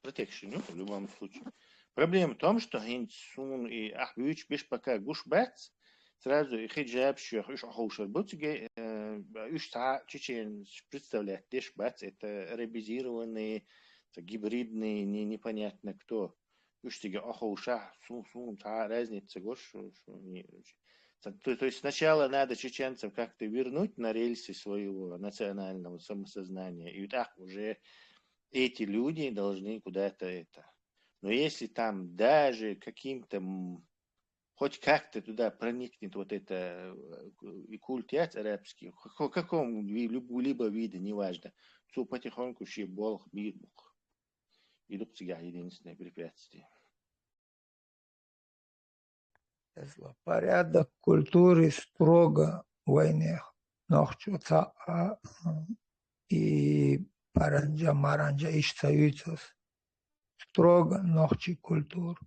[SPEAKER 11] протекшн, в любом случае. Проблема в том, что Хинцун и Ахбюч бишь пока гушбац, сразу и хиджаб, шух, и шахушер, бутиге, чечен представляет, дешбац, это арабизированные, гибридные, непонятно кто. Уштиге ахуша, сун, разница, гош, то есть сначала надо чеченцев как-то вернуть на рельсы своего национального самосознания, и так уже эти люди должны куда-то это. Но если там даже каким-то, хоть как-то туда проникнет вот это и культ арабский, в каком либо виде, неважно, то потихоньку ще болх, бирбух. Идут всегда единственное препятствие.
[SPEAKER 17] Порядок культуры строго в войне. Нохчуца и паранджа ищаются строго нохчи культур.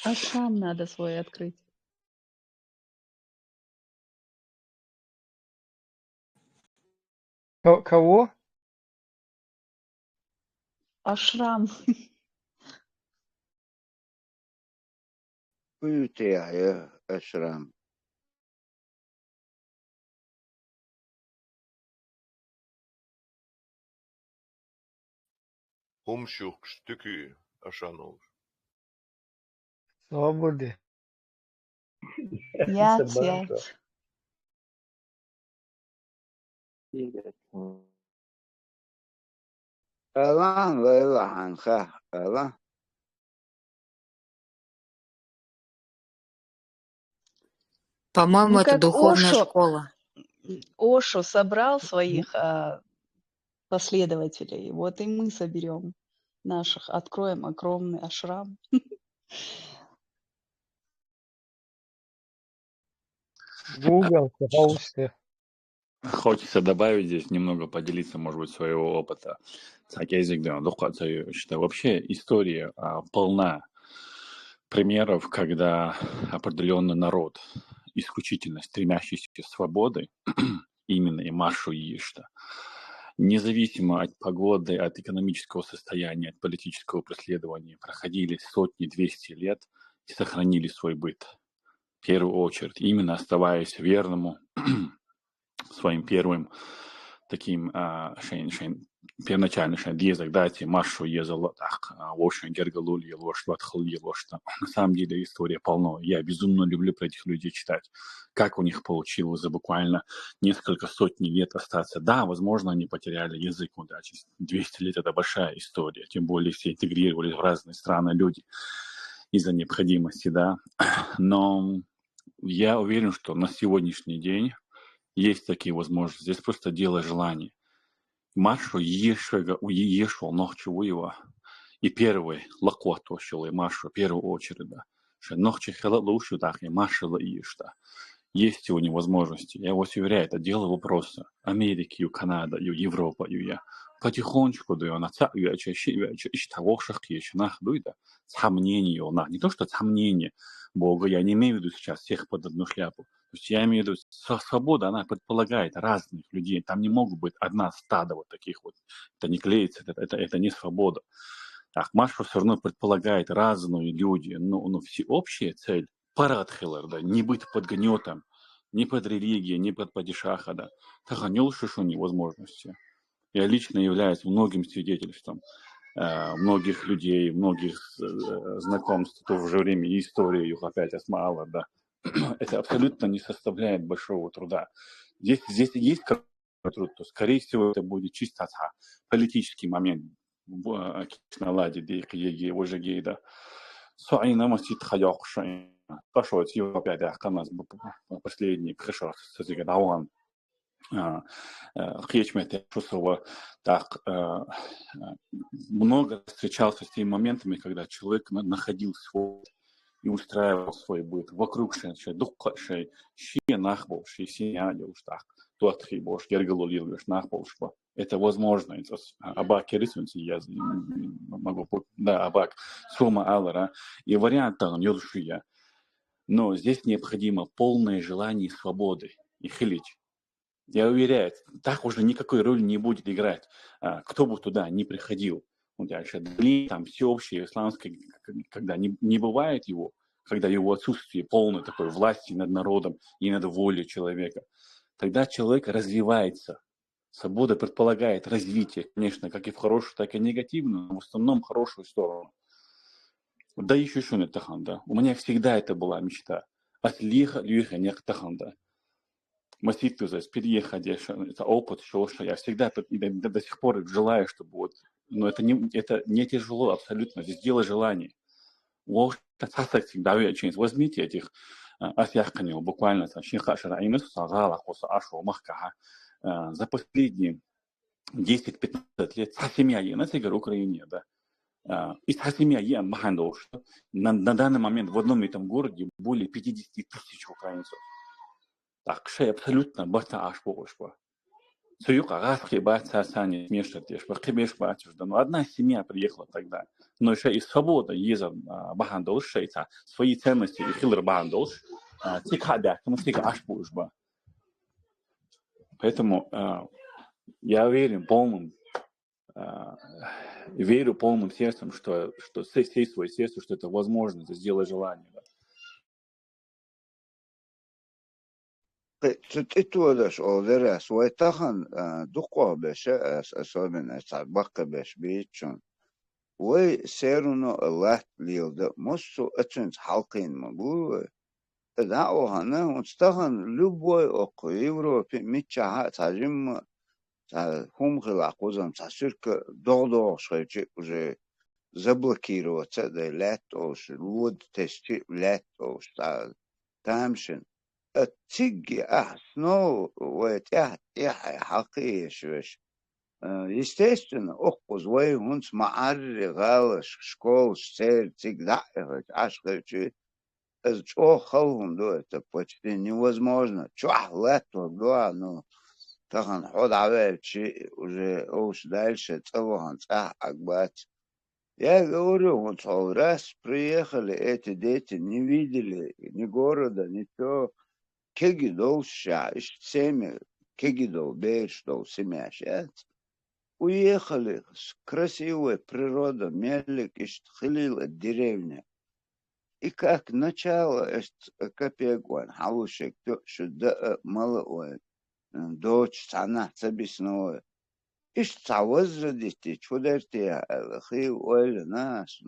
[SPEAKER 20] Ашрам надо свой открыть.
[SPEAKER 8] Кого?
[SPEAKER 20] Ашрам.
[SPEAKER 2] Пютия, ашрам.
[SPEAKER 18] Умшук штуки ашанул.
[SPEAKER 8] Свободы.
[SPEAKER 20] Ят.
[SPEAKER 2] Алан, лайла, ханха, алан.
[SPEAKER 7] По-моему,
[SPEAKER 20] Ну,
[SPEAKER 7] это
[SPEAKER 20] как
[SPEAKER 7] духовная школа.
[SPEAKER 20] Ошу собрал своих последователей, вот и мы соберем наших, откроем огромный ашрам.
[SPEAKER 8] Google, пожалуйста.
[SPEAKER 19] Хочется добавить здесь немного, поделиться, может быть, своего опыта. Что вообще история полна примеров, когда определенный народ, исключительно стремящийся к свободе, именно и Машу Ишта, независимо от погоды, от экономического состояния, от политического преследования, проходили сотни, 200 лет и сохранили свой быт. В первую очередь, именно оставаясь верному своим первым таким первоначальным диезок дати Машу езал так очень гергалул елош ватхал елош. На самом деле история полно. Я безумно люблю про этих людей читать, как у них получилось за буквально несколько сотни лет остаться. Да, возможно, они потеряли язык, но да, 200 лет это большая история, тем более все интегрировались в разные страны люди из-за необходимости, да. Но я уверен, что на сегодняшний день есть такие возможности. Здесь просто дело желания. Машу ешел ночью его. И первый лакот ошел и Машу в первую очередь. Что ночью хела лучше так и Маша ишта. Есть у него возможности. Я вас уверяю, это дело вопроса. Америки, Канада, Европа, я. Потихонечку да на того шахтечнах дуйда. Сомнение на не то что сомнение Бога. Я не имею в виду сейчас всех под одну шляпу. То есть я имею в виду, свобода, она предполагает разных людей. Там не могут быть одна стада вот таких вот. Это не клеится, это не свобода. Маша все равно предполагает разные люди. Но всеобщая цель, парадхилар, да, не быть под гнетом, ни под религией, ни под падишаха, да. Таханел шишуни возможности. Я лично являюсь многим свидетельством многих людей, многих знакомств, в то же время и историю опять осмала, да. Это абсолютно не составляет большого труда. Здесь есть какой-то труд, то, скорее всего, это будет чисто политический момент. Налади деякі уже гейда. Суайна масит хаяхшин. Пошел опять ахканас последний пришел с этим даван. Хечмете чувствовал так много встречался с теми моментами, когда человек находил свой и устраивал свой быт. Вокруг ши нахбол, ши синяли уж так. Тот хибош, гергалу лилгаш нахболшба. Это возможно. Абак рисунci, я могу, да, абак, сума алара. И вариант там юршия. Но здесь необходимо полное желание свободы и хилить. Я уверяю, так уже никакой роли не будет играть, кто бы туда ни приходил. Дальше там всеобщее исламское, когда не бывает его, когда его отсутствие полной такой власти над народом и над волей человека, тогда человек развивается. Свобода предполагает развитие, конечно, как и в хорошую, так и негативную, но в основном в хорошую сторону. Да еще что не таханда. У меня всегда это была мечта. От лиха не таханда. Маситу за переехать, это опыт, что я всегда до сих пор желаю, чтобы вот, но это не тяжело абсолютно. Сделай желание. Возьмите этих асяхканил буквально за последние 10-15 лет семья на цигар Украине, да. И семья на данный момент в одном этом городе более 50 тысяч украинцев. Так, что абсолютно бата аж пошла. Суюка раски бата сани смешатешь, бахибеш батюш, да, но одна семья приехала тогда. Но еще и свобода еза бахандолш шейца, свои ценности и хилр бахандолш, тикабя, потому что аж пошла. Поэтому я верю полным сердцем, что всей своей сердцем, что это возможно, это сделай желание. Да.
[SPEAKER 2] تتودش أولرس ويتخن دقوا بش أسامنا تعبق بش بيتشون ويسيرونو الله ليلد مصو أتشنت حلقين مبوه دعوة هنا ونستخن لبوي أقو يوروبي ميتشاها تاجم هم خلاقوزم تسيرك دغدغ شخيجي وجي заблокировать ده لاتوش الود تشتي لاتوش تامشن تيجي أحسنو وتحت حقيقي شوش естественно أخوز وي هونس معري غالش شكول شتير تيج دعيهج عشقيجي از чё خلهم دو это почти невозможно чё лето да ну тахан ход авельчи уже уж дальше целохан акбат. Я говорю, вот раз приехали эти дети, не видели ни города, ничего. Кегидол шаш, семя, кегидол бейшдол семя шат. Уехали с красивой природой, мелик, иштхилила деревня. И как начало, капегуан, халушек, что малой, дочь, цана, цабисновая. إيش تعوز ديتي شو درتي أخي ولا ناس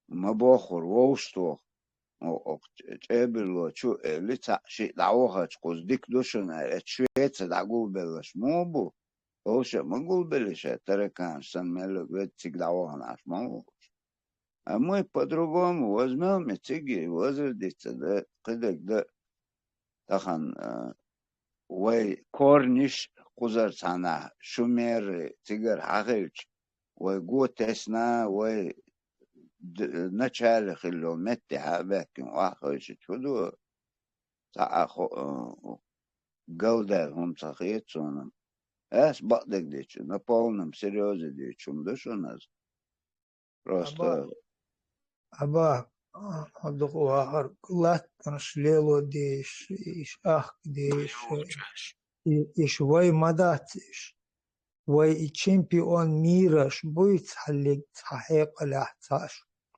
[SPEAKER 2] ما بأخر ووشتو أو تقبل شو اللي تعشي دعوها تقص ديك دوشنا تشويت دعقول بلش مو بو وش ما قول بلش ترى كان سن ملك بتيجي دعوها ناس مو أما по-другому возьмем и تيجي возردится да قدك да تخن وي كورنيش قزر سانا شمير تيجر حقيقش وقوتسنا و نشال خلو متى هبكن واخش شدو تاخو قلدر هم صخيت سونم اس بقدك ديش نبولنم سيريوزي ديشم دشونز просто
[SPEAKER 17] أبا هدقوا آخر قلت نشليلو ديش إيش أخ ديش إيش وي مداتش وي чемпион мира будет حلق صحيح لا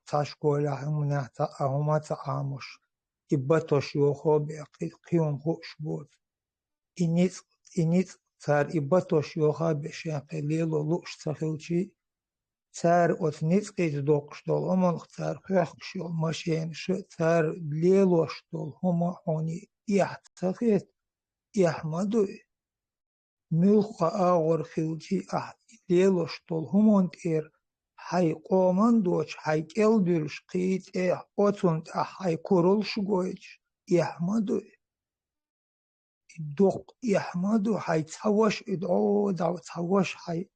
[SPEAKER 17] تاشكو همنا هما تعامش إبتوش يوخو بقي قيوم خوش بود إنيت صار إبتوش يوخا بشاقي ليلو لوش تخيلشي صار أتنيت قيد دوقش دول أمان صار خيخش يول ماشين شو صار ليلوش دول هما هوني يحتخيت يحمدو ملقا آغر خيلشي ليلوش دول همان تير حي قومن دوش حي كالبيلش قيت أتونت حي كورلش قويش يحمدو دوق يحمدو حي تهوش إدعو دعو تهوش حي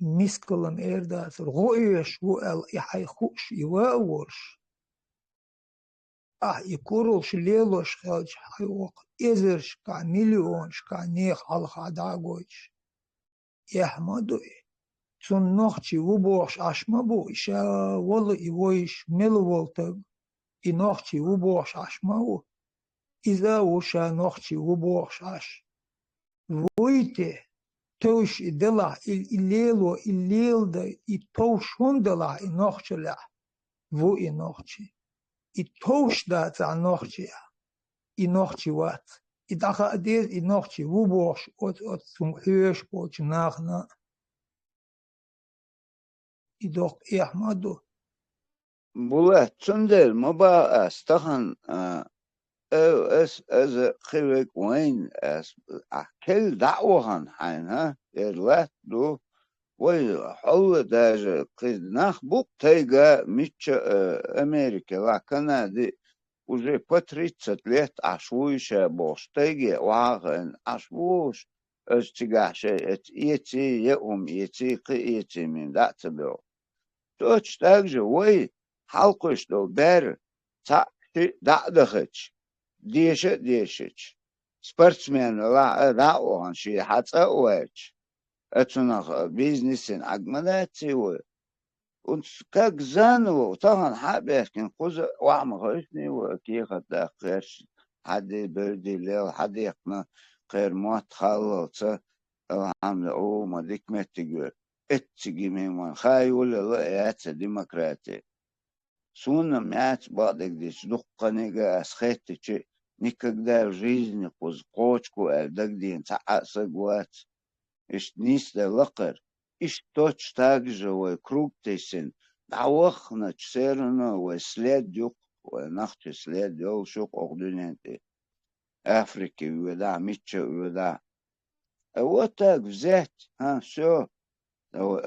[SPEAKER 17] مسكلم إرداس رغويش وقال يحيخوش يواورش يكورلش ليلوش خالش حيوق إزرش كا مليونش كا نيخ حلقا داغوش يحمدوي تون نوخشي وبوخش أشمبو إشا والله إيويش ملوولتغ إنوخشي وبوخش أشمبو إذا وشا نوخشي وبوخش أش ويتي توش إدلا إليلو إليلدا إتوشون دلا إنوخشلا و إنوخشي إتوش دات أنوخشي إنوخشي وات إداخا أديز إنوخشي وبوخش أت سمحيش بوش ناخنا إدوخ إحمدو
[SPEAKER 2] بولا تندل مبا استخن از خيرك وين كل دعوهن حينها يرلات دو وي حول داج قيد ناخ بوك تيجا ميتش امريكا لا كندا уже по 30 лет ашвуйша бош тейге вагын ашвуш öztigаше эти эти эти мин датбо точно так же вой халкош до бер та дадахч дешеч спортсмен ла он ши хаца оч это бизнесен агманации und как заново طبعا حابين قوز وعم غيثني وكيخة داخل حد بردي ليل حد يقنا غير ما تخلص العمل او ما ديك متجور اتجي من خاي ولا لا ديمقراطي سونا مات بعدك ديش دقة نيجا اسخيتي никогда в жизни قوز قوچكو الدك دين تعصق وات اش نيس لقر إيش точно так же круг тесен дауахна чсерно след дюк нахте след дюк шук ордуненте Африки вда митча вда вот так взять все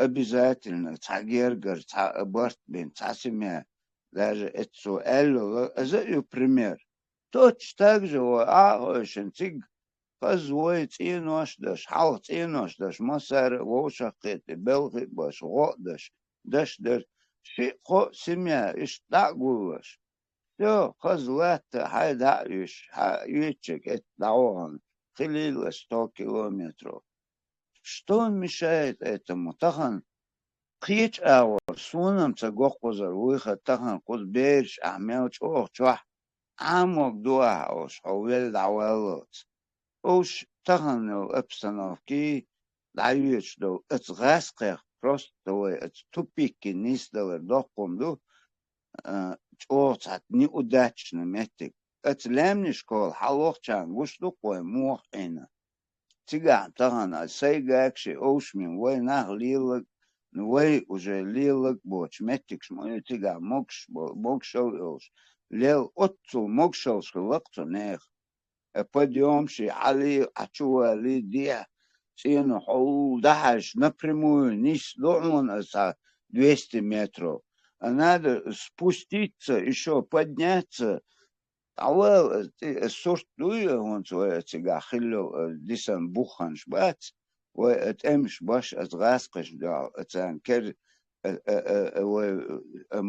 [SPEAKER 2] обязательно цагергер борт бен цасимя даже это это пример точно так же шентиг فزوي تينوش دش حال تينوش دش مصر وشقيت بلغي باش غودش دش در شيء خو سميا إيش تقولش يو خزلات هيدا إيش يتشك اتدعوهم خلال 100 километров что мешает этому тахан قيش أور سونم تجوق وزر ويخ тахан قد بيرش أعمل شو عمق دوها أوش حويل دعوالات اوش تغنو обстановки даешь до ацгасқех просто тупики низ до докумду чоцат неудачно метик ацлемни школ халохчан гушту кой мохина тиган тагана сайгакши оушмин вой нах лилак вой уже лилак боч метик шмой тига мокшол лел отцу мокшол шлакцу нех подъемши али ачуа ли дия сину хол даш напрямую низ дом за 200 метров а надо спуститься еще подняться а сорт дуя он свой цыга хилло дисан буханш бац و اتمش باش از غاسقش دا اتان كر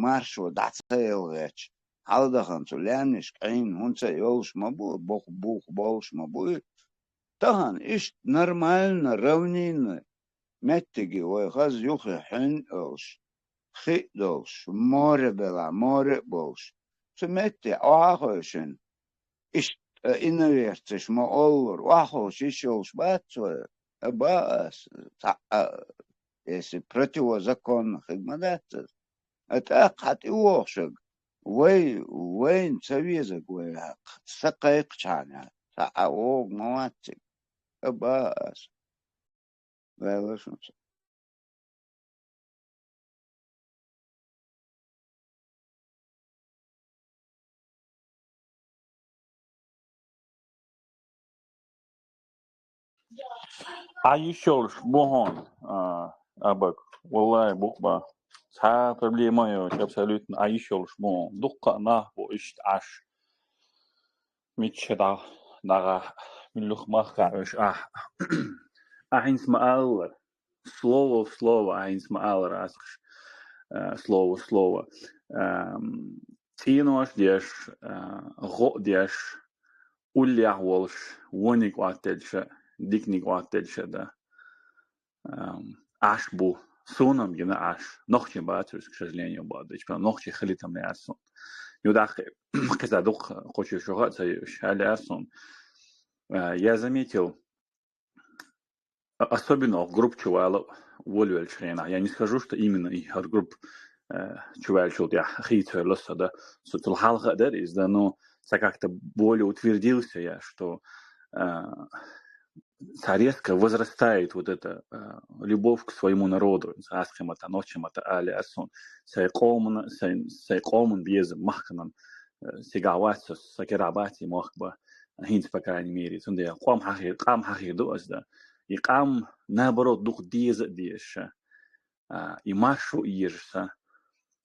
[SPEAKER 2] مارش و دعتيل غيش هذا خمسة لانش عين هونسا يولش مبو بوخ بولش مبو تهان إيش نورمالنا равнина متجي ويخز يخي حن أوش خي دوش مور بلا مور بولش سمتي آخوشن إيش إنويرتش ما أولور وآخوش إيشولش باتسوي باس если противозаконно хигмадатс это хати уошг وين سويزك وين سقيق чаня او مواتك باس вэлэшнс
[SPEAKER 19] А еще ж богон абак والله букба ца проблема ёж абсолютно а еще ж бон дукка на бо иш аш митчеда дага миллух махкаш ахинс мааллар слово в слово, eins mal расскажешь, слово в слово. Тинош деш, го деш, ульях волш, воник ваттельше, дикник ваттельше, да. Аш бу, сунам гена аш, нохче бацус, к сожалению, бадыч, нохче халитам не асон. Юдах, когда дух хочешь шугаться, алясон. Я заметил, особенно в групп чувалов, волю я не скажу, что именно их групп чувал шут, я хитер лоса, да, сутул халха дарис, да, но как-то более утвердился я, что резко возрастает вот эта любовь к своему народу. Асхем это ночем это алясон. Сайкоман без махканан сигаватсо сакерабати махба хинт по крайней мере. Сонде кам хахир дуазда. И кам наоборот дух диеша. И машу ирса.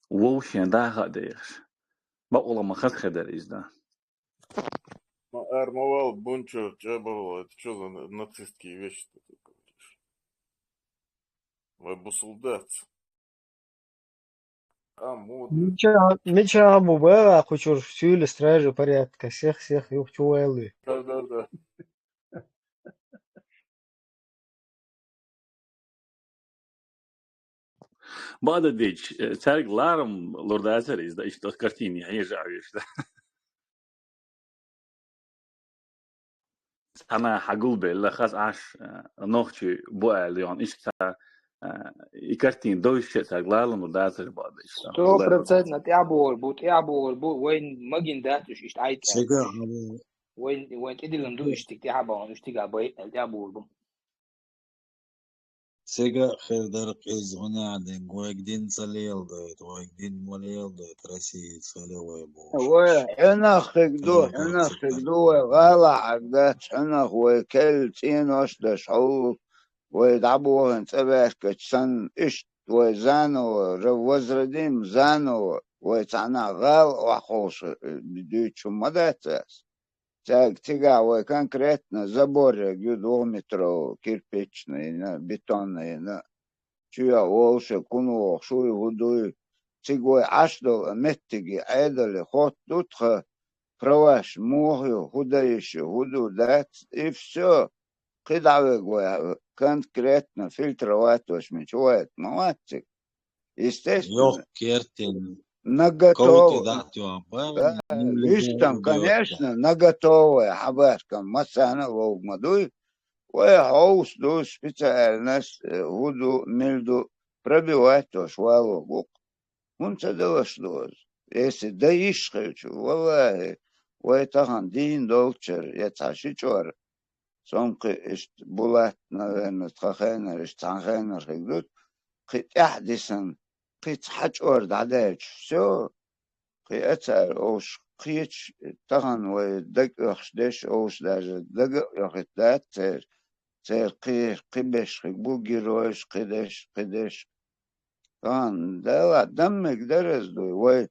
[SPEAKER 19] Воушен дага деш. Баола махас хедер изда.
[SPEAKER 12] Армовал, Бунчо, Джабал, это что за нацистские вещи ты тут говоришь? Вы бусулдац. Мудрый.
[SPEAKER 8] Меча Бубера, хочу всю стражи порядка, всех юхчуэлы.
[SPEAKER 12] Да.
[SPEAKER 19] Бададич, царь Гларом, лорда Азарис, да, что с картины, а не жавишь, да. أنا حقول بالأخص عش نوختي بواليون إيش تا إكرتين دوش تاغلالن ودازر بعض إيش
[SPEAKER 14] 100% تعبول وين ما جنداتش إيش عايز وين إدلن دو إيش تعبون إيش تعبون تعبول
[SPEAKER 21] Сега хердар из гонядин, гоегдин салел дает, гоегдин молел дает, России салевая
[SPEAKER 2] هو أنا خدو غلا عقدت أنا هو كل تينوش دشعوب ويدعبوا انتبه كتسن إشت وزانو روزرديم زانو ويتعنا غال وحوش بديتشو مداتس تيجا وكونкретно заборы гюдометро кирпичные бетонные чуя волше куну шуй гудуй тигой ашдо меттиги айдали хот дутха праваш мохю худающий худу дать и все кидавы конкретно фильтровать очень молодцы естественно наготове. Видишь, там, конечно, наготове хабаркам масана логмадуй, хаус до специальность гуду мельду пробивать то швалу. Он цедала что? Если даишь хочу, валай, тахан дин долчер, я цаши чор. Сомки ист булат, наверное, тхахенер, ист тхахенер, хигдут, хит яхдисан. قيت حجور عداش все قيتر اوش قيتش تغن ودق اخشدش اوش даже دق اخدات تر قيبش بو جيروش قدش كان ده دمك درز دو وي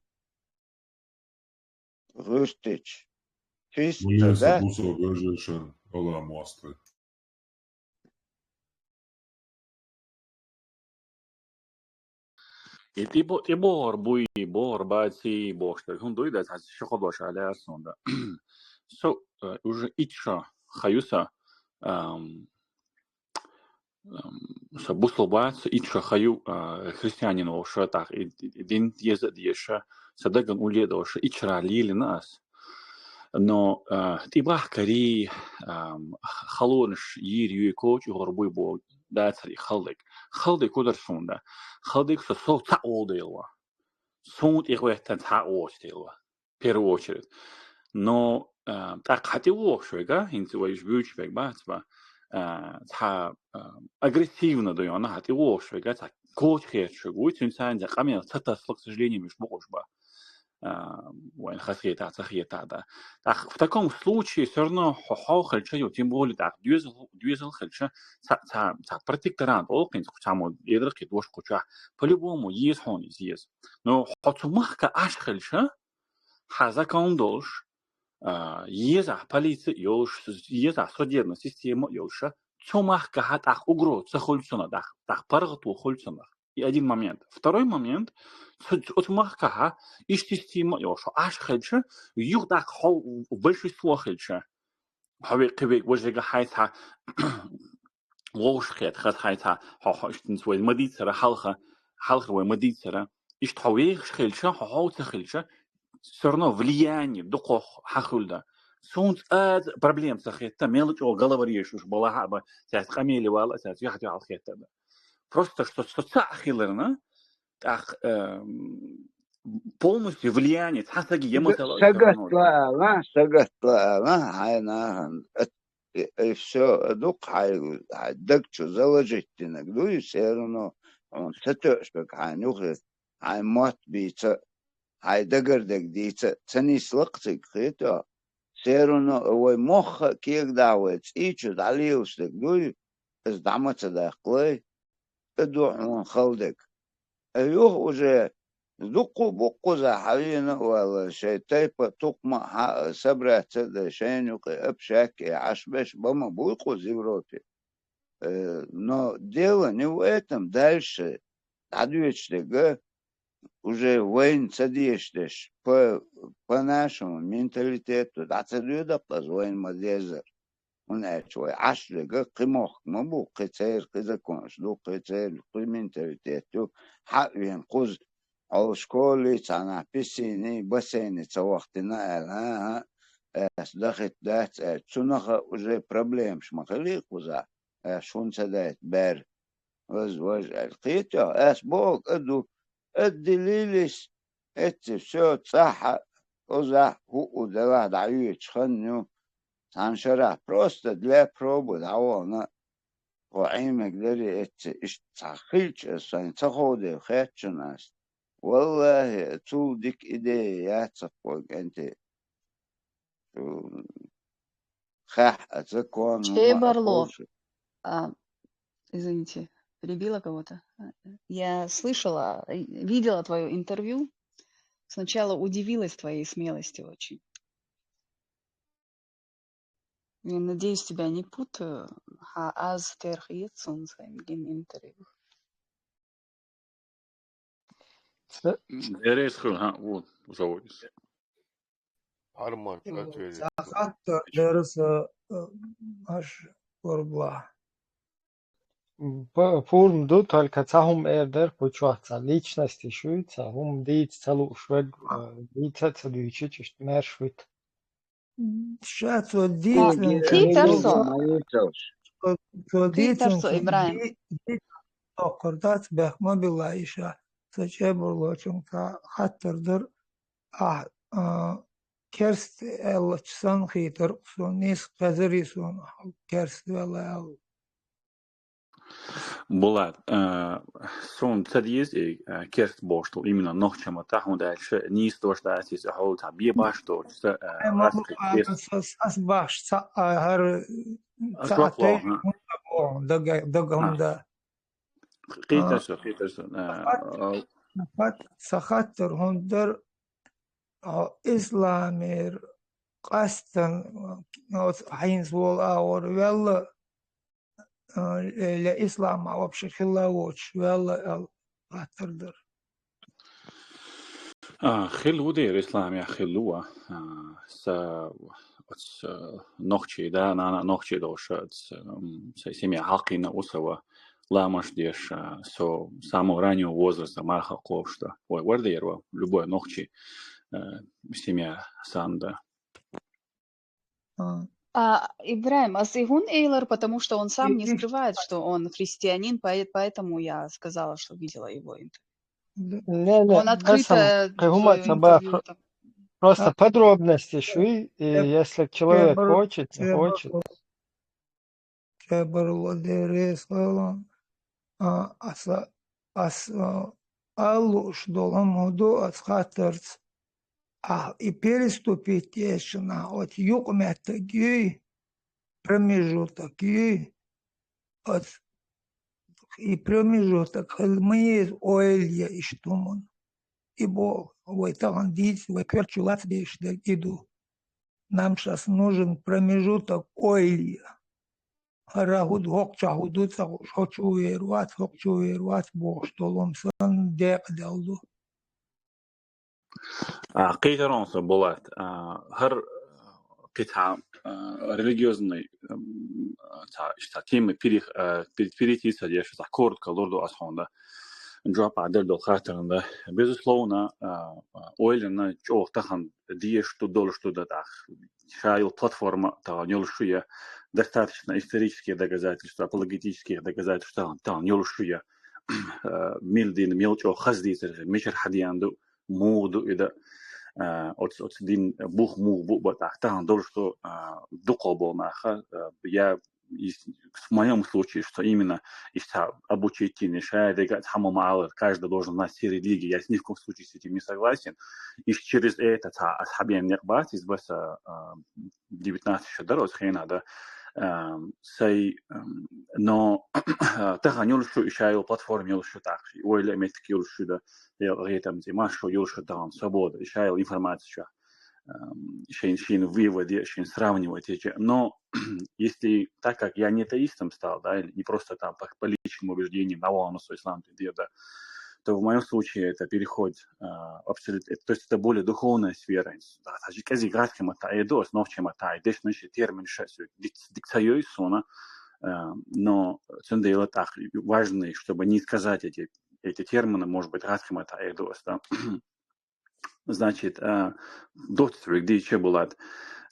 [SPEAKER 2] غشتش فيست
[SPEAKER 16] Mulisa
[SPEAKER 2] ده
[SPEAKER 16] Buso Gajashan, Ola Mostre.
[SPEAKER 19] И ты бор буй бор бати бошта. Он дуйда цас шохобош алясон да. So уже ича хаюса сабуслбац ича хаю христианин оша так один езд еша садаган уледа оша ичра лили нас. Но ты бахкари халонш йир коч горбуй бо дацри халдик кудер сунда халдик со таолдела сунд их вехтан таолдела в первую очередь. Но так хотел швега интуиш бючбек бацба та агрессивно даёт она хотел швега так коч херчу гуйцин санза камен цата к сожалению миш богошба وين خسيت да. Так в таком случае все равно хохолча, тем более так дюзел хелча та протекторант олкин само едрки дошкуча по-любому есть он есть. Но хотумахка аш хелча хаза кондош еза полиция ёш еза судебная система ёша цомахка тах угро цахольцона тах паргату хольцона. И один момент. Второй момент, цомахка иштистима ёшо аш хельча юг так хол большинство хельча. Хаве кебек вожега хайта ووشخيت خد حيتها ها اشتنسوي مديترا حلقة ومديترا اشتحويخ خلشة ها تخلشة سرنا влияние دقوق حخولدا سونت проблем сахета мелочь о головариешь уж была хаба тяс камели вала тяс яхти алхета просто что сахилерна ах полностью влияние тасаги ематалой
[SPEAKER 2] сагатла хайна все дух дакчу заложить иногда и все равно он сатошка ханюхе хай мат бица хай дагардак дица цани слакцик хето все равно ой мох кек давец и чу далиус дагду из дамаца дахлой эду он халдек ايوه уже دقوا بقوا ذا حالينا ولا شيء تايبا تقمع سبرة تدا شين أبشاك عشبش بما بوقوا زيوروبي но дело не в этом дальше адвечтега уже войн цадиштеш по нашему менталитету да цадюда позвонь мадезер он очой ашлега кимох мабу кецер кизаконш ду кецер менталитету хавен куз او شکلی تنها پیشینی بسینی تا وقتی نه الان دخت دات چونخ وجه پرابلمش مخلی خوزه شون سدایت بر وز القیت یا اس باق ادو الدلیلش اتي все صح وزه هو دوا دعویت خنیو تنشره просто для пробы دعوانا وعیمک داری اتي اش تخیلش اصلا تخوده خیتشون است والله تولدك إيدي يا تصفق أنت خح أتكون
[SPEAKER 20] Чей
[SPEAKER 2] وما
[SPEAKER 20] Барло?
[SPEAKER 2] أقولش
[SPEAKER 20] Извините, перебила кого-то. Я слышала, видела твое интервью. Сначала удивилась твоей смелости очень. Я надеюсь, тебя не путаю. Аз терхиетсун своим интервью.
[SPEAKER 19] Дересху вот заводится.
[SPEAKER 18] Арман, ответь.
[SPEAKER 17] Сахатта дәрісі аш горбла.
[SPEAKER 8] Фурмду только цахум эрдер почуатса личности шуица, хум дейц целу швед, дейца целуючи чешт мер швид.
[SPEAKER 17] Шат so
[SPEAKER 20] Ти
[SPEAKER 17] dīcin,
[SPEAKER 20] персо,
[SPEAKER 17] so
[SPEAKER 20] ти
[SPEAKER 17] dīcin,
[SPEAKER 20] персо, Ибраим.
[SPEAKER 17] Toqırdat bəhmə bilayışa, saçə burloçun ta xattırdır, kerst elçisan xeytir, son nis qaziri son kerst vələ
[SPEAKER 19] Булат, сон цадиез керст боштол именно нохчама тахун дальше низ то что асис хол та бибашто что
[SPEAKER 17] as baş hər
[SPEAKER 19] Швапло,
[SPEAKER 17] daganda
[SPEAKER 19] قيتش
[SPEAKER 17] saxattır hundur İslamir qastan hayns wol awr vələ لا إسلام вообще خلاوش ولا خاطردر
[SPEAKER 19] خلو دير إسلام يا خلوه نوختي دا أنا نوختي دوش سيمي حقنا وسوا لا مش ديش سو самого раннего возраста марха клопшта ой вардерва любой нохчи семья санда
[SPEAKER 20] Ибраим, а Сейгун Эйлер, потому что он сам не скрывает, что он христианин, поэтому я сказала, что видела его интервью. Он открыто свое интервью.
[SPEAKER 8] Просто подробности шуи, и если человек хочет, не хочет.
[SPEAKER 17] И переступить на от юкмета гюй, промежуток гюй, и промежуток мы оэлья и штуман. Ибо вы там дить, вы перчулат бейш иду. Нам сейчас нужен промежуток оэлья. هراهود هوقشا هودوت شوچويروات هوقشويروات بوش دولمسان ديق دالدو
[SPEAKER 19] قيترونس بولات هر قطعة религиозной темы перейти я сейчас коротко лорду Асхонда джоп адер до хатернда безусловно ойлена чо тахан дие что дол что да так шайл платформа та нёлшуя достаточно исторические доказательства апологетические доказательства та нёлшуя милдин мелчо хаздитер мешер хадианду моду ида от дин бух му бу та дол что духово маха я в моем случае, что именно обучить каждый должен знать все религии, я ни в коем случае с этим не согласен. И через это асхабиям нербат из 19 еще дорос хрена, да, но так юлшу ищаю платформу юлшу так, ойля метки юлшу да, я там машу юлшу там свобода, ищаю информацию. Шейн выводы, шейн сравнивать эти. Но если так как я не атеистом стал, да, или не просто там по личным убеждениям, на свой ислам, да, то в моем случае это переход абсолютно, то есть это более духовная сфера. Таджикази градким это эдос, но в чем это эдеш, значит термин шесю, дикцайой сона, но цендейла так важно, чтобы не сказать эти термины, может быть, градким это эдос, да. Значит, доктор, где еще была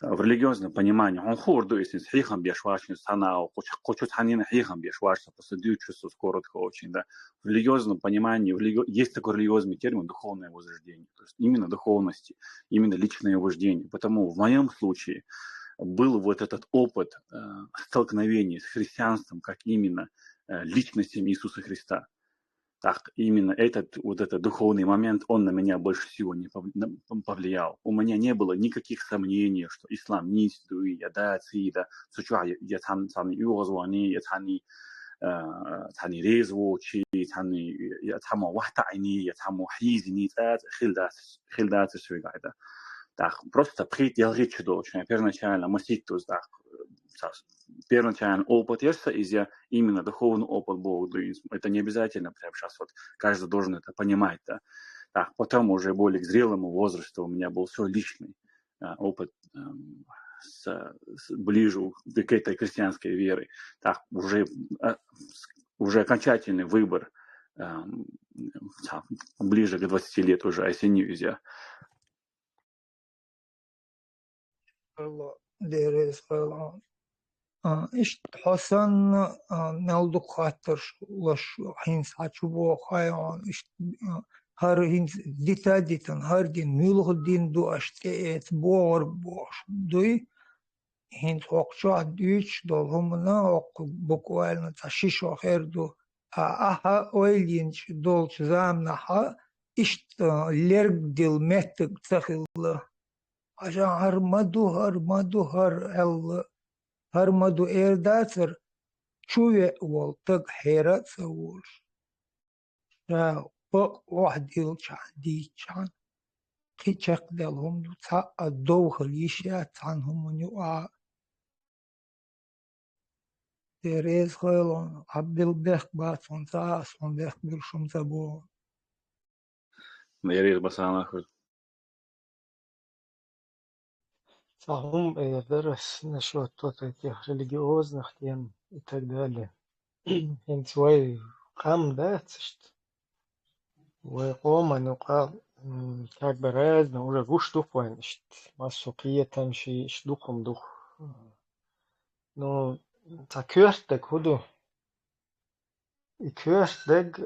[SPEAKER 19] в религиозном понимании, он хорду, если с хихом бешвашен, санау, хочет ханина хихом бешвашен, посадил чувство коротко очень, да. В религиозном понимании есть такой религиозный термин духовное возрождение, то есть именно духовности, именно личное вождение. Потому в моем случае был вот этот опыт столкновения с христианством, как именно личностью Иисуса Христа. Так, именно этот духовный момент, он на меня больше всего не повлиял. У меня не было никаких сомнений, что ислам не истует, я да, цида, сучуа, я цани юозвани, я цани резвочи, я цамо вахтайни, я цамо хизни, хилдат свигайда. Так, просто предел речи дочь, первоначально маситус, так, первоначально опыт есть именно духовный опыт Бога. Это не обязательно, прямо сейчас вот каждый должен это понимать. Да? Так, потом уже более к зрелому возрасту у меня был свой личный опыт ближе к этой христианской вере. Так, уже окончательный выбор ближе к 20 лет уже осенились я.
[SPEAKER 17] إيش حسن نلدو خاطر لش حين ساتشبو خايان إيش هر هين ديتن هر دين ميلغ دين دو أشتئت بور بوش دوي هين توقشا ديش دولهمنا وق بقوالنا تشيش آخر دو أها أولينش دولش زامنها إيش لرق دل مهتق تخيل عشان هر مدو هر مدو إرداتر شوية والتق حيرات سووش بق واحد يلشان ديشان خيشاق دلهم دو تا الدوخ ليشيات عنهم ونيوآ دريز خيلون عبدال بيخ باتون تاسون بيخ بيرشم تبون
[SPEAKER 19] Ярир Басанахуд.
[SPEAKER 8] Сахум درس насчет вот этих религиозных тем и так далее. إن شوي قام داتشت وقوم نقال как бы разно уже гуштухван ишт масукия тамши ишдухом дух. Но такёртек худу и кёртек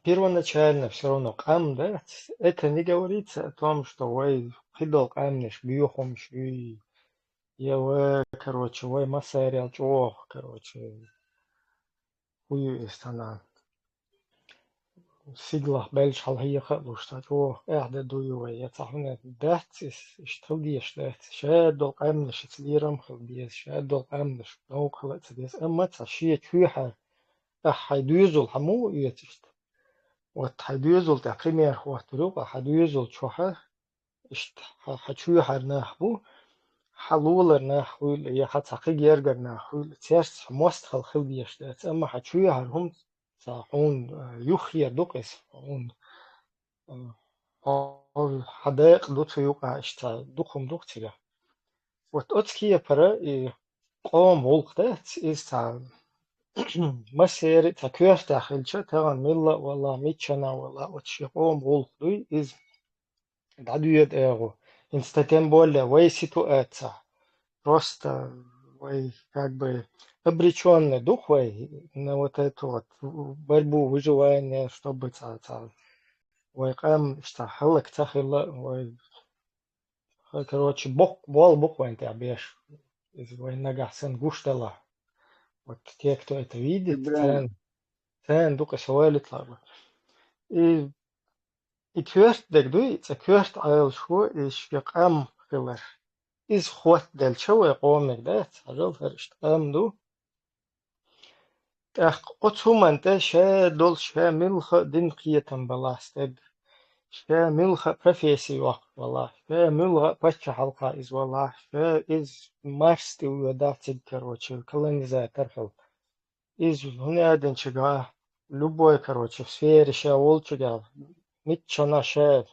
[SPEAKER 8] первоначально все равно кам, да, это не говорится о том, что вы хидал камнеш бьёхом ши я короче вы массарил чох короче хуй стана سيجلح بلش حال هي خلوش تجوه إعداد دويوه يتصحون داتس اشتغليش داتس شاد القامنش تليرم خلبيس شاد القامنش نوق خلت ديس أما تشيء كويحة حيدوزل حمو يتشت وتحيدوزل تقريمير خواتروق حيدوزل شوحة اشت حشويحة ناحبو حلول نحول يا حتى خير نحول تيرس مست خل بيش ده أما حشوية هم صاحون يخير دقس هون حدائق دوت يوقع اشتا دخم دكتيرا وتأتكي برا قوم ولقت إستا مسير تكير داخل شا تغن ملا ولا ميتشنا ولا وتشي قوم ولقدوي إز دعدوية إيغو инстатем более вей ситуация просто вей как бы обреченный дух вей на вот эту вот борьбу выживания чтобы вей кам что халак тахила вей короче бок вей ты объешь из вей нагасен гуштала вот те кто это видит цен дука сойлит лава и كيرت دقدوي كيرت عيل شو إيش يقام خلر إز خوات دل شو يقوم نقدات عجل فرشت قام دو قطهم أنت شا دول شا ملخ دين قية بلاستد شا ملخ بروفيسي وقت والله شا ملخ بچ حلقة إز والله شا إز مارستي ويدات كروتشي колонизатор خل إز هنا دين شجع любой короче в сфере شا волчуга متشنا شا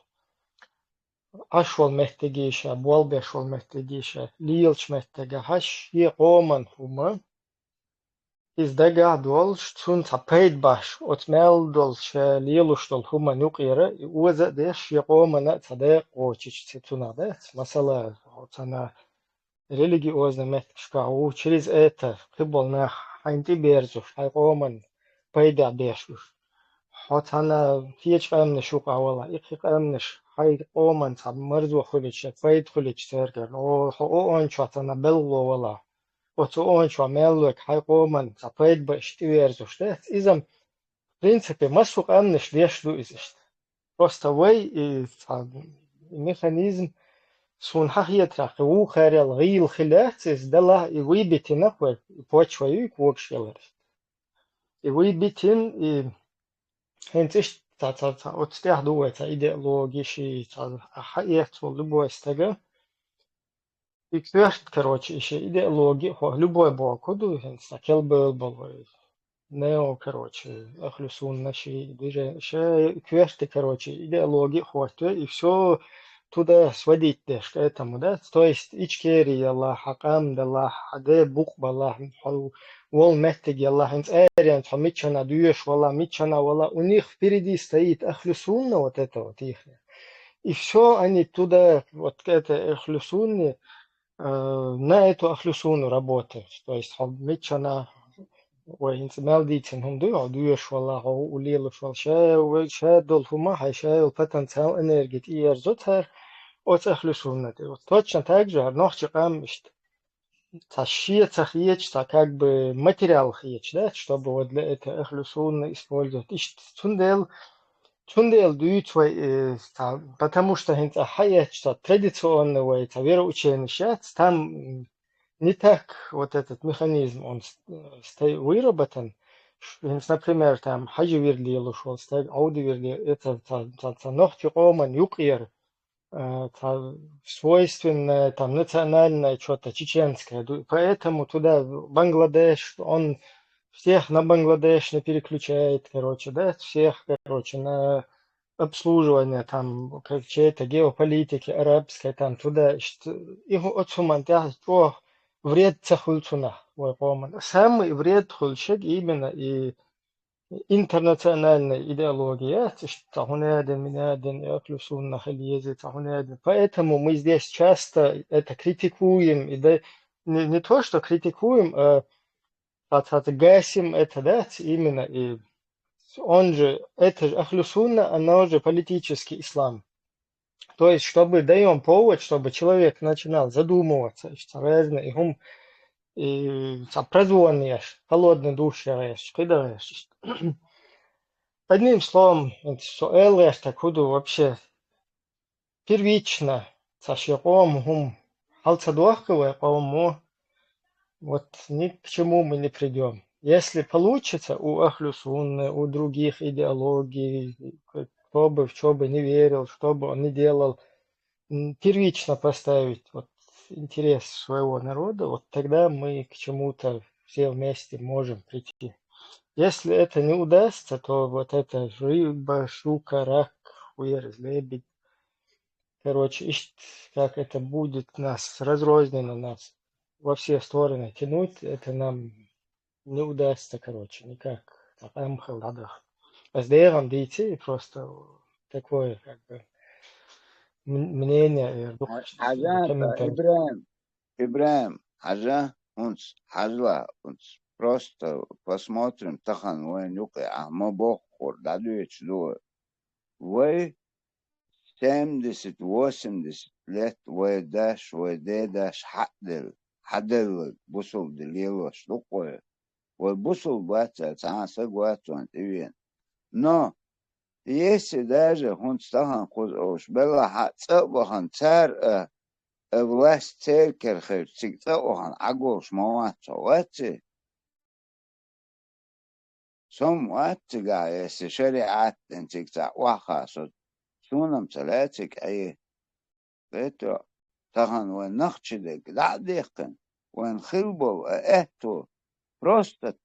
[SPEAKER 8] أشول محتاجيشة بوالبي أشول محتاجيشة ليلش محتاجة هش يقومن هما إز دقا دولش تون تبيد باش وتمال دولش ليلوش دول هما نقيرة وزا ديش يقومن تدق وچيش تتونا دات مثلا تنا религиозно محتاجة وچريز это قبلنا حينتي بيرزوش هيقومن بيدا بيشوش حتنا هيج قامنش وقاولا إخي قامنش هاي قومن صاب مرزو خليش فايد خليش تركن أو أنشوا تنا بلغو ولا أو أنشوا ملك هاي قومن صاب فايد باشتويرزوش ده إذا принципе مسو قامنش ليش دو إزشت просто وي ميخانيزم سون حقيقة رقو خير الغيل خلات إز دلا يوي بيتنا كوي بوشوي كوكشيلر يوي بيتن هنتش отстях дует идеологии حقيقة любой стага и кверх короче еще идеологии любой бокуду хенсакел был нео короче ахлюсун наши движения кверх короче идеологии хватит и все туда сводить дешь к этому да то есть ичкери Аллах хакам да хаде бук баллах вол меттеги Аллах инс эриан хамичана дуешь вала мичана вала у них впереди стоит ахлюсунна вот это вот их и все они туда вот это ахлюсунни на эту ахлюсуну работают то есть мичана وإنت مالديتن هم دوش والله وليلش والشا دول هما هيشا البوتنسيال энергии и эрзотер от ахлюсуннаты вот точно так же ночь قام тащить цахиеч как бы материал хиеч да чтобы вот для этого ахлюсунна использовать и тундел дуют потому что это хаяч традиционный вероучение там не так вот этот механизм, он выработан, например, там хаджи верли ушел, ауди верли, это ногти оман, юкир, свойственное, там, национальное, что-то чеченское. Поэтому туда Бангладеш, он всех на Бангладеш не переключает, короче, да, всех, короче, на обслуживание, там, чьей-то геополитики арабской, там, туда, их отсуман, вред цахульцуна, самый вред хульшек именно и интернациональной идеологии, поэтому мы здесь часто это критикуем, и не то, что критикуем, а гасим это, да, именно, и он же, это же ахлюсунна, она же политический ислам. То есть, чтобы даем повод, чтобы человек начинал задумываться, что разно, и он прозвонишь, холодный душ, одним словом, что так худу вообще первично, сашьяком, халцадуахковая, по-моему, вот ни к чему мы не придем. Если получится у ахлюсунны, у других идеологий, кто бы в что бы не верил, что бы он не делал, первично поставить вот интерес своего народа, вот тогда мы к чему-то все вместе можем прийти. Если это не удастся, то вот это рыба, щука, рак, хуер, лебедь, короче, как это будет нас разрозненно, нас во все стороны тянуть, это нам не удастся, короче, никак. Сделаем детей просто такое, как бы, мнение,
[SPEAKER 2] حاجة
[SPEAKER 8] комментарий.
[SPEAKER 2] Ибраим, حاجة просто посмотрим, тахан, мы бог дадуешь, вы 70-80 лет, вы дашь حدل بوصل دليلوش لقوة والبوصل باتر تانسا قواتون تبين но если даже он стахан хозош бела хацабахан цар власть церкер цигтаохан агош маватсовати сом ватига если шариат цигта вахасот сунам цалатик ай это тахан вен нахчидек дадехкан вен хилбов эту просто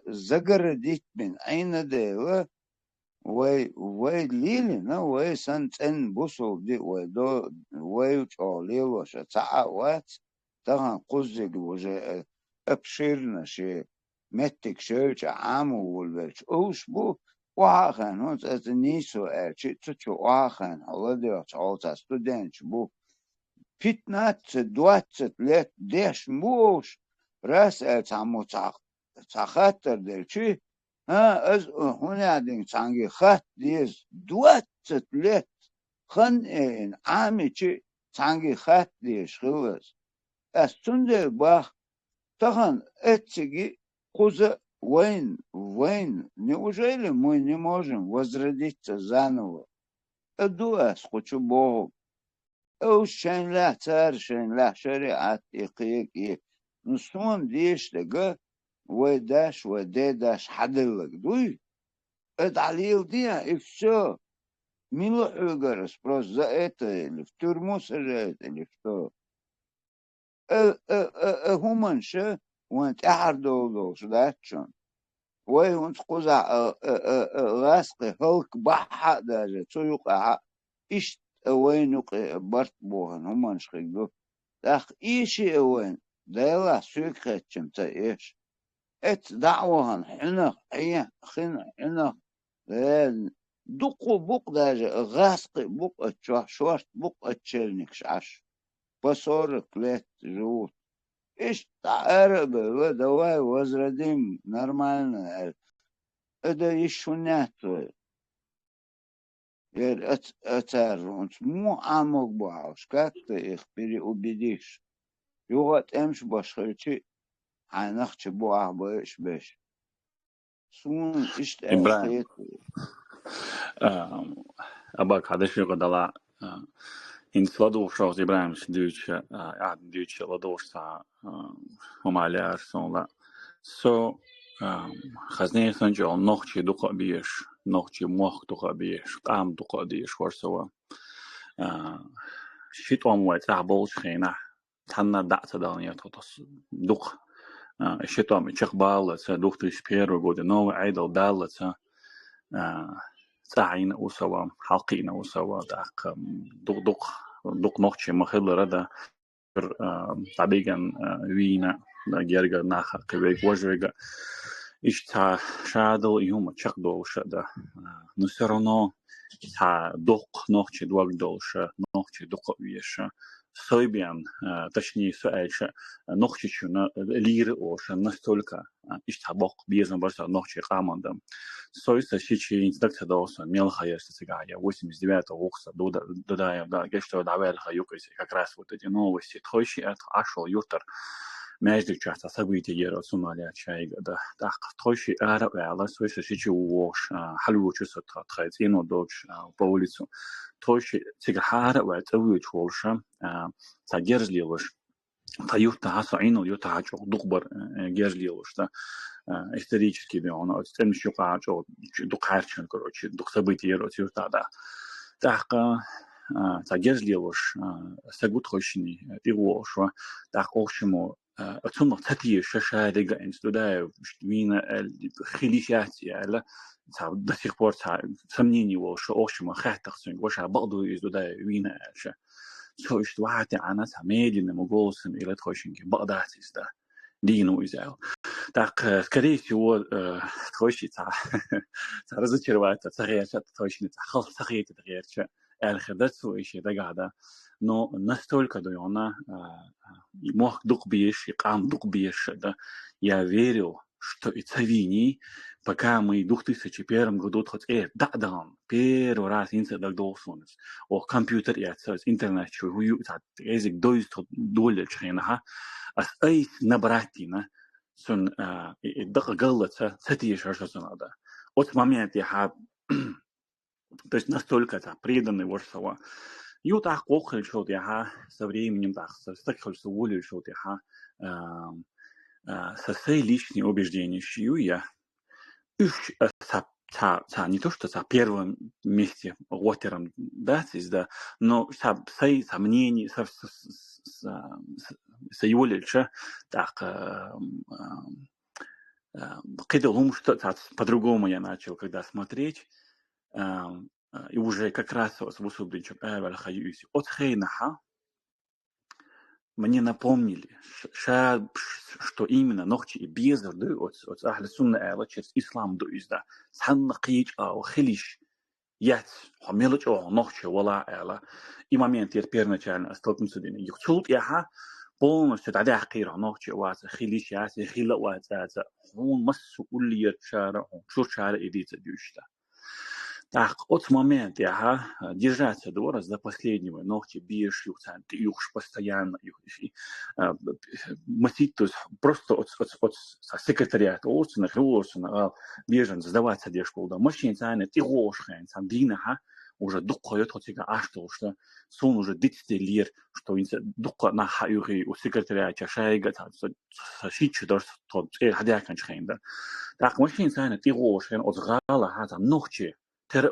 [SPEAKER 2] загородить من أين ده ويليلي نو سنتين بوصل دي ودو ويوتشالي وشتعوات طبعا قصدك وجه أبشرنا شيء متك شوش عامو والبرش أوش بو واخن هونس أتنيسو أرشي تشو واخن الله دي أتعالتا ستودنش بو 15-20 лет деш موش راس تعمو تخاطر دلشي از هنا دين تانجي خات ديز 20 لت خن ان عامي چي تانجي خات ديش خلص از تنده باخ تخن اتسيجي خуза وين неужели мы не можем возродиться заново ادوس خوچو بوغ او شن لا تار شن لا شريعت اقيق نصوم ديش لقى وداش وديداش حدلك دوي ادعليل ديها افشو ميلو حوغرس بروس за это или в тюрьму сажают или что هومنشا وانت احردو شداتشون وي وانت قزع غاسقي هلك بحا داجة تسويق إيش وينك برت بوهن هومنش خيقو داخ إيشي وين دايلا سويق خيتشم تايش ات دعوهن حنخ حنخ دقو بوق داجة غاسقي بوق اتشوح شورت بوق اتشلنك شعش بصورك ليت جوت إيش تعرب ودواي وزردين نورمально это еще нету это му амок бауш как ты их переубедишь и вот эмш башхичи анах чебуах боиш беш сун ишт
[SPEAKER 19] Ибраим, абак хадаши гадала инс ладошос Ибраим дюче дюче ладошса умаляр сонла so خزنه سنجا نخچه دو قابیش نخچه مخ دو قابیش قام دو قادیش ورسوا شیت آموی تعبولش خینه تنها دعت دانیت خطاس دوخ شیت آمی چخ بالت دوخ تیش پیر و گوده نو عیدل دالت تعین او سوا حلقین او سوا داق دوخ نخچه مخیل رده طبيعاً وينا جرجع ناخ كبيك وجرجع إشتا شادل يوم تشقدول شدا نسرنا تا دق نخش دوق دولش نخش دق ويش سويبيان تشني سؤالش نخش شنا لير أوش نستولك إشتا بق بيزن برسا نخش قامندم سويس شيء إنتدك تدوس ميل خير تسجايا وسم زبادة وقصة دودا دا جشتو دعوال خيوكيس كراس وتدينو وسي تخشي عشر يوتر ماجد جاتا سبيتي يرو سوماليا شاي دا تخشي أعرف على سويس شيء ووش حلو جسد تخيزينو دوش بوليسو تخشي تجحار وتوي تولشة تجرز ليوش تيوتا عصعينو يوتا عجو دقبر جرز ليوش دا исторически он стремится к чему до карчен короче до событий эротиута да так تجزليوش سجود خشني تيغوش تاخوشمو أتوم تطير شاشة إنس دودا وين خليشات يعني تعب دسيق بور تعب سمنيني وش أوشما خات تخسين وش بعضو يزودا وين شا شو إشتوعت أنا سميدين مقولسن إلى تخشين بعضات إزدا دينو إزاو так, скорее всего, тхойши разочароваться, тхойши тхойши тхойши الخدمة وإيش ده قاعدة но настолько доёна мог дух бьешь и кам дух бьешь да я верил что и цавини пока мы в 2001 году хоть да первый раз инцидент должность о компьютер и интернет что вы язык $200 чрена а эй набратина сон дак галлаца цатиш аршасона да от момент я то есть настолько преданный ворсова ю так кохал что я со временем так стакал что волю что я со своей личные убеждения что я не то что в первом месте вотером да да но свои сомнения со его лича так когда что по-другому я начал когда смотреть и уже как раз с высобличем от Хейнаха мне напомнили, что именно ногти и безер от Ахли Сунна через ислам до изда саннaqij ау хилиш ят хамелч о ногти вала эла и момент я первоначально столкнулся с ним юхчулт яха полностью тогда хира ногти ваз хилиш ят хила ваз он мас'улият шара шур шара идит дюшта. Так, от момента я держаться до раз до последнего ногти бьешь ты их постоянно масить то есть просто от секретариата Орсона бежен сдаваться держку да машин цены ты гошхен сам дина уже духает хоть а что сон уже 10 лет что духа на хаюри у секретариата шайга сочи даже тот хадякан шхенда так машин цены ты гошхен от гала хаза ногти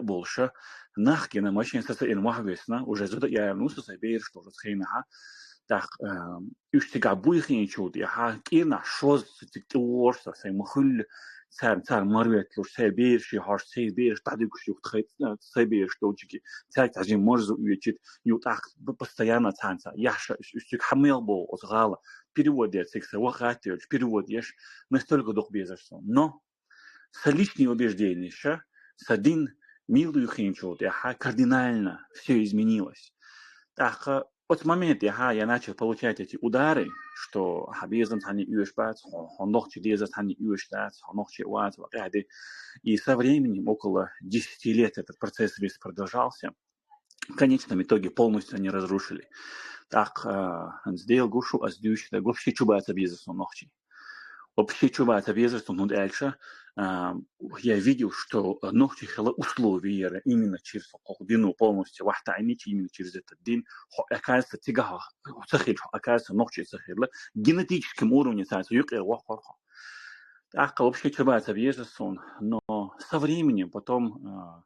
[SPEAKER 19] больше нахкина машин состояние махвесна уже зуда я нусу себе что же хейна так устига буйхин чуд я кина шоз тикторса сей махул цар марвет лур себе ши хаш себе стадик шух себе что чики цай таji может увидеть ю так постоянно танца я устиг хамел бол озгала переводит секса вахати переводишь настолько дух безошно но с личными убеждениями с один милую хинчут, кардинально все изменилось. Так, от момента я начал получать эти удары, что безан они юшбат, он ногти дезат они юшбат, он ногти уаз, и со временем около 10 лет этот процесс весь продолжался. В конечном итоге полностью они разрушили. Так, сделал гушу, а сдюш, да вообще чубается безан ногти. Вообще чубается безан, но дальше я видел, что ногти хела условия именно через ходину полностью вахтайнить именно через этот день оказывается тяга сахил оказывается ногти сахила генетическим уровнем становится юкер вахорха так вообще чубается безасон но со временем потом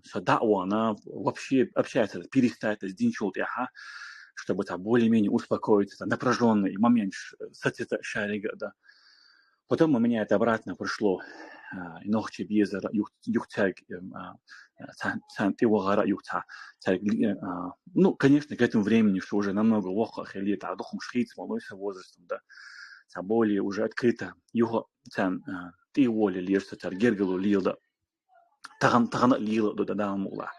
[SPEAKER 19] садауа она вообще общается перестает с динчут яха чтобы там более-менее успокоиться напряженный момент сатита шарига да. Потом у меня это обратно пришло. Ногти безера юхтяг цантивагара юхта. Ну, конечно, к этому времени, что уже намного лохах или это духом шхиц, молодым возрастом, да, более уже открыто. Его цан ты воли лишься гергалу лилда. Тагана лила до дамула.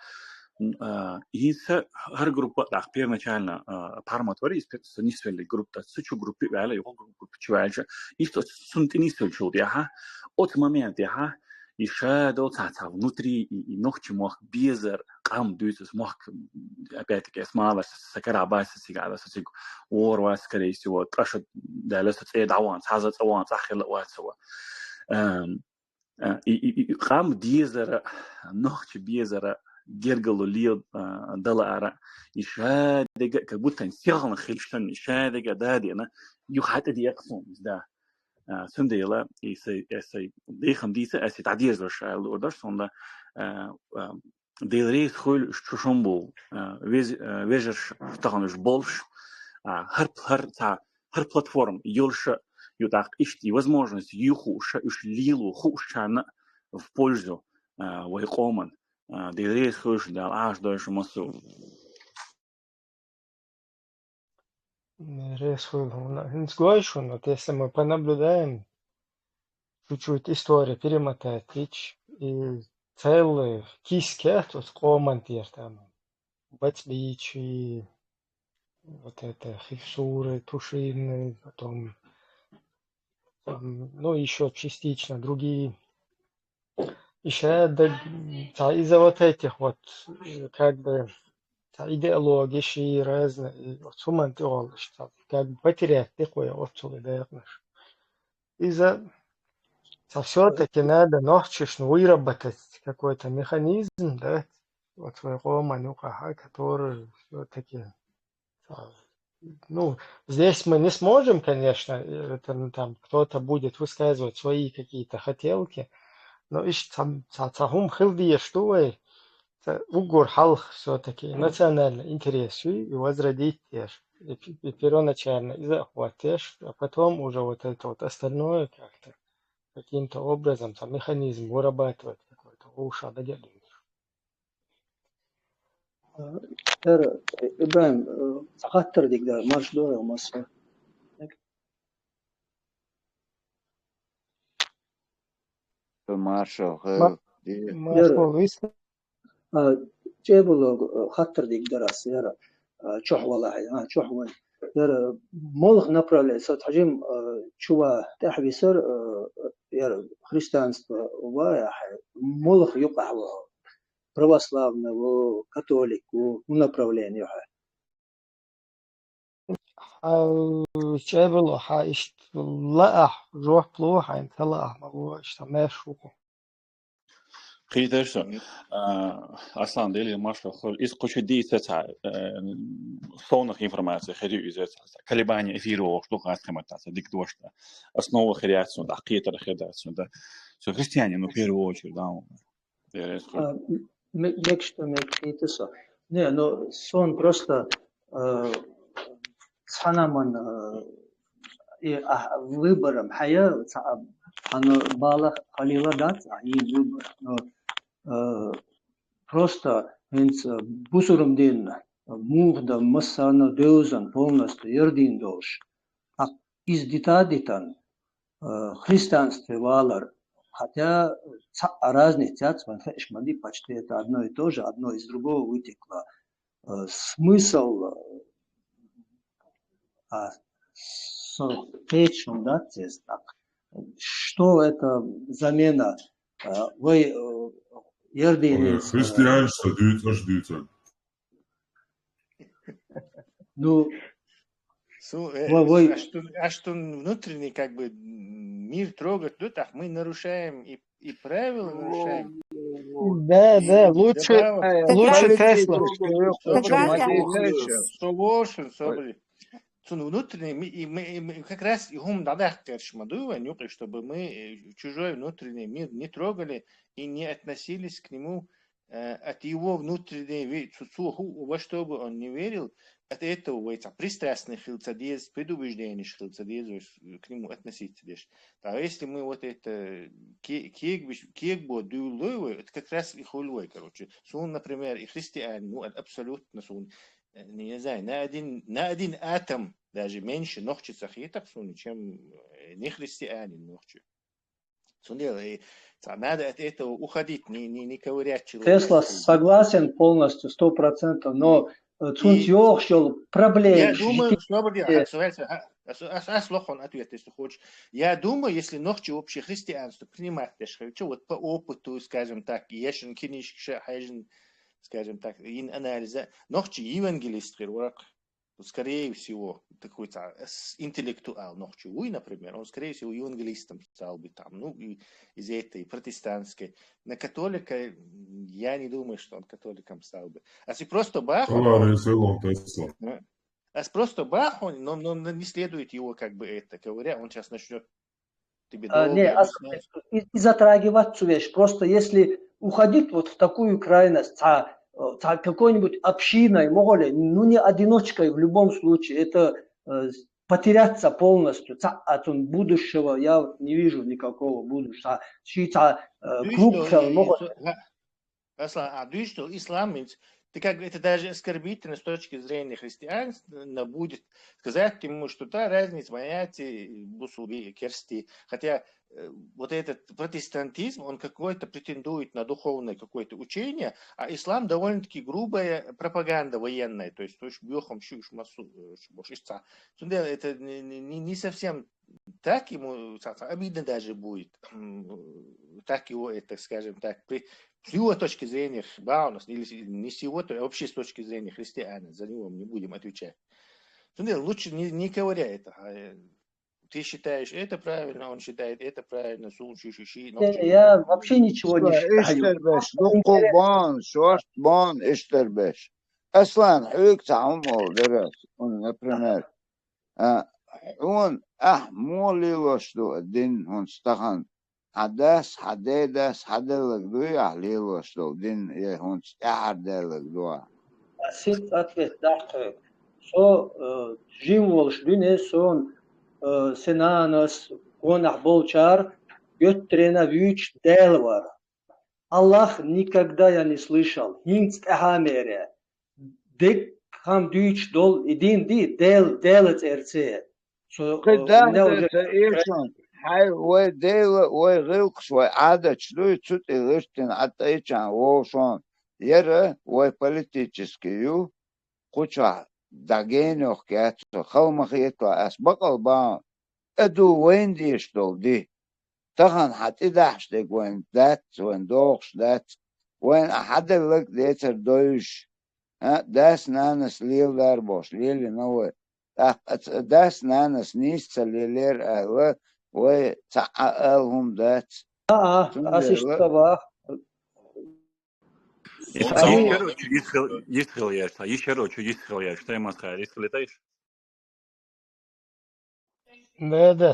[SPEAKER 19] И хар группа так первоначально парматори не свели группа сучу группы вяла его группу чувальше и что сунтини сучу я от момента я и шадо цаца внутри и ногти мог безер кам дюсс мог опять-таки смала сакарабас сигала сучу орва скорее всего траша далас цедаван цаза цаван цахил ватсова и кам дизера ногти безера гергалу лил далара ишадега как будто сиган хилштан ишадега дадина юхат дي اقصون да سنديلا اي ديخم ديسه اسي تعديز وش الاوردر سوندا Дейлрейс хуйль шушумбул. Вежерш таханыш больш. Хар платформ юлша ютак ишти возможность юхуша уж лилу хушана в пользу вайкоман. Дейлрейс хуйль дал аж дальше массу.
[SPEAKER 8] Сгойшун, вот если мы понаблюдаем чуть-чуть историю, перемотать речь, и целые киски, вот командир там, Бацбичи, вот это, Хиксуры, Тушины, потом, ну, еще частично другие. Еще из-за вот этих вот, как бы, идеологии разные, вот сумантиол, что как бы потерять такое общее, да, из-за все-таки надо ночью выработать какой-то механизм, да, вот своего манюка, который все-таки, ну, здесь мы не сможем, конечно, это, ну, там кто-то будет высказывать свои какие-то хотелки, но ищ цахум хилди что угор халх все-таки национальный интерес и возродить теж. И первоначально и захватишь, а потом уже вот это вот остальное как-то каким-то образом там механизм вырабатывать какой-то уша да делать.
[SPEAKER 1] إبراهيم خاطر ديك دار مارش دورة ومصر
[SPEAKER 2] Маршал,
[SPEAKER 1] جابوا خاطر ديك درس يرى شوح والله شوح وين يرى مولخ نبرة صوت حجم شو تحبي صار يرى خريستانستو ويا مولخ يقع православное, католику, направление.
[SPEAKER 8] Чебело хаиш لا روح плохо انت لا ما هو اشتماش شوكو
[SPEAKER 19] خيتش أصلاً دليل ماشوا خل إس قش دي تسع صونخ إنفورماتيا خديو إذا كلباني إثيرو شلون قاس كم تاسع ديك دوشة أصنوه خريات سون دقيقة الخدات سون ده سو كريستياني إنه بيرو وشيل داون
[SPEAKER 1] ميك что мекитеса не но сон просто сханаман и выбором хая оно бала халила дат и выбор но просто бусурум ден мухда массана дозан полностью ердин дош а из дитадитан христианство валар хотя разных царств, почти это одно и то же, одно из другого вытекло. Смысл что это замена? Вы ердинец.
[SPEAKER 16] Христианство, дюйца.
[SPEAKER 1] Ну,
[SPEAKER 11] а что внутренний как бы мир трогать, тут мы нарушаем и правила нарушаем.
[SPEAKER 8] Да, лучше Тесла.
[SPEAKER 11] Внутренний, и мы как раз чтобы мы чужой внутренний мир не трогали и не относились к нему от его внутренней, во что бы он не верил, от этого пристрастных хилцадез, предубежденных хилцадез к нему относиться. А если мы вот это кегбо дюлой, это как раз и хулой, короче. Сун, например, и христиане, ну абсолютно сун, не знаю, на один атом даже меньше ногчи сахитах сун, чем не христиане ногчи. Сун делает. Надо от этого уходить, не ковырять человека.
[SPEAKER 1] Тесла согласен полностью, 100%, но цунтиох шел проблем.
[SPEAKER 11] Я думаю, он ответ, если хочешь. Я думаю, если ногчи общее христианство принимать, вот по опыту, скажем так, ешен кинишк хайжен, скажем так, ин анализа, ногчи евангелист, скорее всего, такой интеллектуал Нохчевой, например, он, скорее всего, евангелистом стал бы там, ну, из этой протестантской. На католика я не думаю, что он католиком стал бы. А если просто Бах, но не следует его, как бы, это говоря, он сейчас начнет тебе долго
[SPEAKER 1] не затрагивать вещь. Просто если уходить вот в такую крайность, какой-нибудь общиной, моголе, ну не одиночкой в любом случае, это потеряться полностью, от будущего я не вижу никакого будущего. Круг
[SPEAKER 11] ислам, это даже оскорбительно с точки зрения христианства будет сказать ему, что та разница понятия бусуби, керсти. Хотя вот этот протестантизм, он какой-то претендует на духовное какое-то учение, а ислам довольно-таки грубая пропаганда военная. То есть, это не совсем так ему обидно даже будет. Так его, это, скажем так, с его точки зрения Баунас, или не с его, а вообще с точки зрения христиан, за него мы не будем отвечать. Лучше не говоря это. Ты считаешь это правильно, он считает это правильно,
[SPEAKER 1] я вообще ничего не считаю.
[SPEAKER 2] Аслан, например, он молил, что один он стахан حدث حدث حدث دوی اهلیل что din je он стяrdел дуа.
[SPEAKER 1] Сит ответ дахтек. So живолш дүне сон сенанос гонах болчар göttrena вич дел var. Аллах никогда я не слышал. Хинст ахамере. Дек хам дюч дол идин ди делец эрце. So меня уже
[SPEAKER 2] هاي وديل وغلقش وعادة شلوي تسوت إغشتن حتى إيشان ووشون يرى وبوليتيشسكيو قوشا داغينو حكاياتو خلمخيتو أسبقل بان أدو وين ديشتول دي تخن حتى داحشتك وين دات وين دوغش دات وين أحد لك ديتر دوش داس نانس ليل داربوش ليل نوي داس نانس نيست ليلير أهلا وتعالهم ذات
[SPEAKER 8] Да,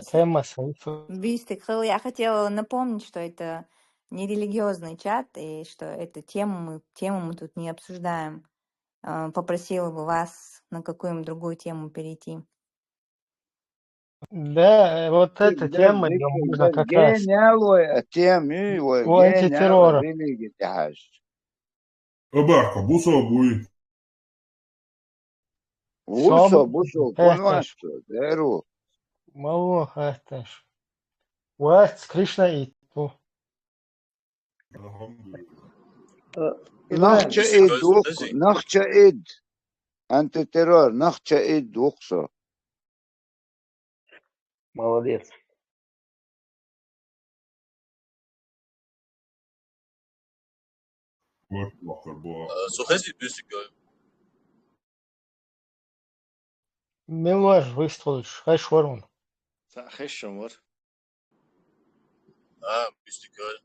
[SPEAKER 8] тема.
[SPEAKER 7] Бистик, я хотела напомнить, что это не религиозный чат, и что эту тему мы тут не обсуждаем. Попросила бы вас на какую-нибудь другую тему перейти.
[SPEAKER 8] Да, вот эта тема, ее можно как раз у антитеррора.
[SPEAKER 16] Бусо буй.
[SPEAKER 2] Бусо, конвансу, деру.
[SPEAKER 8] Мало, это ж. Вот, Кришна и ту.
[SPEAKER 2] Нахча ид. Антитеррор, нахча ид двухсо.
[SPEAKER 14] Молодец.
[SPEAKER 18] Сухезит бюстикой.
[SPEAKER 8] Милош выстроишь, хайшварун.
[SPEAKER 11] Хайшвар.
[SPEAKER 18] Бюстикой.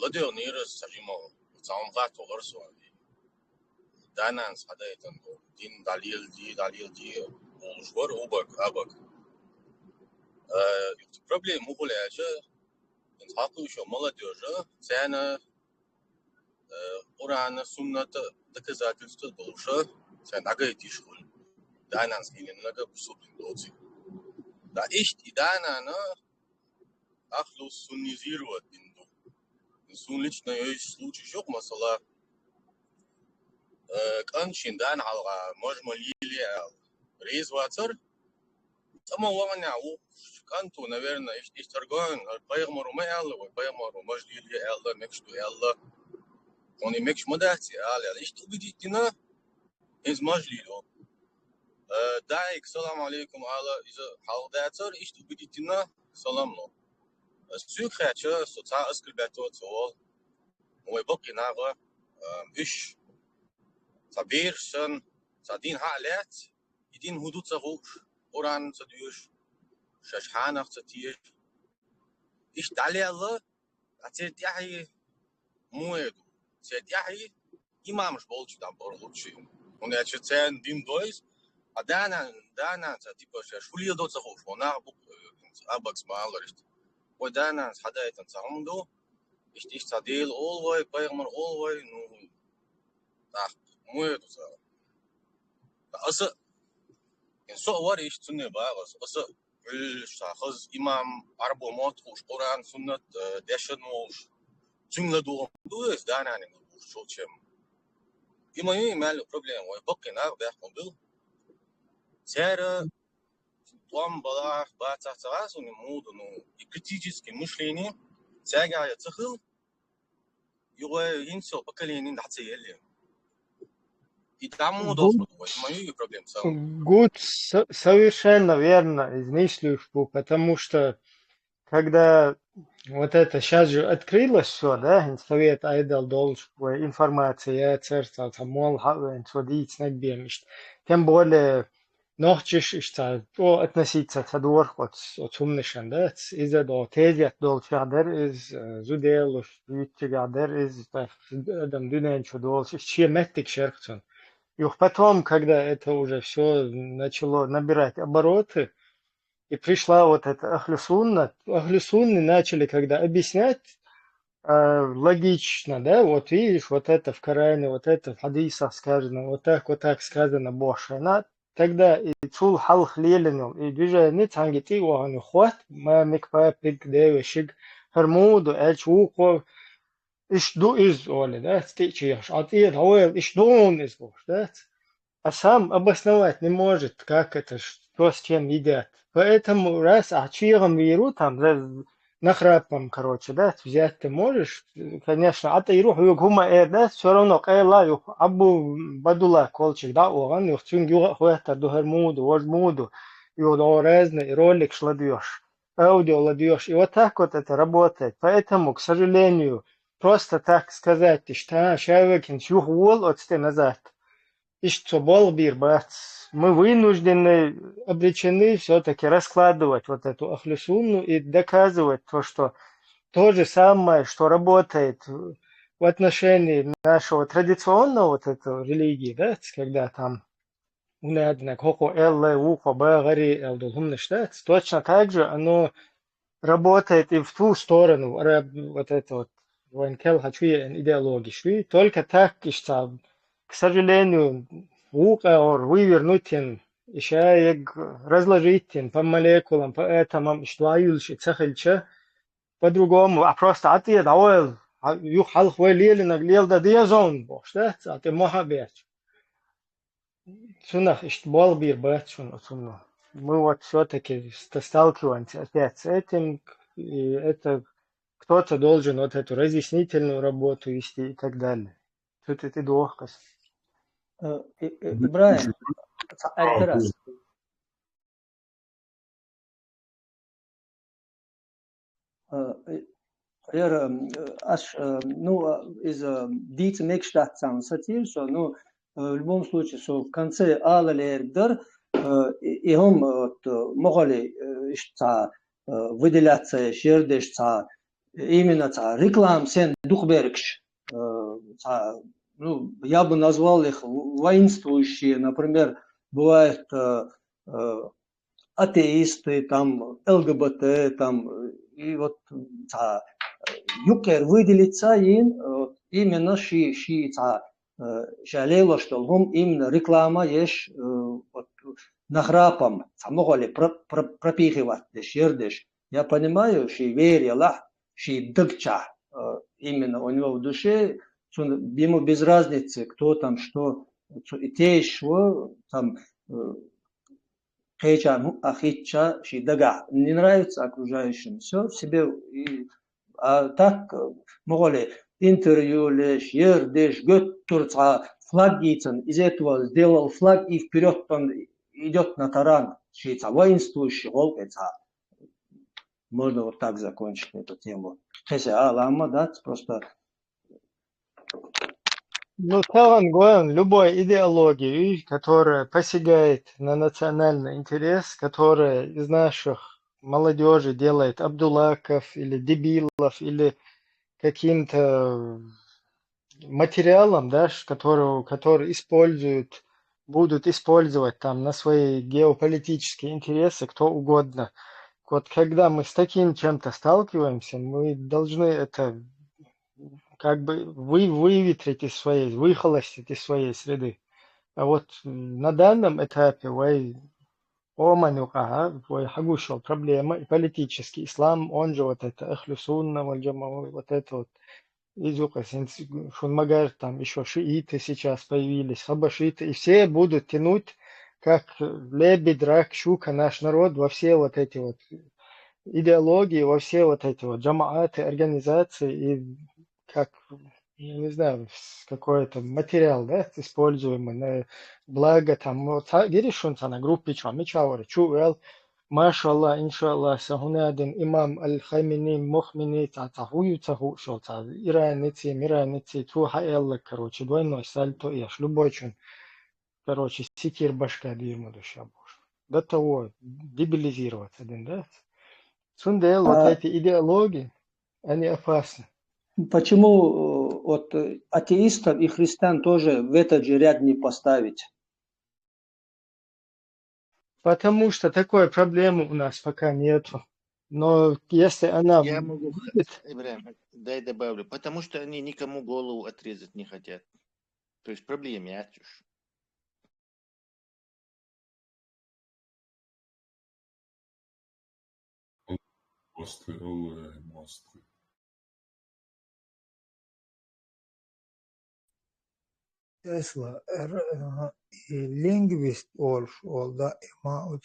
[SPEAKER 18] Ладео нирос сажимо. Цаумгат олорсо. Дананс хадайтан. Дин далил ди. Олшвар абак. Проблема угуляжа. Интхаку еще молодежи. Цена Урана сунната доказательства душа. Цена агайтишхул. Дананс гиннага бусубин доци. Да и данана ахлус суннизировать бинду. Сун лично есть случай шок масала. Канчин дан алга можмо лили резвацер. Само ваня у канту, наверное, есть торган, пайгмару маялла, пайгмару можлили алла, мекшту алла. Он и мекш мадати алла. Есть убедительно из можлило. Дайк салам алейкум алла из халдацер, есть убедительно салам но. Сюхача соца аскрибату цол. Мой бок инага иш сабиршан садин халят, идин худут цахуш. Уран цадюш. ششحانة ستير إيش تعلي الله أتسيتيحي مويدو سيتيحي إمامش بولش دام برغوتشي هنا أتشتسان دين دويس دانا تيبا شولي دو تخوش هنا أبوك أبكس ما الله رشت ودانا حداية تنصرمدو
[SPEAKER 10] işte değil olvay payg'ambar olvay nu ah muetu sa asa so var işte ne bak asa sa hız imam arbo mot Kur'an sünnet deşen olmuş cümle doğum es danane şu çem imam mal problem var bakın abi bakın Сера том была бацацаас он мод ну и критическое мышление тягая цехил его инсо поколение нацелили и там удобно мои проблемы сам
[SPEAKER 8] Гуд совершенно верно измыслишь, потому что когда вот это сейчас же открылось все, да, совет айдал должен информация, церковь, там, мол, сводить с набемишь. Тем более, ночиш, что относиться к двору от умнишен, да, из-за того, тезят должен из зуделуш, витягадер из там дуненчу должен, чем метик шерхцун. И потом, когда это уже все начало набирать обороты, и пришла вот эта Ахлю-Сунна начали когда объяснять логично, да, вот видишь, вот это в Коране, вот это в хадисах сказано, вот так сказано Боже. Тогда и цул халх леленул, и движение тангити вагану хват, ма микпа пик девишиг, хармуду, эчуко, ишду из оли, да, стичиеш, а ты это ишду он из Боже, да. А сам обосновать не может, как это, что с чем едят. Поэтому раз ачиром виру, там, нахрапом, короче, да, взять ты можешь, конечно, а ты рух югума да, все равно, кайла юх, абу бадула колчик, да, оган, юх цюнг юга хуэта духермуду, вожмуду, юх разный ролик шладешь, аудио ладешь, и вот так вот это работает. Поэтому, к сожалению, просто так сказать, что человек юх вол от назад, и что болбир, мы вынуждены, обречены все-таки раскладывать вот эту Ахлю-Сунну и доказывать то, что то же самое, что работает в отношении нашего традиционного вот этого религии, да, когда там точно так же оно работает и в ту сторону, вот это вот идеологии. Только так, что к сожалению, вывернуть еще разложить по молекулам, по атомам, что аюльши, цехельча, по-другому, а просто ответ, юхал хвалили, наглел, да диазон, да, а ты махабеч. Сунах, что болбир, бачун, мы вот все-таки сталкиваемся опять с этим, и это кто-то должен вот эту разъяснительную работу вести и так далее. Тут это дохкость.
[SPEAKER 1] إبراهيم التراس из дийца мекштат сам сатир, что, в любом случае, что в конце алалердер и он могли выделяться жердеш именно реклам сен духбергш я бы назвал их воинствующие, например, бывают атеисты, там, ЛГБТ, там, и вот юкер выделится именно жалело, что он именно реклама есть вот, нахрапом, могли пропихивать, дешердеш. Я понимаю, что верила, что дыгча, именно у него в душе, ему без разницы, кто там, что, и те, что там, ахича, шидага, не нравится окружающим, все в себе, а так, могли интервью лишь, ердеш, гөттурца, флаг гицен, из этого сделал флаг и вперед он идет на таран, шица, воинствующий волк, можно вот так закончить эту тему. Лама, да, просто...
[SPEAKER 8] Талангуэн, любой идеологии, которая посягает на национальный интерес, которая из наших молодежи делает абдулаков или дебилов, или каким-то материалом, да, который используют, будут использовать там на свои геополитические интересы кто угодно. Вот когда мы с таким чем-то сталкиваемся, мы должны это как бы выветрить из своей, выхолостить из своей среды. А вот на данном этапе хагушал проблема, и политический ислам, он же вот это ахлю сунна, вот это вот, Шунмагар, там еще шииты сейчас появились, хабашиты, и все будут тянуть, как лебедь, рак, щука, наш народ во все вот эти вот идеологии, во все вот эти вот джамааты, организации, и как, я не знаю, какой-то материал, да, используемый на благо там, вот, видишь, он на группе, чуэл, машалла, иншалла, сахунадин, имам аль-Хамини, Мухмини, тахую, шо, иранцы, туха короче, двойной сальто, ешь, любой чун, короче, секир башка, дюйма душа боже. До того, дебилизироваться один, да? Сундел, вот эти идеологии, они опасны.
[SPEAKER 1] Почему вот атеистов и христиан тоже в этот же ряд не поставить?
[SPEAKER 8] Потому что такой проблемы у нас пока нету. Но если она
[SPEAKER 11] Я могу,
[SPEAKER 8] будет,
[SPEAKER 11] Ибрахим, дай добавлю, потому что они никому голову отрезать не хотят. То есть проблем я чушь.
[SPEAKER 17] Tesla linguist oldu ama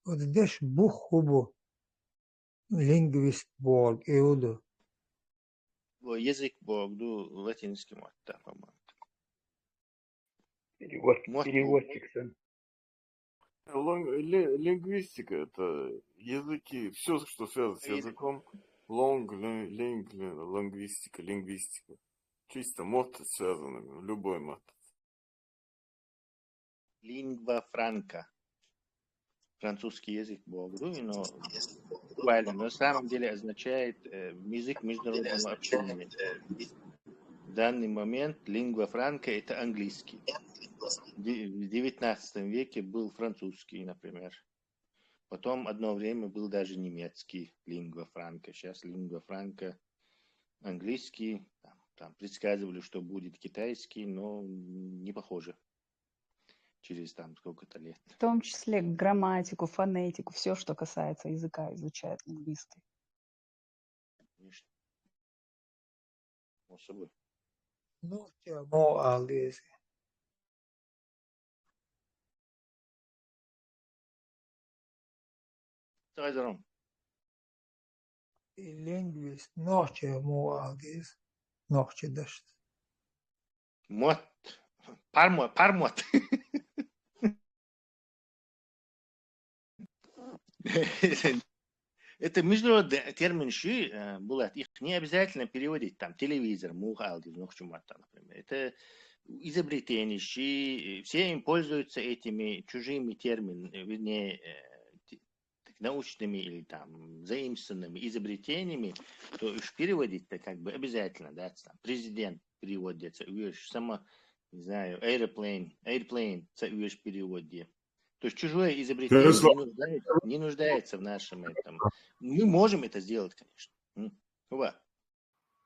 [SPEAKER 17] ödeş bu hubu linguist bol eudu.
[SPEAKER 11] Язык Богду латинским оттам, по-моему.
[SPEAKER 9] Переводчик, сын.
[SPEAKER 12] Лингвистика – это языки, все, что связано с языком. Лингвистика. Чисто мод связано, любой мод.
[SPEAKER 11] Лингва франка. Французский язык Богду, но буквально на самом деле означает язык международного общения. В данный момент лингва франка – это английский. В 19 веке был французский, например. Потом одно время был даже немецкий лингва франка. Сейчас лингва франка английский. Там предсказывали, что будет китайский, но не похоже. Через там сколько-то лет.
[SPEAKER 20] В том числе грамматику, фонетику, все, что касается языка, изучают лингвисты.
[SPEAKER 11] Конечно. Вот собой.
[SPEAKER 17] Ну, мо ализи.
[SPEAKER 11] Давай, Заром.
[SPEAKER 17] Linguist nohçe mo aldiz. Nohçe daşt.
[SPEAKER 11] Мот. Пармот. Это международный термин Булат. Их не обязательно переводить. Там телевизор, мухалдис, например. Это изобретение щи. Все им пользуются этими чужими терминами, вернее, научными или там заимствованными изобретениями, то уж переводить-то как бы обязательно, да, там, президент переводится, сама, не знаю, airplane, переводе. То есть чужое изобретение не нуждается в нашем этом. Мы можем это сделать, конечно.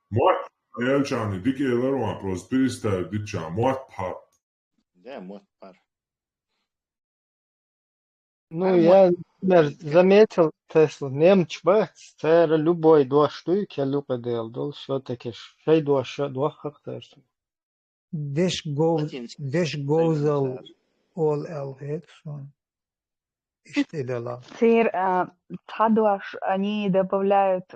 [SPEAKER 16] Мот, Elçani, dik eğer просто переставить дича, мот пар.
[SPEAKER 11] Да, мот пар.
[SPEAKER 8] ну, я заметил Теслу, немчбац, это любой два штуки, люка делал, все-таки шей два хактарс.
[SPEAKER 17] Deş gozal ol elhet son. İştelela.
[SPEAKER 20] Тадуаш, они добавляют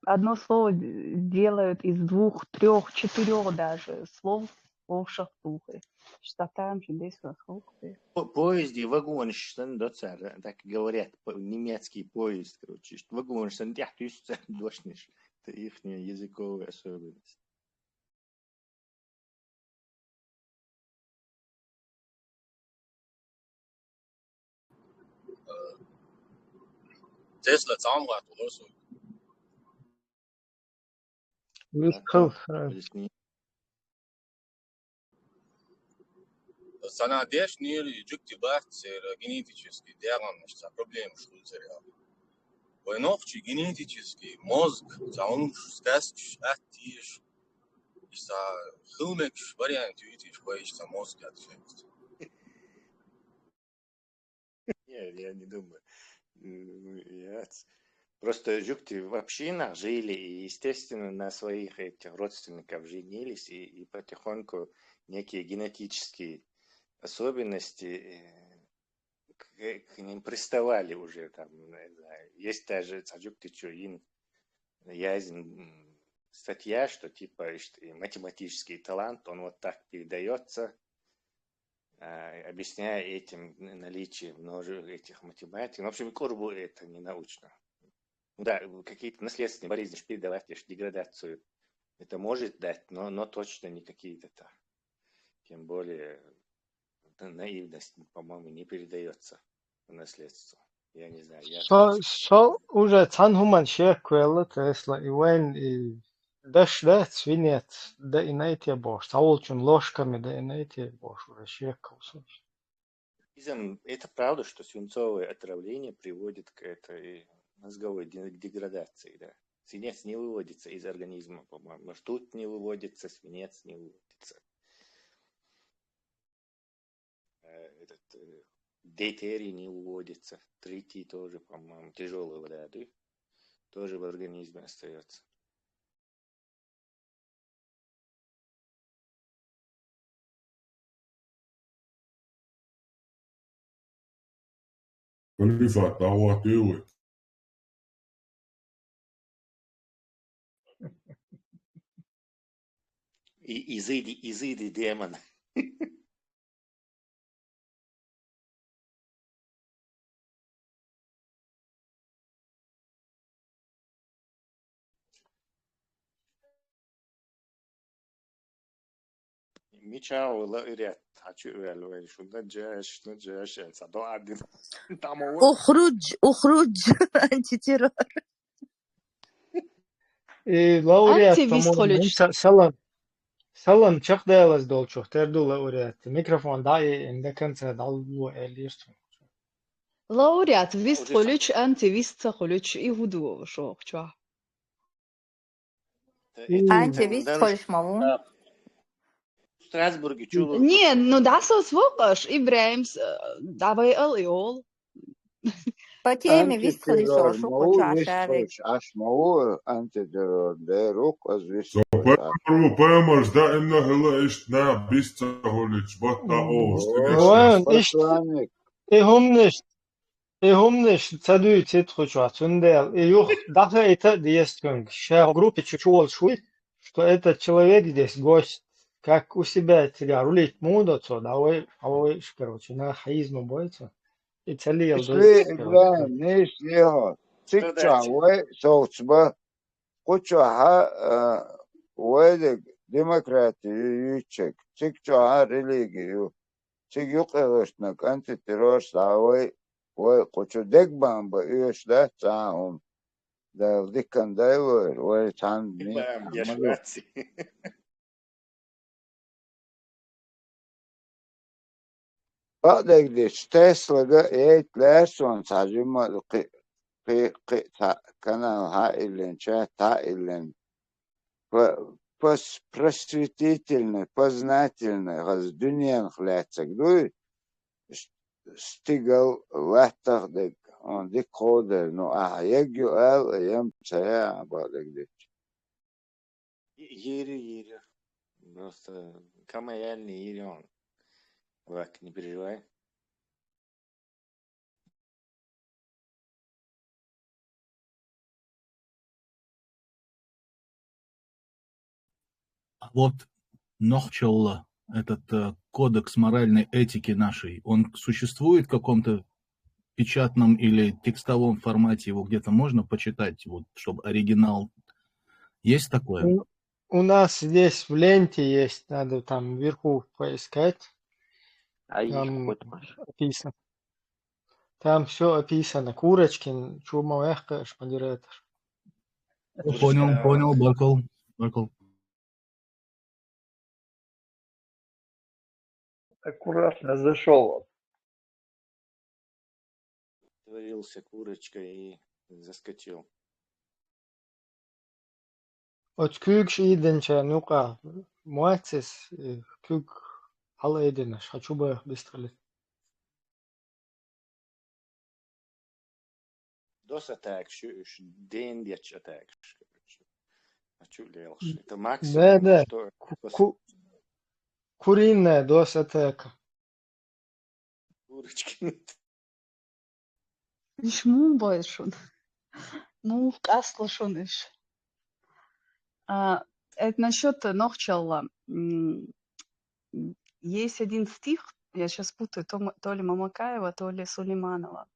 [SPEAKER 20] одно слово делают из 2, 3, 4 даже слов шахтухи. Что там же здесь шахтухи.
[SPEAKER 11] Поезде вагонщин, да, так говорят, немецкий поезд, короче, вагонщин, я то есть дошниш, это их языковая особенность.
[SPEAKER 10] Tesla tamam olursun. Sana дешь не джук дебат генетический диагноз проблем что зря. войновчий генетический мозг, он сказать, атиш, из-за хилмек вариант видишь, боишься мозг ответ.
[SPEAKER 11] Нет, я не думаю. Просто жукти в общинах жили и, естественно, на своих этих родственников женились, и потихоньку некие генетические особенности к ним приставали уже. Там, есть даже жукти чуин, статья, что типа математический талант, он вот так передается, объясняя этим наличие множества этих математик. В общем, корбу это не научно. Да, какие-то наследственные болезни передавать, деградацию это может дать, но точно не какие-то там. Тем более наивность, по-моему, не передается в наследство. Я не знаю.
[SPEAKER 8] Сол уже цанхуман шеквелла Тесла и вен и даш да свинет да и найти бош. Саулчун ложками да и найти бош уже шекался.
[SPEAKER 11] Это правда, что свинцовое отравление приводит к этой мозговой деградации, да. Свинец не выводится из организма, по-моему. Ртуть не выводится, свинец не выводится. Дейтерий не выводится. Тритий тоже, по-моему, тяжелые воды тоже в организме остается.
[SPEAKER 16] Kalifat tawa tewe.
[SPEAKER 11] И изыди демона. Мичау лауреат. Хочу эвалюэль. Шунда джаш, садо один.
[SPEAKER 4] Ухруж, антитеррор.
[SPEAKER 8] И лауреат,
[SPEAKER 20] Антивист
[SPEAKER 8] по-моему,
[SPEAKER 20] холич.
[SPEAKER 8] салам чахдайлас долчух, терду лауреат. Микрофон дай инде конце далу элирчу.
[SPEAKER 20] Лауреат вист холич, антивист холич и вуду шо чва.
[SPEAKER 7] Антивист холиш маву.
[SPEAKER 11] В Страсбурге чулу.
[SPEAKER 20] Не, ну да созвукаш, Ибраимс, давай ал.
[SPEAKER 7] По теме вист холишо, шуко чашарик.
[SPEAKER 2] Ашмау антитеррор, да рук возвестил.
[SPEAKER 16] Поймешь, да, именно хела ишь на бисца холич, бата
[SPEAKER 8] И humnish цадуй цитхуча цундел. И юх даха это действует. Сейчас в группе чучуол шуй, что этот человек здесь гость, как у себя тебя рулить мудо, то давай, короче, на хаизму боится. И целил
[SPEAKER 2] Ишли ниш его. Цикча вой соцба. Куча вой демократию ючек. Цикча религию. Цик юкелошнак антитеррор савой. Вой кучу дегбамба юшда цаум. Да дикан дайвор вой цан ми. Падегдиш Теслага эйт лэсон цажима канал хаилен чат хаилен просветительный, познательный, раздуньян хляцак дуй стигал латтахдек он дикходер, но ягю эл ям цая падегдиш.
[SPEAKER 11] Ири. Просто камаяльный Ири он. Вак, не переживай.
[SPEAKER 15] Вот Нохчелла, этот кодекс моральной этики нашей, он существует в каком-то печатном или текстовом формате? Его где-то можно почитать, вот, чтобы оригинал? Есть такое?
[SPEAKER 8] У нас здесь в ленте есть, надо там вверху поискать. Там описано. Там все описано. Курочкин, Чумоэхка, шпандиретор.
[SPEAKER 15] Понял, Бакл.
[SPEAKER 9] Аккуратно зашел.
[SPEAKER 11] Творился курочка и заскочил.
[SPEAKER 8] Вот кюк иденча, ну-ка, муацис, кюк хала иденаш, хочу бы быстро.
[SPEAKER 11] Dos attacks, день дечь attacks. Хочу лелш. Это максимум,
[SPEAKER 8] Да,
[SPEAKER 11] что...
[SPEAKER 8] куриная дос атака.
[SPEAKER 11] Курочки.
[SPEAKER 20] Ich mumbai schon. Ну, касло шон иш. Это насчет Нохчалла. Есть один стих, я сейчас путаю, то ли Мамакаева, то ли Сулейманова.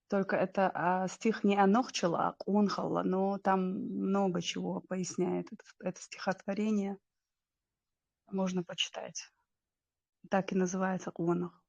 [SPEAKER 20] Только это стих не о Нохчалла, а Кунхалла, но там много чего поясняет это стихотворение. Можно почитать. Так и называется Кунах.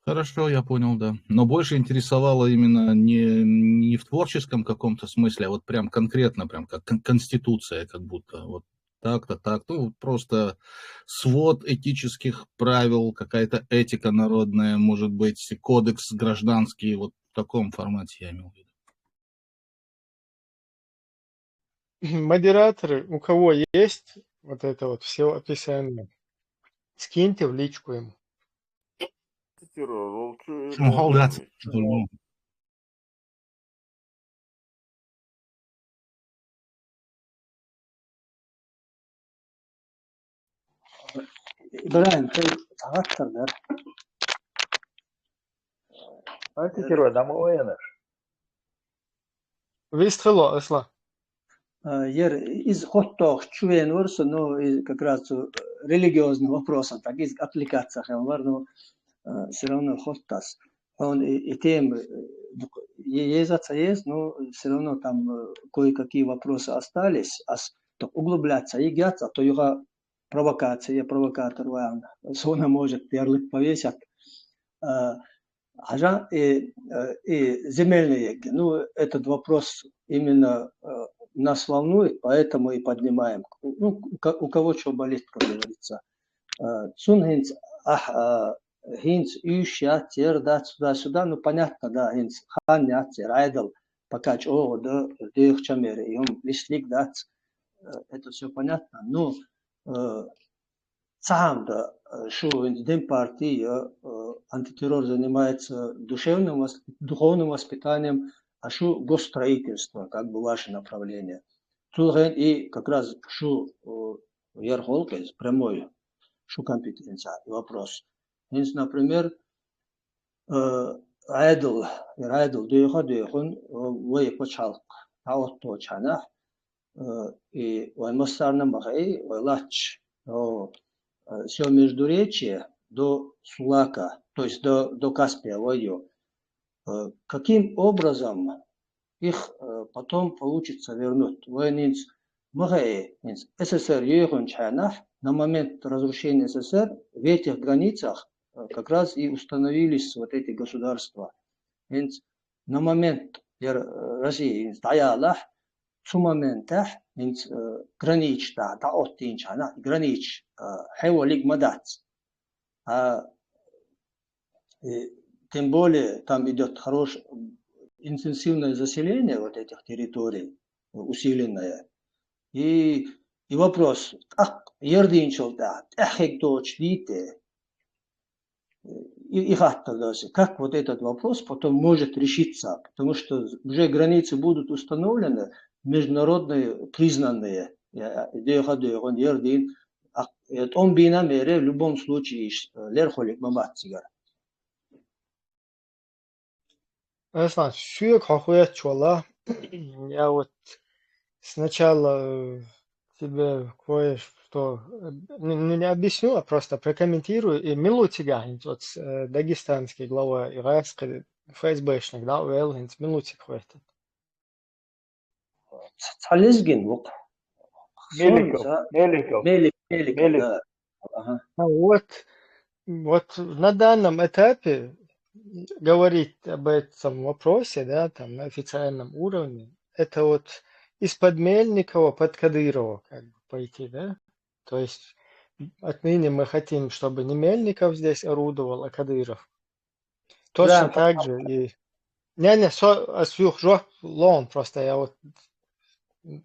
[SPEAKER 15] Хорошо, я понял, да. Но больше интересовало именно не в творческом каком-то смысле, а вот прям конкретно, прям как конституция, как будто вот так-то, так. Ну, просто свод этических правил, какая-то этика народная, может быть, кодекс гражданский, вот в таком формате я имел в виду.
[SPEAKER 8] Модераторы, у кого есть вот это вот все описание, скиньте в личку ему.
[SPEAKER 15] Молодцы.
[SPEAKER 1] إبراهيم طيب أكثر ده
[SPEAKER 9] Антикерой, да, мы
[SPEAKER 8] Вистрело, Исла.
[SPEAKER 1] Ер из хоттох чуен ворса, но как раз религиозным вопросом, так из аппликациях var, но все равно хоттас. Он и тем есть, но все равно там кое-какие вопросы остались, то углубляться и гяться, то его провокатор, сона может ярлык повесят. Ажа и земельные, ну, этот вопрос именно нас волнует, поэтому и поднимаем. Ну, у кого что болит, как говорится. Сун хинц, хинц, юща, тер, да, сюда, ну, понятно, да, хинц, хан, я, тер, айдл, покач, да, дых, чамере, юм, лишлик, да, это все понятно, но сам, да, что Дем партии антитеррор занимается духовным воспитанием, а что госстроительство, как бы ваше направление. И как раз что Ярхолка прямой, что компетенция, вопрос. Например, айдл, дойхон, вы почалк, а вот то чана, и он мастарна махай, лач, все междуречие до Сулака, то есть до Каспия, каким образом их потом получится вернуть? СССР на момент разрушения СССР в этих границах как раз и установились вот эти государства. На момент России стояла в моментах гранич, гранич, хеволик мадат. Тем более там идет хорошее, интенсивное заселение вот этих территорий, усиленное. И вопрос, как вот этот вопрос потом может решиться, потому что уже границы будут установлены, международные признанные. Он бина мере в любом случае лерхолик мамат сигар.
[SPEAKER 8] Аслан, сюек хохует чула. Я вот сначала тебе кое-что не объясню, а просто прокомментирую. И Милутига, вот дагестанский глава иракский ФСБшник, да, Милутик хватит.
[SPEAKER 1] Цалезгин,
[SPEAKER 9] Меликов.
[SPEAKER 1] Да. Ага.
[SPEAKER 8] Вот на данном этапе говорить об этом вопросе, да, там на официальном уровне, это вот из-под Мельникова под Кадырова как бы пойти, да? То есть отныне мы хотим, чтобы не Мельников здесь орудовал, а Кадыров. Точно так же и... Не, лон просто я вот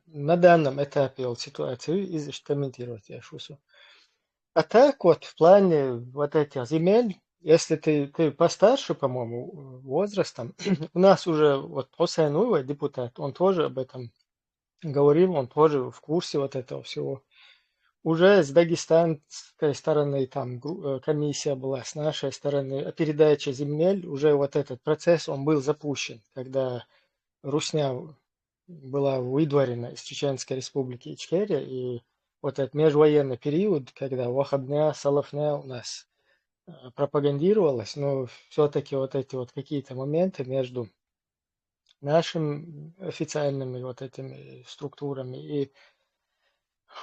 [SPEAKER 8] на данном этапе вот ситуацию и комментировать я шучу. А так вот в плане вот этих земель, если ты постарше, по-моему, возрастом, у нас уже вот Хусейн Уйва, депутат, он тоже об этом говорил, он тоже в курсе вот этого всего. Уже с дагестанской стороны там комиссия была, с нашей стороны передача земель, уже вот этот процесс, он был запущен, когда Русня была выдворена из Чеченской республики Ичкерия, и вот этот межвоенный период, когда Вахабня, Салафня у нас пропагандировалось, но все-таки вот эти вот какие-то моменты между нашими официальными вот этими структурами и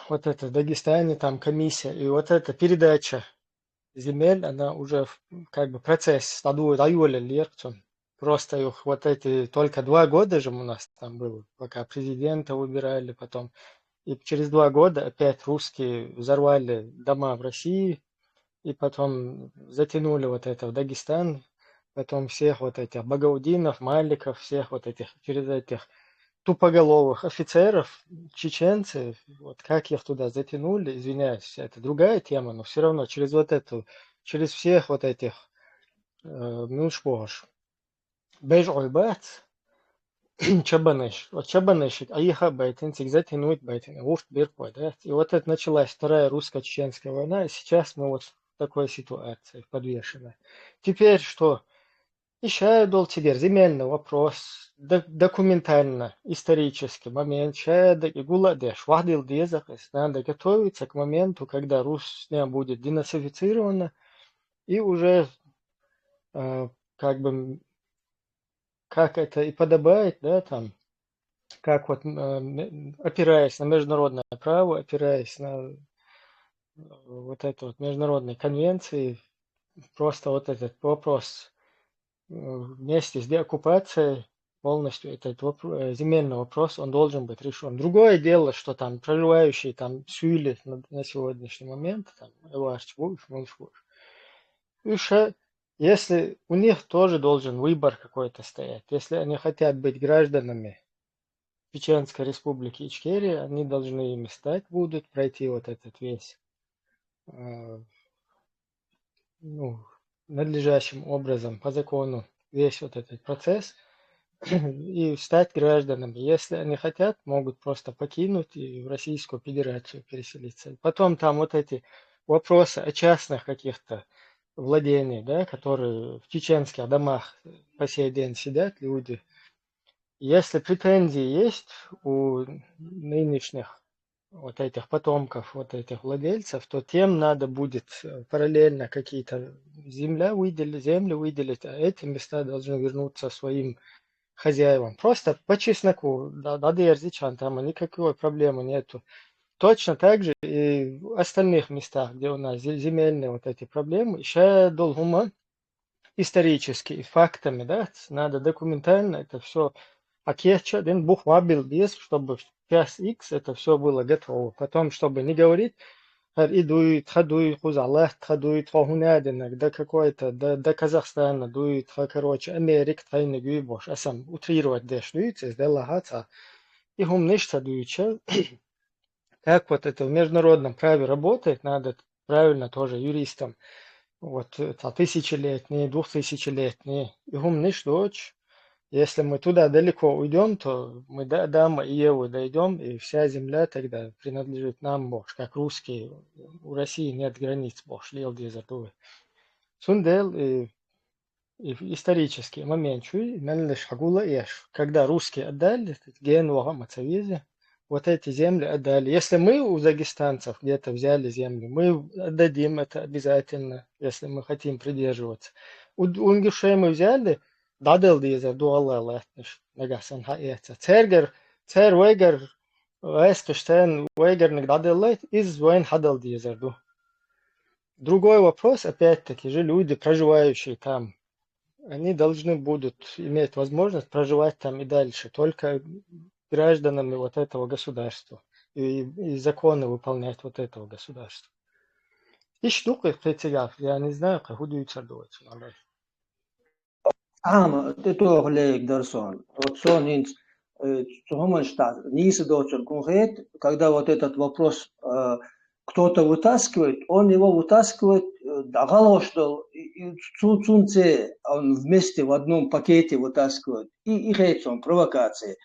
[SPEAKER 8] вот это в Дагестане там комиссия, и вот эта передача земель, она уже как бы процесс стадует аюля легче. Просто их вот эти только 2 года же у нас там было, пока президента выбирали потом. И через 2 года опять русские взорвали дома в России, и потом затянули вот это в Дагестан, потом всех вот этих Багаудинов, Маликов, всех вот этих, через этих тупоголовых офицеров, чеченцы, вот как их туда затянули, извиняюсь, это другая тема, но все равно через вот эту, через всех вот этих, ну что ж, бейж-ойбат, чабаныш, вот чабанышик, а их байтинцик затянуть байтин, уж бирпой, да, и вот это началась Вторая русско-чеченская война, и сейчас мы вот в такой ситуации подвешены. Теперь что? Еще был теперь земельный вопрос, документально, исторический момент, и гуладеш, вахдил дезахес, надо готовиться к моменту, когда Русня будет денацифицирована, и уже как бы, как это и подобает, да, там, как вот опираясь на международное право, опираясь на вот это вот международные конвенции, просто вот этот вопрос вместе с деоккупацией полностью этот земельный вопрос, он должен быть решен. Другое дело, что там проживающие там сюли на сегодняшний момент, там, если у них тоже должен выбор какой-то стоять, если они хотят быть гражданами Чеченской республики Ичкерия, они должны ими стать будут, пройти вот этот весь ну, надлежащим образом, по закону, весь вот этот процесс и стать гражданами. Если они хотят, могут просто покинуть и в Российскую Федерацию переселиться. Потом там вот эти вопросы о частных каких-то владениях, да, которые в чеченских домах по сей день сидят люди. Если претензии есть у нынешних вот этих потомков, вот этих владельцев, то тем надо будет параллельно какие-то земли выделить, а эти места должны вернуться своим хозяевам. Просто по чесноку, да, дерзичан, там никакой проблемы нету. Точно так же и в остальных местах, где у нас земельные вот эти проблемы, еще долго исторически, фактами, да, надо документально это все акеча, один бух вабил без, чтобы в час X это все было готово. Потом, чтобы не говорить, идут, ходуют, хузалах, ходуют, хохунадинок, до какой-то, до Казахстана, дуют, короче, Америка, тайны гюбош, а сам утрировать дешлюйцы, сделахаться, и хум нечто дуюча. Как вот это в международном праве работает, надо правильно тоже юристам, вот, тысячелетние, 2000-летние, и хум нечто дочь. Если мы туда далеко уйдем, то мы до Адама и Евы дойдем, и вся земля тогда принадлежит нам, Бог, как русские. У России нет границ, Бог, шлел дезертовый. Сундел и исторический момент, когда русские отдали, Генуа, Мацавизе, вот эти земли отдали. Если мы у дагестанцев где-то взяли землю, мы отдадим это обязательно, если мы хотим придерживаться. У ингушей мы взяли, дадел дезер дуалла латныш, нагасан хаэца. Цер вейгер, эскештен вейгер дадел из вейн хадел дезерду. Другой вопрос, опять-таки же, люди, проживающие там, они должны будут иметь возможность проживать там и дальше, только гражданами вот этого государства и законы выполнять вот этого государства. штуки хитигав, я не знаю, как удаются делать.
[SPEAKER 1] Ты то глядь, Дарсон. Вот сон инц, Ниса доцер конкрет, когда вот этот вопрос кто-то вытаскивает, он его вытаскивает дагалоштал, цунце, он вместе в одном пакете вытаскивает. И он провокации.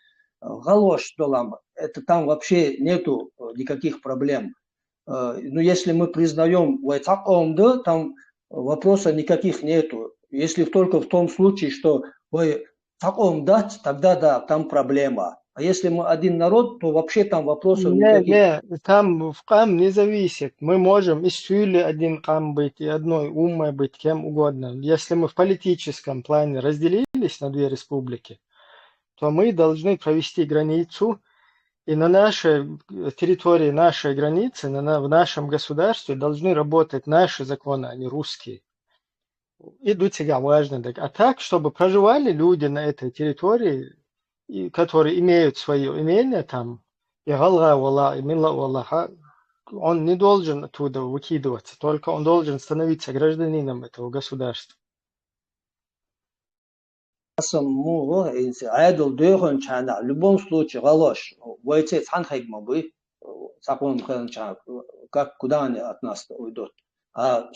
[SPEAKER 1] Галошталам, это там вообще нету никаких проблем. Но если мы признаем вайтакомда, там вопроса никаких нету. Если только в том случае, что вы таком дать, тогда да, там проблема. А если мы один народ, то вообще там вопросов никаких.
[SPEAKER 8] Не, там в кам не зависит. Мы можем из Сюли один кам быть и одной умой быть, кем угодно. Если мы в политическом плане разделились на две республики, то мы должны провести границу, и на нашей территории, нашей границы, в нашем государстве должны работать наши законы, а не русские. И до тебя важно. А так, чтобы проживали люди на этой территории, которые имеют свое имение там, и Галга Валла, и Милла Валлаха, он не должен оттуда выкидываться, только он должен становиться гражданином этого государства.
[SPEAKER 1] В любом случае, галош, как куда они от нас уйдут. А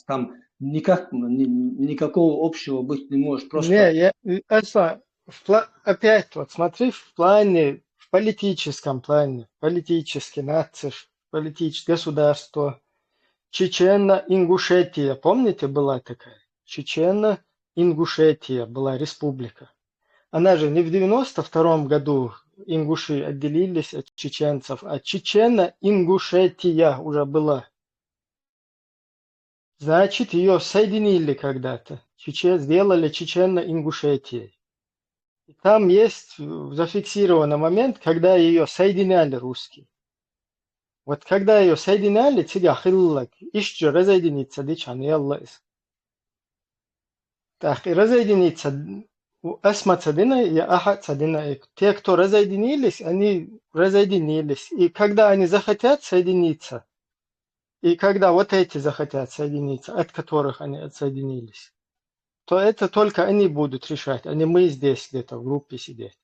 [SPEAKER 1] там никакого общего быть не может. Просто...
[SPEAKER 8] Опять вот смотри, в политическом плане, политический нация, политическое государство, Чечено-Ингушетия, помните, была такая? Чечено-Ингушетия была республика. Она же не в 92-м году ингуши отделились от чеченцев, а Чечено-Ингушетия уже была. Значит, ее соединили когда-то. Сделали Чечено-Ингушетией. И там есть зафиксирован момент, когда ее соединяли русские. Вот когда ее соединяли, тебя хиллак, еще разъединиться, дичан, яллайс. Так, и разъединиться, асма цадина и аха цадина. Те, кто разъединились, они разъединились. И когда они захотят соединиться, и когда вот эти захотят соединиться, от которых они отсоединились, то это только они будут решать, а не мы здесь где-то в группе сидеть.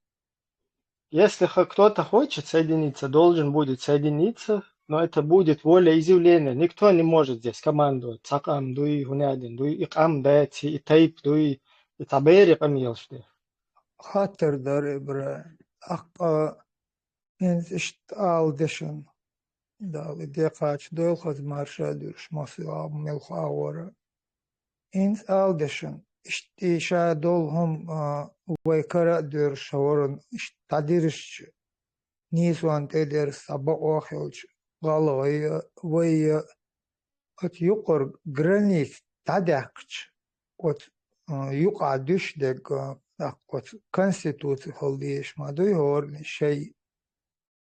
[SPEAKER 8] Если кто-то хочет соединиться, должен будет соединиться, но это будет волеизъявление. Никто не может здесь командовать. Цакам, дуй, гунядин, дуй, икам, дайти, и тайп, дуй, и табери помилшти.
[SPEAKER 17] Хаттер Ибраим. Акка инзишт алдешен. Дали декач дойлхаз маршадюрш масуаб милхауара. Инз алдешен. Иша долхом вайкара дюрш хаворон. Тадирш нисван тедер саба охилч. Галвая вая от юкор границ тадакч. От юка дюшдек от конституции холдиш мадуй хорни шей.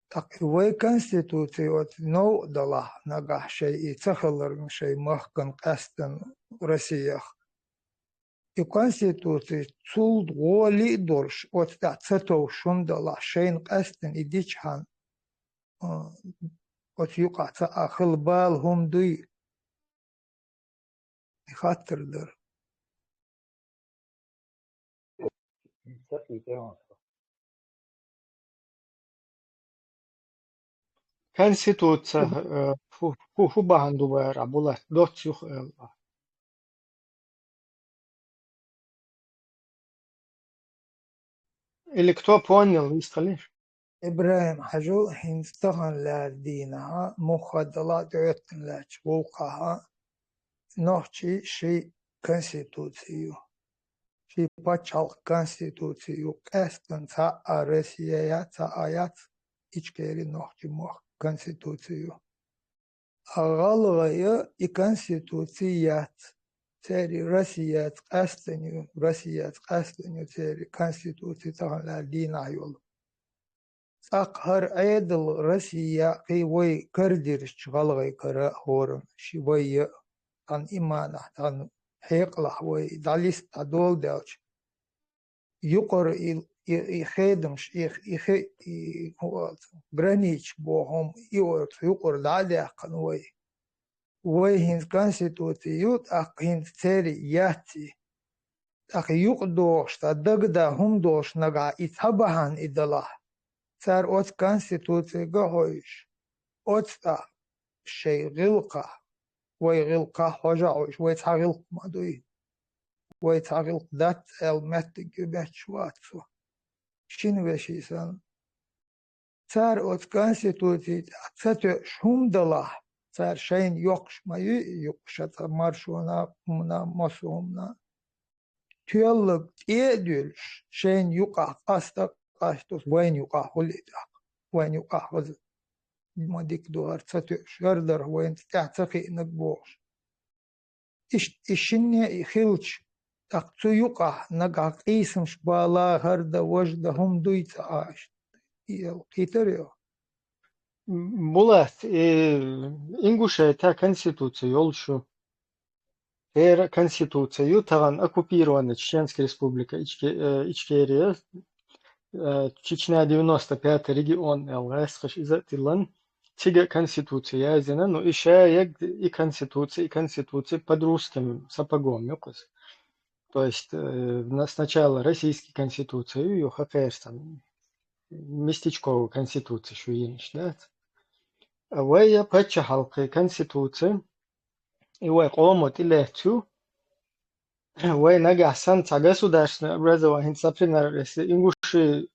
[SPEAKER 17] Так вай конституции от но дала нагах шей и цахалар шей махкан кастен в Россиях. И конституции цулд воли дорш от цатов шундала шейн кастен и дичхан. От юка ца ахлбал хумдуй. Хаттердер.
[SPEAKER 8] Конституция хубаганду була до цього. Или кто понял, не скажешь?
[SPEAKER 17] إبراهيم حجو هنستغن لدينها مخدلات يتن لشوقها نوحشي شي конституцию. Ши пачал конституцию. Кэстен ца Россия ца аят ичкери нохчи мох конституцию. Агалгая и конституция. Цери Россия кэстеню цери конституция ца лдина юл. Сахар айдл Россия кивой кардирш галгай кара хорон шивай тан имана тан хеклах вой далис адол делч юкор и хедмш их гранич богом и юкор даля канвой وهين конституцию أقين تري ياتي أخي يقدوش تدقدا هم دوش نقع إتبعان إدلا صار أوت конституция قهوش أوت شيء غلقة ويغلقة حجاوش ويتغلق مدوي ويتغلق دات المت جبت شواتسو شنو بشي سان صار أوت конституция تتش هم دلا صار شين يقش ما يقش مارشونا منا مسومنا تيالك إيدلش شين يقع قصدك قصدك وين يقع هليدا وين يقع هذا ما ديك دوار تتش يردر وين تعتقي إنك بوش إشني يخلش تقصو يقع نقع قيسمش بالا هردا وجدا هم دويت عاش القيتريو
[SPEAKER 8] Булат, Ингушетия конституция yolşu. Eğer konstитуцию таган оккупирована Чеченская республика Ичкерия, Чечня 95 регион ЛСХ изотилан, тига конституция язина, но еще и конституция под русским сапогом, ёкос. То есть сначала российская конституция, ее хакерстан, местечковую конституцию еще есть, да? وهي بتش حلقة конституция и قومت إلى تو ونجح سنة государственное образование, например, если ингуши,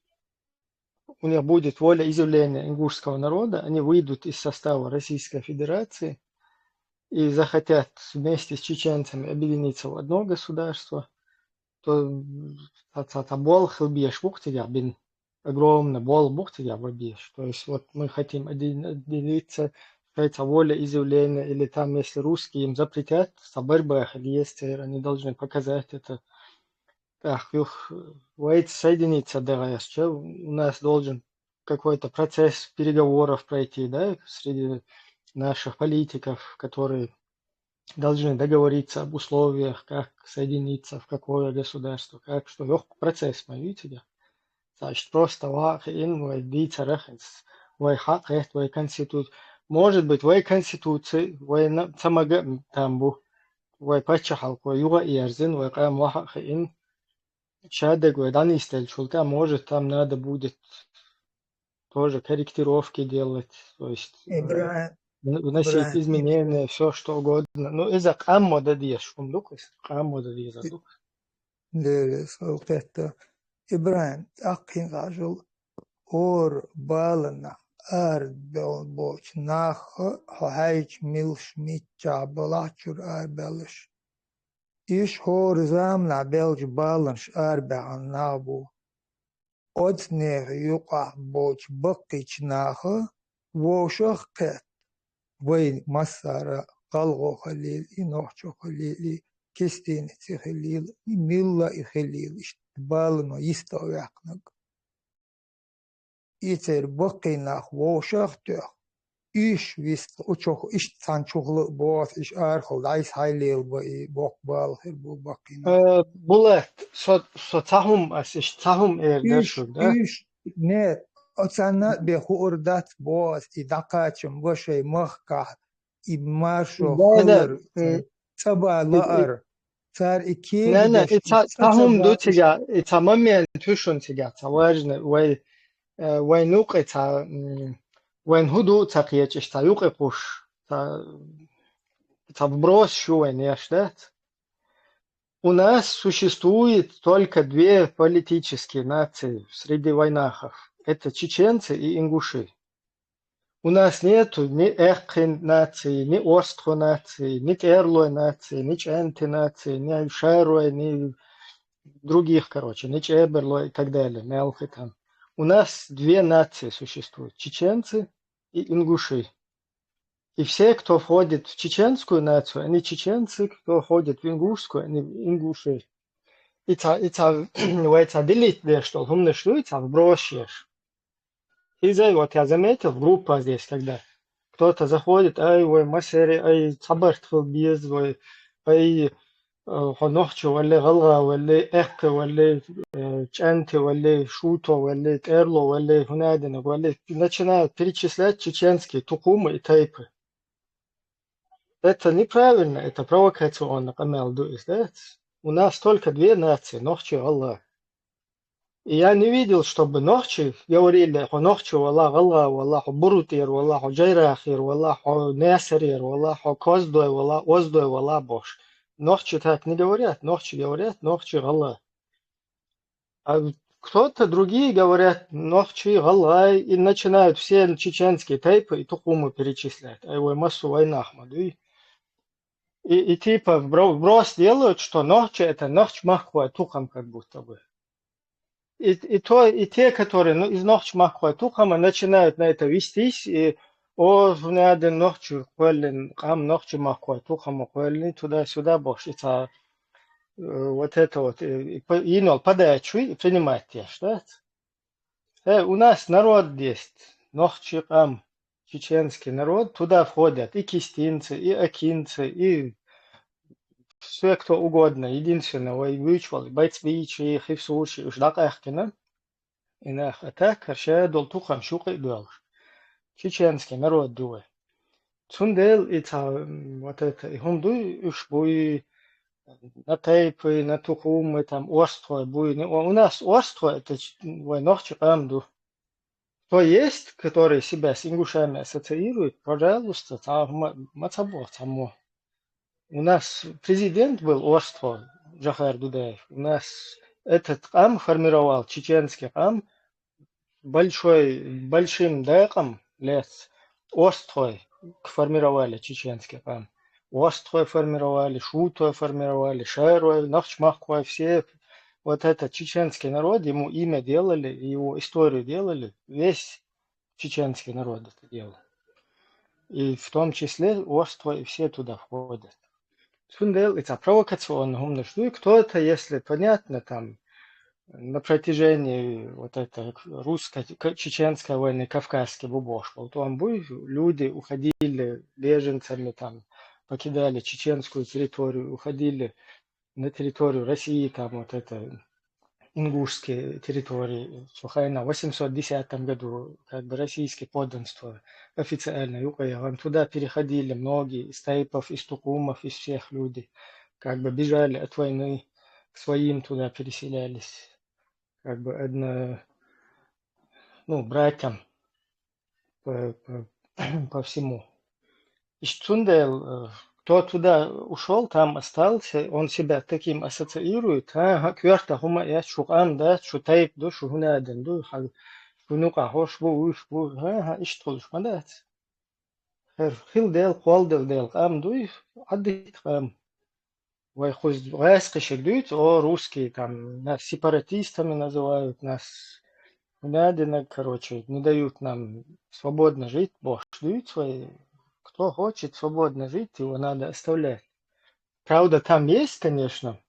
[SPEAKER 8] у них будет воля изъявления ингушского народа, они выйдут из состава Российской Федерации и захотят вместе с чеченцами объединиться в одно государство, то бол хилбеш бухтига бин огромно бол бухтига бабеш. То есть вот мы хотим отделиться, это воля изъявления, или там, если русские им запретят, в борьбах или есть, они должны показать это. Так, войти соединиться, да, у нас должен какой-то процесс переговоров пройти, да, среди наших политиков, которые должны договориться об условиях, как соединиться, в какое государство, как что. Процесс, видите, значит, просто вой конституция. Может быть, вой конституции, вой самага тамбу, вой пачахалку, юга иерзин, вой кам вахахин, шадег, вой данистель шулта, может, там надо будет тоже корректировки делать, то есть вносить изменения, все что угодно. Ну, из-за каммода диеш, каммода диеш.
[SPEAKER 17] Да, это Ибрахим, акин гажул, ор балана, белбоч, нах, хайч милш митча, балачур белш. Иш хор замна белж баланш беан набу. Отнех юqa боч бакич наха, вошах кет. وين مسارة قلغو خليل إنوحشو خليلي كستين خليل ميلا خليل اشتبالنا يستويقنك يتر بقيناخ ووشاختوخ إيش ويست أچوخ إيش تانچوخل بوات إيش آرخل دايس هايليل بوق بالخير بو بقيناخ
[SPEAKER 8] بولات سو تاهم إيش تاهم
[SPEAKER 17] إيش إيش نت أتسنى بخوردات بوات إدقاتشم وشي مخكا إبمارشو خلر تبا لأر صار إكيد
[SPEAKER 8] لا تاهم دو تيجا تمامين توشون تيجا تواجن وين نوق وين هدو تقيتش تايوق قوش تبروس شو وين яшдат. У нас существует только две политические нации среди войнахов. Это чеченцы и ингуши. У нас нету ни эхкин нации, ни орстхо нации, ни терлой нации, ни ченты нации, ни альшерой, ни других, короче, ни чеберлой и так далее, мелхи там. У нас две нации существуют, чеченцы и ингуши. И все, кто входит в чеченскую нацию, они чеченцы, кто входит в ингушскую, они ингуши. И это делить, что умно что это вбросишь. И вот я заметил, группа здесь, когда кто-то заходит, ай, ой, масери, ай, цабартфил без, ай, хонохчу, валли галга, валли эхка, валли чанти, валли шуто, валли терло, валли хунадина, валли, начинают перечислять чеченские тукумы и тайпы. это неправильно, это провокационно, Камел Дуис, да? У нас только две нации, Нохчи и Аллах. И я не видел, чтобы Нохчи говорили, Нохчи Аллах, Аллах, Бурутир, Аллах, Джайрахир, Аллах, Несарир, Аллах, Коздой, Аллах, Оздой, Аллах, Бош. Нохчи так не говорят, Нохчи говорят, Нохчи Аллах. А кто-то другие говорят Нохчи, Аллах, и начинают все чеченские тайпы и Тухумы перечислять. А его массу войнах, и типа вброс делают, что Нохчи это Нохч Маххуа Тухам как будто бы. И те, которые из Нохч Маххуа Тухама начинают на это вестись, и надо Нохчи Хуэлин, Хам Нохчи Маххуа Тухама Хуэлин, туда-сюда бошится. Вот это вот, инол подачу и принимать те, что у нас народ есть, Нохчи Хам, чеченский народ, туда входят и кистинцы, и акинцы, и все кто угодно. Единственное, выучивал, бойцвичи, хивсучи, ждак ахкина. И нах, а так, короче, дол тухам шука и дуал. Чеченский народ дуэ. Цундел и вот это, и хумдуй, уж буй на тайпы, на тухумы, там, острой, буй. У нас острой, это нохчи амду. Кто есть, который себя с ингушами ассоциирует, пожалуйста, там, мацабо, само. У нас президент был остров Джахар Дудаев. У нас этот хам формировал, чеченский хам, большим деком лес, острой формировали чеченский хам. Острой формировали, шутой формировали, шерой, нахчмахкой, все. Вот этот чеченский народ, ему имя делали, его историю делали, весь чеченский народ это делал. И в том числе острой, все туда входят. Сундел, это провокационно умножду, и кто-то, если понятно, там, на протяжении вот этой русско-чеченской войны, кавказский бубош был, то люди уходили беженцами, там, покидали чеченскую территорию, уходили на территорию России, там, вот это, ингушские территории, Сухайна, в 810 году, как бы, российское подданство официально, туда переходили многие из тайпов, из тукумов, из всех людей, как бы бежали от войны, к своим туда переселялись, как бы, братьям по всему. И Цундел, кто туда ушел, там остался, он себя таким ассоциирует. Кверта хума я шукам, да, шутайп, да, шухунаден, да, шунука хош, бу, иштолш, мадат. Хил дел, кол дел, кам, дуй, аддит кам. Хуз гайскишек дуют, русские там, нас сепаратистами называют, нас надено, короче, не дают нам свободно жить, бог дуют свои. Кто хочет свободно жить, его надо оставлять. Правда, там есть, конечно,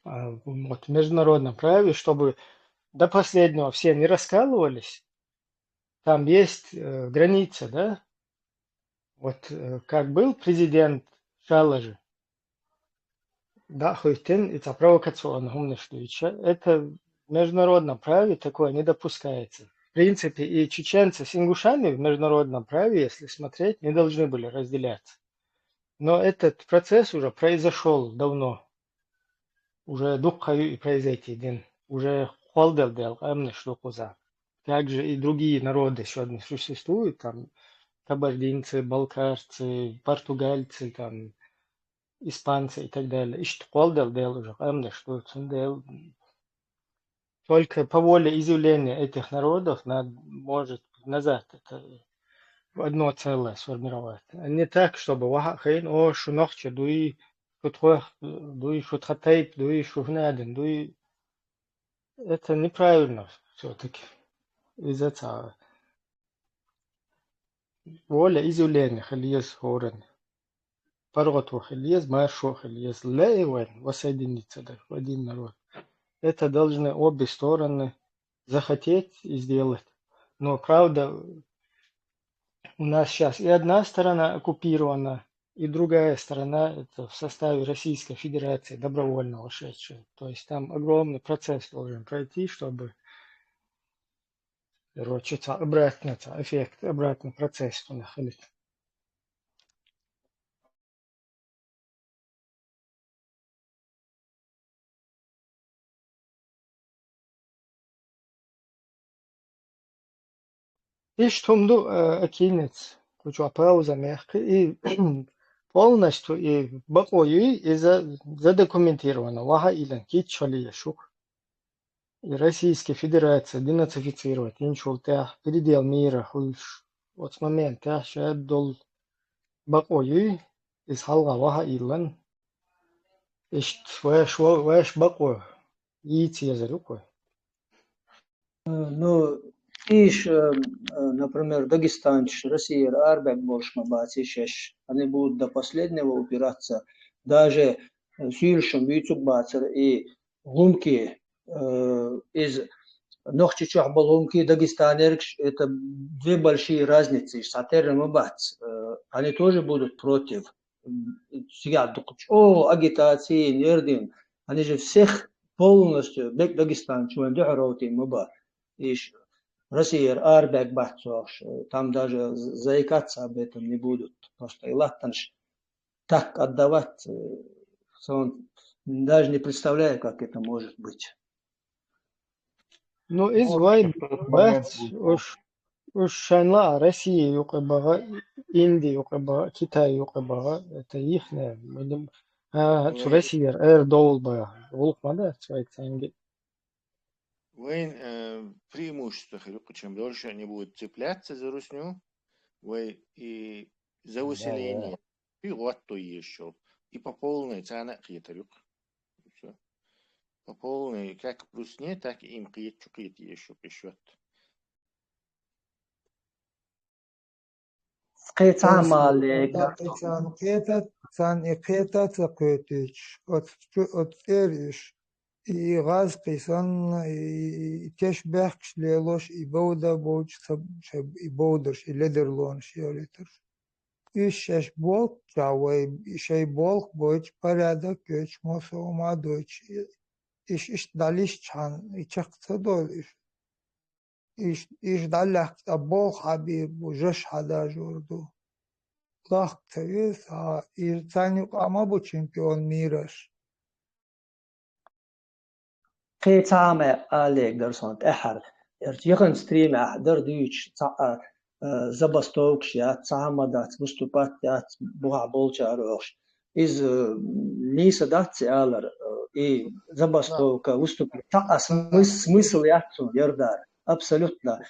[SPEAKER 8] вот в международном праве, чтобы до последнего все не раскалывались. Там есть граница, да? Вот как был президент Шалажи, да, Хуйтин, это провокационно умнышлюча. Это в международном праве такое не допускается. В принципе, и чеченцы с ингушами в международном праве, если смотреть, не должны были разделяться. Но этот процесс уже произошел давно. Уже духаю и произойти день. Уже холдел дел, шлюкуза. Также и другие народы сегодня существуют, там кабардинцы, балкарцы, португальцы, там испанцы и так далее. И что холдел дел уже, дел. Только по воле изъявления этих народов может назад это в одно целое сформировать. А не так, чтобы вахахейн, шунохче, дуи, шутхох, дуи шутхатейп, дуи шухнаден, дуи. Это неправильно все-таки. Из этого воля изъявления хельез хорен. Пароту хельез, маршу хельез, лейвен, воссоединиться в один народ. Это должны обе стороны захотеть и сделать. Но правда, у нас сейчас и одна сторона оккупирована, и другая сторона это в составе Российской Федерации добровольно ушедшая. То есть там огромный процесс должен пройти, чтобы, короче, обратный эффект, обратный процесс находить. Иш тумду акинец, кучу пауза мягко, и полностью и бакою и задокументировано. Вага илен кичали шук. И Российская Федерация денацифицирует. Иншул тях передел мира хульш. Вот с момента шед дол бакою из халга вага илен. Иш вэш бакою. Яйцы язарюкой.
[SPEAKER 1] Ну, иш, например, Дагестан, Россия, Арбек больше мабацишеш, они будут до последнего упираться. Даже сильшим Вицубацер и Гумки из Нохчичах Балумки, Дагестанеркш, это две большие разницы. Сатер и Мабац, они тоже будут против. Сега, агитации, нердин, они же всех полностью, Дагестан, Чуандехароти, Маба. Иш Россия, Арбек, Бахцош, там даже заикаться об этом не будут. Просто Илаттанш так отдавать, он даже не представляет, как это может быть.
[SPEAKER 8] Ну, из бэт уж шанла Россия юкабага, Индия юкабага, Китай юкабага, это ихне. Россия доул бага. Улкмада, цвайцанги.
[SPEAKER 11] Войн преимущество, чем дольше они будут цепляться за Русню, и за усиление, и вот то еще, и по полной цене хитрюк. По полной, как в Русне, так и им хитрюк еще пишет.
[SPEAKER 17] И газ писан и теш бэхш лелош и боуда боуч и боудерш и ледерлон шиолитер. Ишеш болк чавай ишей болк боуч порядок көч мосома дойч иш далиш чан и чакта долиш. Иш далях бол хабир бужеш хада журду. Лах тевис ирцанюк ама бу чемпион мираш.
[SPEAKER 1] قيت عامة عليك درسون أحر يخن ستريم أحضر ديش زبستوكش يا تعمدات مستوبات بوع بولشاروش إز نيسا داتسي آلر إي زبستوكا وستوبات смысл яцун ярдар абсолютно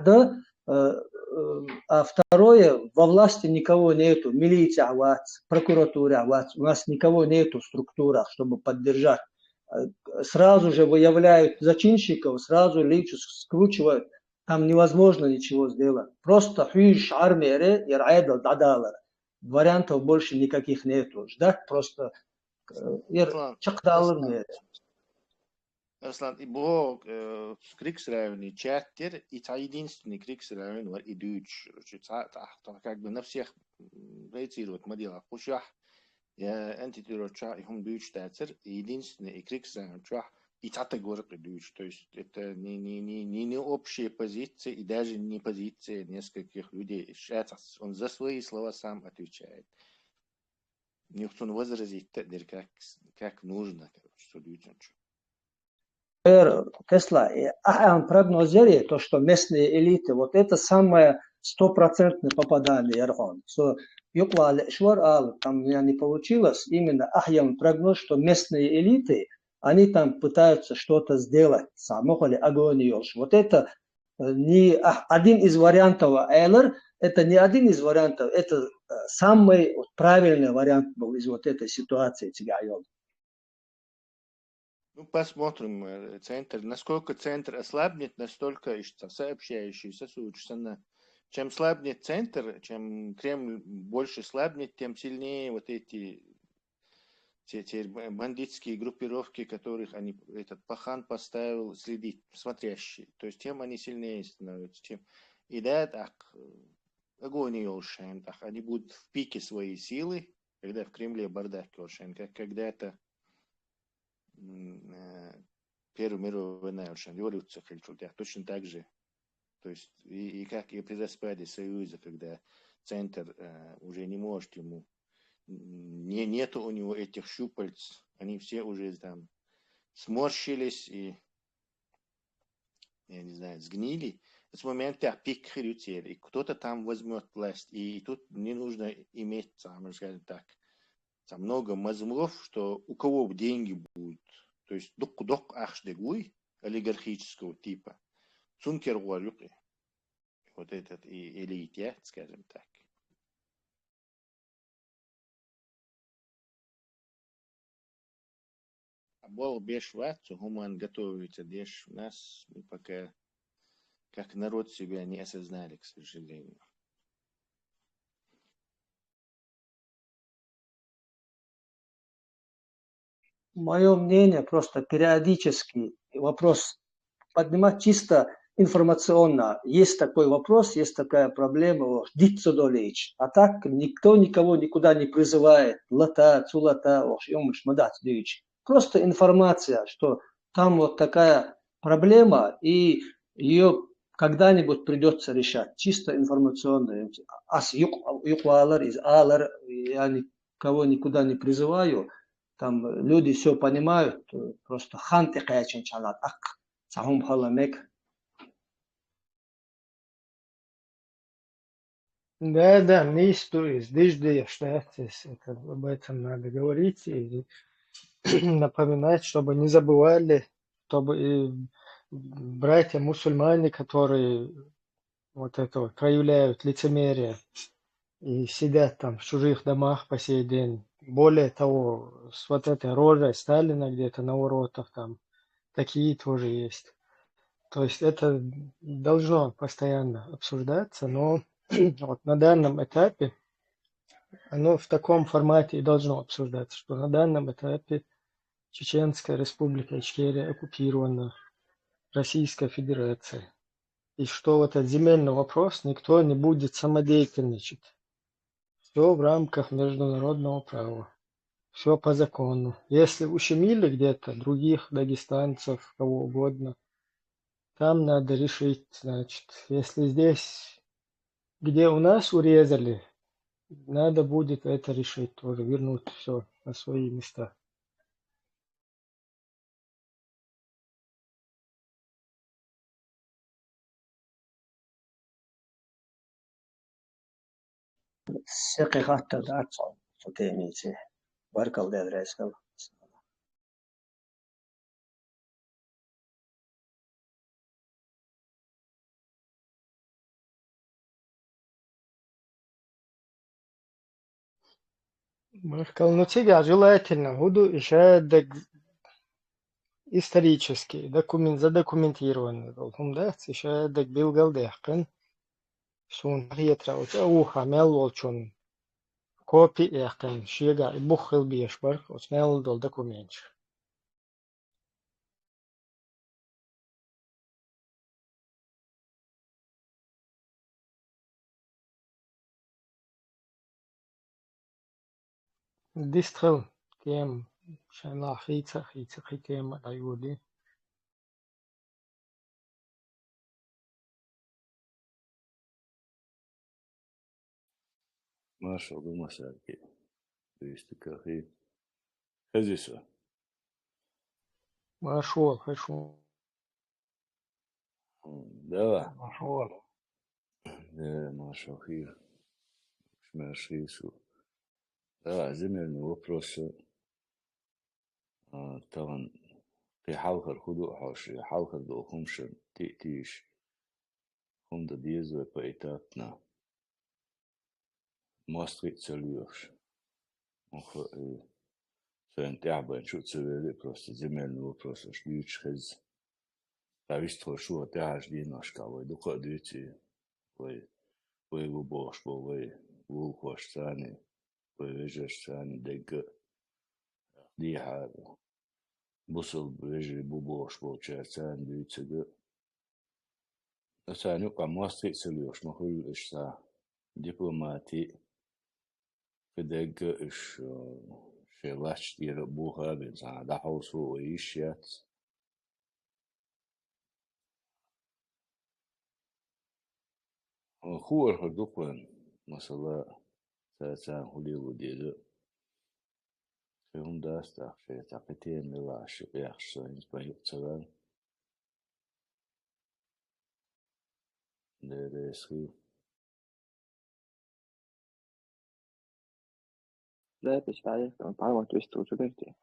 [SPEAKER 1] да. А второе, во власти никого нету, милиция авац, прокуратура авац, у нас никого нету в структурах, чтобы поддержать. Сразу же выявляют зачинщиков, сразу личу скручивают, там невозможно ничего сделать. Просто хюш армия и райдал дадалар. Вариантов больше никаких нету. Ждать просто чакдалар нет.
[SPEAKER 11] Аслан, и бог криксрайоне чаттер, и это единственный криксрайон, и дюч, как бы на всех проецируют моделях. Пушах, я антитеррорча, и он дюч тацер, единственный и криксрайон, и это город дюч. То есть это не общая позиция, и даже не позиция нескольких людей. Он за свои слова сам отвечает. Никто не возразит, как нужно, что дюч.
[SPEAKER 1] Тесла, прогнозирует то, что местные элиты, вот это самое 100% попадание Эрхон. Там у меня не получилось, именно Ахьям прогноз, что местные элиты, они там пытаются что-то сделать, самохали агониош. Вот это не один из вариантов Эллер, это не один из вариантов, это самый правильный вариант был из вот этой ситуации Тигайон.
[SPEAKER 11] Ну, посмотрим, центр. Насколько центр ослабнет, настолько сообщающийся случится. Чем слабнет центр, чем Кремль больше слабнет, тем сильнее вот эти бандитские группировки, которых этот Пахан поставил следить, смотрящие. То есть тем они сильнее становятся. И да, так, агония ушен, так, они будут в пике своей силы, когда в Кремле бардак ушен, как когда-то Первую мировую войну, революцию точно так же. То есть, и как и при распаде Союза, когда центр уже не может ему, нету у него этих щупальц, они все уже там сморщились и, я не знаю, сгнили, с момента пик и кто-то там возьмет власть, и тут не нужно иметь, скажем так, много мазмуров, что у кого деньги будут, то есть док ахшдегуй олигархического типа, сункер уалюки, вот этот элите, скажем так. А был бешват, гуман готовится, деш у нас мы пока как народ себя не осознали, к сожалению.
[SPEAKER 1] Мое мнение, просто периодически вопрос поднимать чисто информационно. Есть такой вопрос, есть такая проблема, а так никто никого никуда не призывает. Просто информация, что там вот такая проблема, и ее когда-нибудь придется решать. Чисто информационно. Я никого никуда не призываю. Там люди все понимают, просто ханты кайчин чалат, сахум халамек.
[SPEAKER 8] Да, не история. Здесь, что об этом надо говорить и напоминать, чтобы не забывали, чтобы братья-мусульмане, которые вот это вот проявляют лицемерие и сидят там в чужих домах по сей день. Более того, с вот этой рожей Сталина где-то на воротах там такие тоже есть. То есть это должно постоянно обсуждаться, но вот на данном этапе оно в таком формате и должно обсуждаться, что на данном этапе Чеченская республика Ичкерия оккупирована Российской Федерацией. И что вот этот земельный вопрос никто не будет самодеятельничать. Все в рамках международного права. Все по закону. Если ущемили где-то других дагестанцев, кого угодно, там надо решить, значит, если здесь, где у нас урезали, надо будет это решить тоже, вернуть все на свои места.
[SPEAKER 1] Секи хатта датсо, сотемице. Баркал дедрескал.
[SPEAKER 8] Баркал, ну тебя желательно, буду еще исторический, задокументированный. Да, еще билгалдехкен, шун хиетраут, уха мел волчун. Копи эхкен, шига, бухил биешбар, осмел дол документ. Дистрел, тем, шайла хица, хитем, аюди.
[SPEAKER 13] Marshall Dumasaki, Istikari, Hazisa.
[SPEAKER 8] Маршал, хочу.
[SPEAKER 13] Да,
[SPEAKER 8] Маршал.
[SPEAKER 13] Marshall Хир, Шмершису. Да, земельные вопросы. طبعا في حلقة الخضوع حوشي حلقة دو خمشن تيش خم دا ديزو بأيتاتنا ماستريت سليوش مخ سوين تعبان شو تسويلي просто земельный вопрос аж льюч хез тавиство шо тяж динашка вой дука дити вой вубош вой вулхош сани вой вежеш сани дега диха бусл вежи бубош волчер сани дити ثاني قاموس سليوش مخول إشتا دبلوماتي فدق إش شلاش دير بوها بنزا دا حوصو ويشيات خوار هردوكوان مثلا ساتان هوليو دير فيهم داستا في تاقتين ملاش يخشين بيوتسلان لرسخي
[SPEAKER 3] لا بشتايف طالما تويستو تقدرتي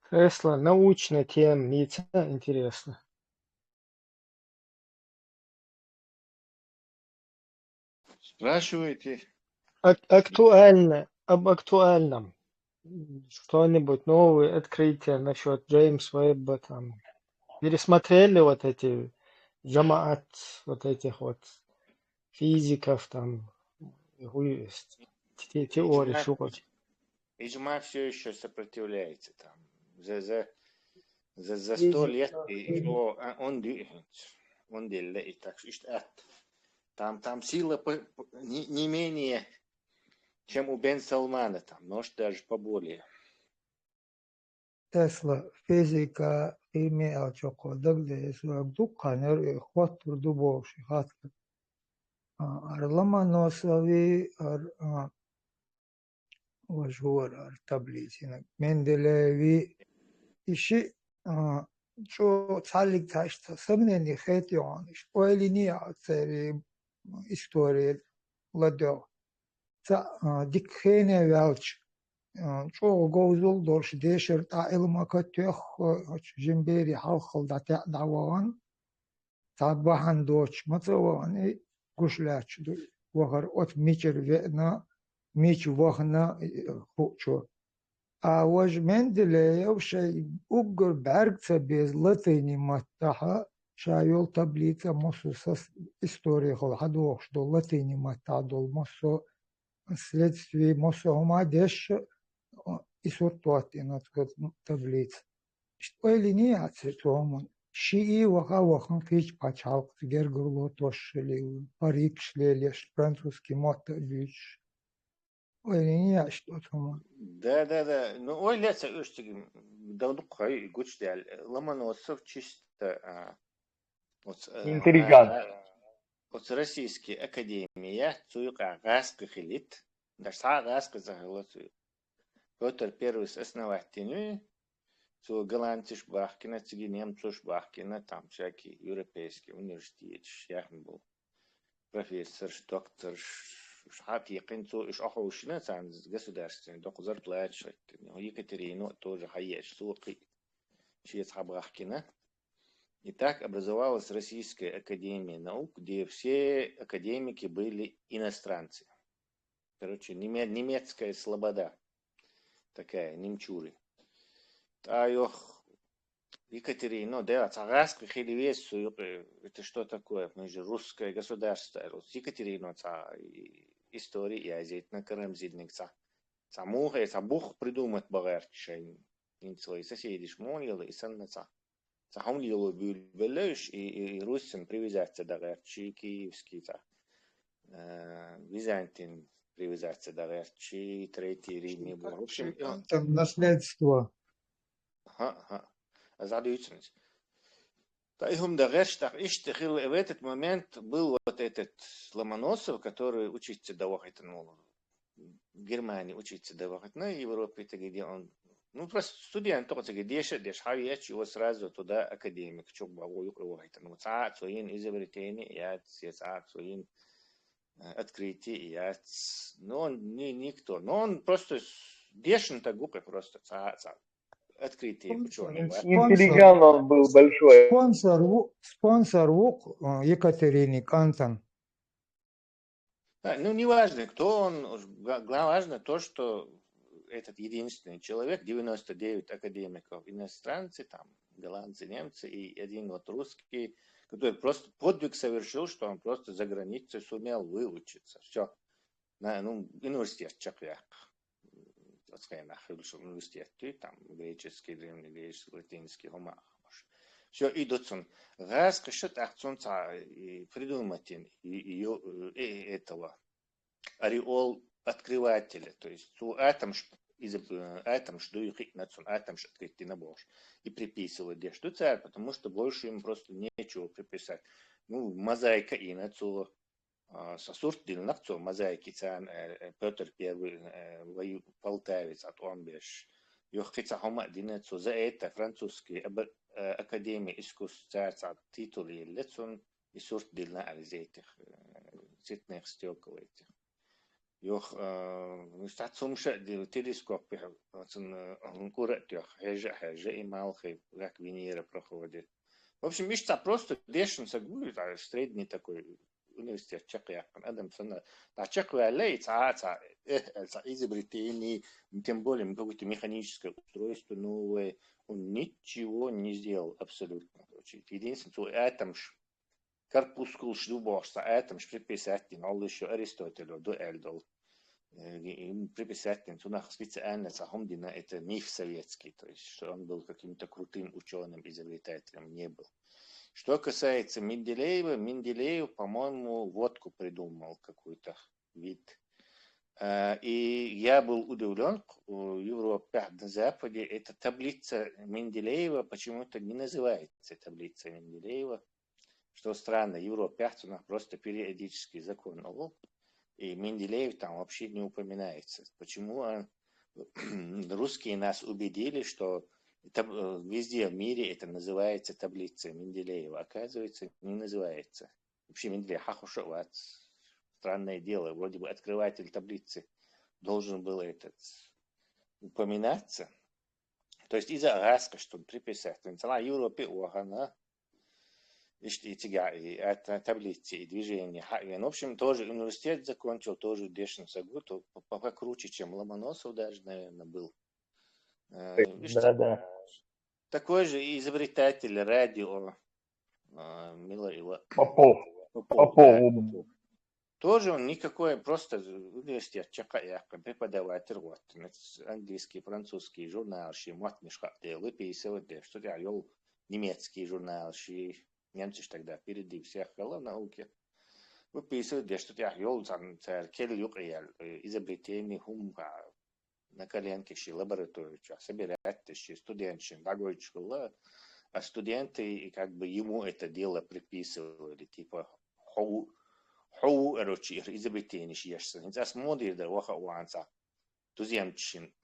[SPEAKER 8] Тесла, научная тема, яйца интересно.
[SPEAKER 11] Спрашивайте.
[SPEAKER 8] Актуально, об актуальном. Что-нибудь новое, открытие насчет Джеймс Уэбба там. Пересмотрели вот эти джамаат, вот этих вот физиков там, теории, шуток.
[SPEAKER 11] Иджма все еще сопротивляется там. За 100 лет он делает так что там сила не менее, чем у Бен Салмана, там, может даже поболее.
[SPEAKER 17] Tesla fizika имел чокодагде дуkkанер хваттур дубовши хатка арламаносови وجهور таблицина Менделеви иши شو تعلق تاشت سمني خيتي عنش ويليني عصري история ладо تا ديك خينه والش شو جوزول دورش ديشر تا المكتخ جنبيري حلخل دا دعوان تا بحن دوش متواني قشلاتش وغر اوت ميچر ونا ميچ وغنا خوچو آواج مندله وشي أقر بعرق بيز لطيني متاحة شايول تبليتا مصوص истории خل حدوخش دول لطيني متاح دول مصو следствие مصو هما ديش إسورتواتي نتكت تبليت что или не ацетомон شيء وخا فيش باتشالق تجرجلو توشلي парик шлелеш французский мот бич или не что там
[SPEAKER 11] Да. Ну, ой, леса, уж давно кой гуч дел. Ломоносов чисто
[SPEAKER 8] Интригант.
[SPEAKER 11] от российские академия цуйка гаска хилит. Даже са гаска захилацу. Петр первый основатель. Цу голландиш бахкина, цуги немцуш бахкина, там всякие европейские университеты. Я был профессор, доктор. Шхат يقينتو إيش أخوشنا عن государственный доктор плачет. Но Екатерину тоже хаеш суки. Шесть أصحاب غاحكنا. И так образовалась Российская академия наук, где все академики были иностранцы. Короче, немецкая слобода. Такая, немчуры. А Екатерина, да, царская хилевес, это что такое? Мы же русское государство. Екатерина, история, я здесь на карамзидник. Самуха, сабух придумать багарчай. Свои соседи шмонили и саннаца. Сахамлило бюльбелеш и руссин привязаться до гарчи, киевский, Византин привязаться до гарчи, Третий Рим. В общем,
[SPEAKER 17] там наследство.
[SPEAKER 11] Ага. Задаются. Таихум Дагеш, в этот момент был вот этот Ломоносов, который учится давать, в Германии учится давать, на Европе, где он, просто студент, только где дешевле, его сразу туда академик, что бавою кровать, своим изобретение, я своим открытие, я, он никто, но он просто дешен так губы просто, открытие ученого.
[SPEAKER 8] Интеллигент он был большой.
[SPEAKER 17] Спонсор Екатерины Кантон.
[SPEAKER 11] Не важно, кто он, важно то, что этот единственный человек, 99 академиков, иностранцы, там, голландцы, немцы и один вот русский, который просто подвиг совершил, что он просто за границей сумел выучиться. Все. Университет Чаквяк. Университеты, там, греческий, древнегреческий, латинский, гомах. Все, идут он. Раз, кашет, акцонца, придумать этого ореол открывателя, то есть атом, что их атом открыть на бож и приписывать где что царь, потому что больше им просто нечего приписать. Мозаика и нацула сосуртил нахцо мозаики цан Петр Первый вою Полтавец от Омбеш. Йохкица хома динецо за это французский академия искусств царца титули лецон и сурт дильна арзетих цветных стекол этих. Йох стацумша телескоп он курат йох хежа и малхи как Венера проходит. В общем, мечта просто дешен сагует, средний такой университет Чехия. Адам сана. Та Чехия лейц, изобретение, тем более какое-то механическое устройство новое. Он ничего не сделал абсолютно. Единственное, что атом корпускул шлюборса, атом приписать, но еще Аристотелю до Эльдол. Приписать, что нах специально Сахомдина это миф советский, то есть что он был каким-то крутым ученым, изобретателем, не был. Что касается Менделеева, Менделеев, по-моему, водку придумал какой-то вид. И я был удивлен, в Европе, на Западе, эта таблица Менделеева почему-то не называется таблица Менделеева, что странно, Европе у нас просто периодический закон, и Менделеев там вообще не упоминается. Почему русские нас убедили, что везде в мире это называется таблицей Менделеева. Оказывается, не называется. Вообще Менделеев хахушеват. Странное дело. Вроде бы открыватель таблицы должен был упоминаться. То есть из-за раска, чтобы приписать. В Европе это таблицы и движения. В общем, тоже университет закончил, тоже Дешин Сагут, покруче, чем Ломоносов даже, наверное, был.
[SPEAKER 8] Да.
[SPEAKER 11] Такой же изобретатель радио Милоила
[SPEAKER 8] Попов.
[SPEAKER 11] Тоже он никакой, просто университет Чехия, преподаватель, вот, английский, французский журнал, выписывает, что я вел немецкий журнал, немцы тогда впереди всех в науке. Выписывает, что я вел изобретение хумка на коленке лабораторию, собирать студенты, а студенты как бы ему это дело приписывали, типа изобретение шьешься. Сейчас моды да воха уанца туземчин